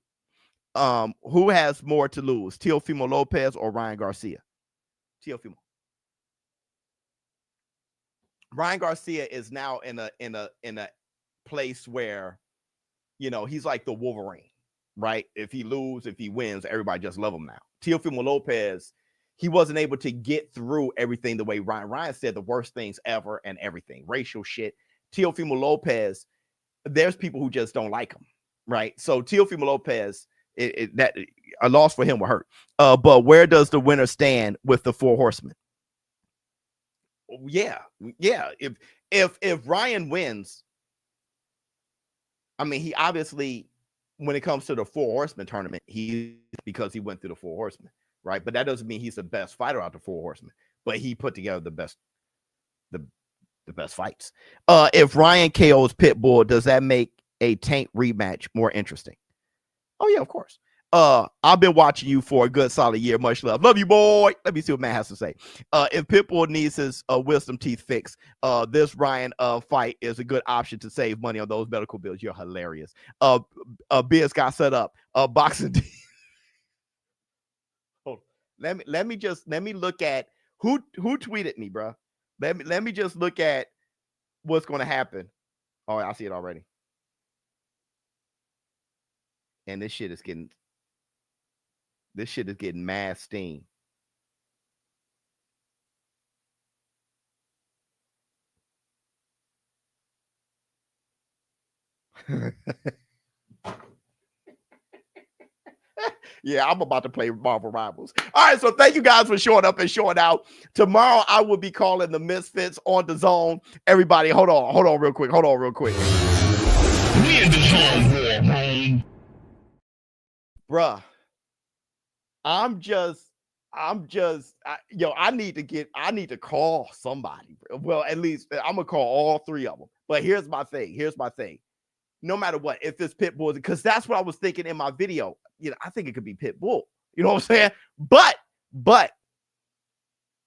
Who has more to lose? Teofimo Lopez or Ryan Garcia? Teofimo. Ryan Garcia is now in a place where, he's like the Wolverine, right? If he loses, if he wins, everybody just love him now. Teofimo Lopez, he wasn't able to get through everything the way Ryan said the worst things ever and everything, racial shit. Teofimo Lopez, there's people who just don't like him, right? So Teofimo Lopez, that a loss for him will hurt. But where does the winner stand with the Four Horsemen? Yeah. If Ryan wins, he obviously, when it comes to the Four Horsemen tournament, because he went through the Four Horsemen, right? But that doesn't mean he's the best fighter out of the Four Horsemen. But he put together the the best fights. If Ryan KO's Pitbull, does that make a Tank rematch more interesting? Oh yeah, of course. I've been watching you for a good solid year. Much love. Love you, boy. Let me see what Matt has to say. If Pitbull needs his wisdom teeth fixed, this Ryan fight is a good option to save money on those medical bills. You're hilarious. Biz got set up. Boxing. Hold on. Let me look at who tweeted me, bro. Let me just look at what's going to happen. Oh, I see it already. And this shit is getting mad steam. Yeah, I'm about to play Marvel Rivals. All right, so thank you guys for showing up and showing out. Tomorrow I will be calling the Misfits on DAZN. Everybody, hold on real quick. We in DAZN, bruh. I need to call somebody. Well, at least I'm gonna call all three of them. But here's my thing. No matter what, if it's Pitbull, because that's what I was thinking in my video. I think it could be Pitbull. You know what I'm saying? But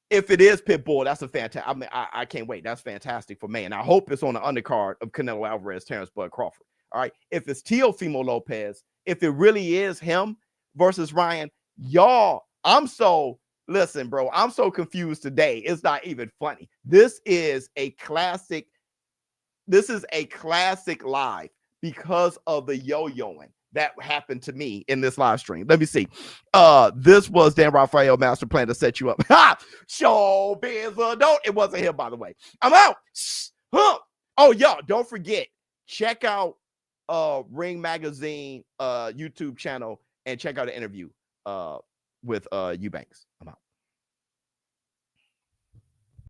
if it is Pitbull, that's a fantastic. I mean, I can't wait. That's fantastic for me. And I hope it's on the undercard of Canelo Alvarez, Terence Crawford. All right. If it's Teofimo Lopez, if it really is him versus Ryan, y'all, I'm so confused today. It's not even funny. This is a classic live because of the yo-yoing that happened to me in this live stream. Let me see. This was Dan Rafael master plan to set you up. Ha! ShowBizz. It wasn't him, by the way. I'm out. Huh. Oh, y'all, don't forget, check out Ring Magazine YouTube channel and check out the interview with Eubanks. I'm out.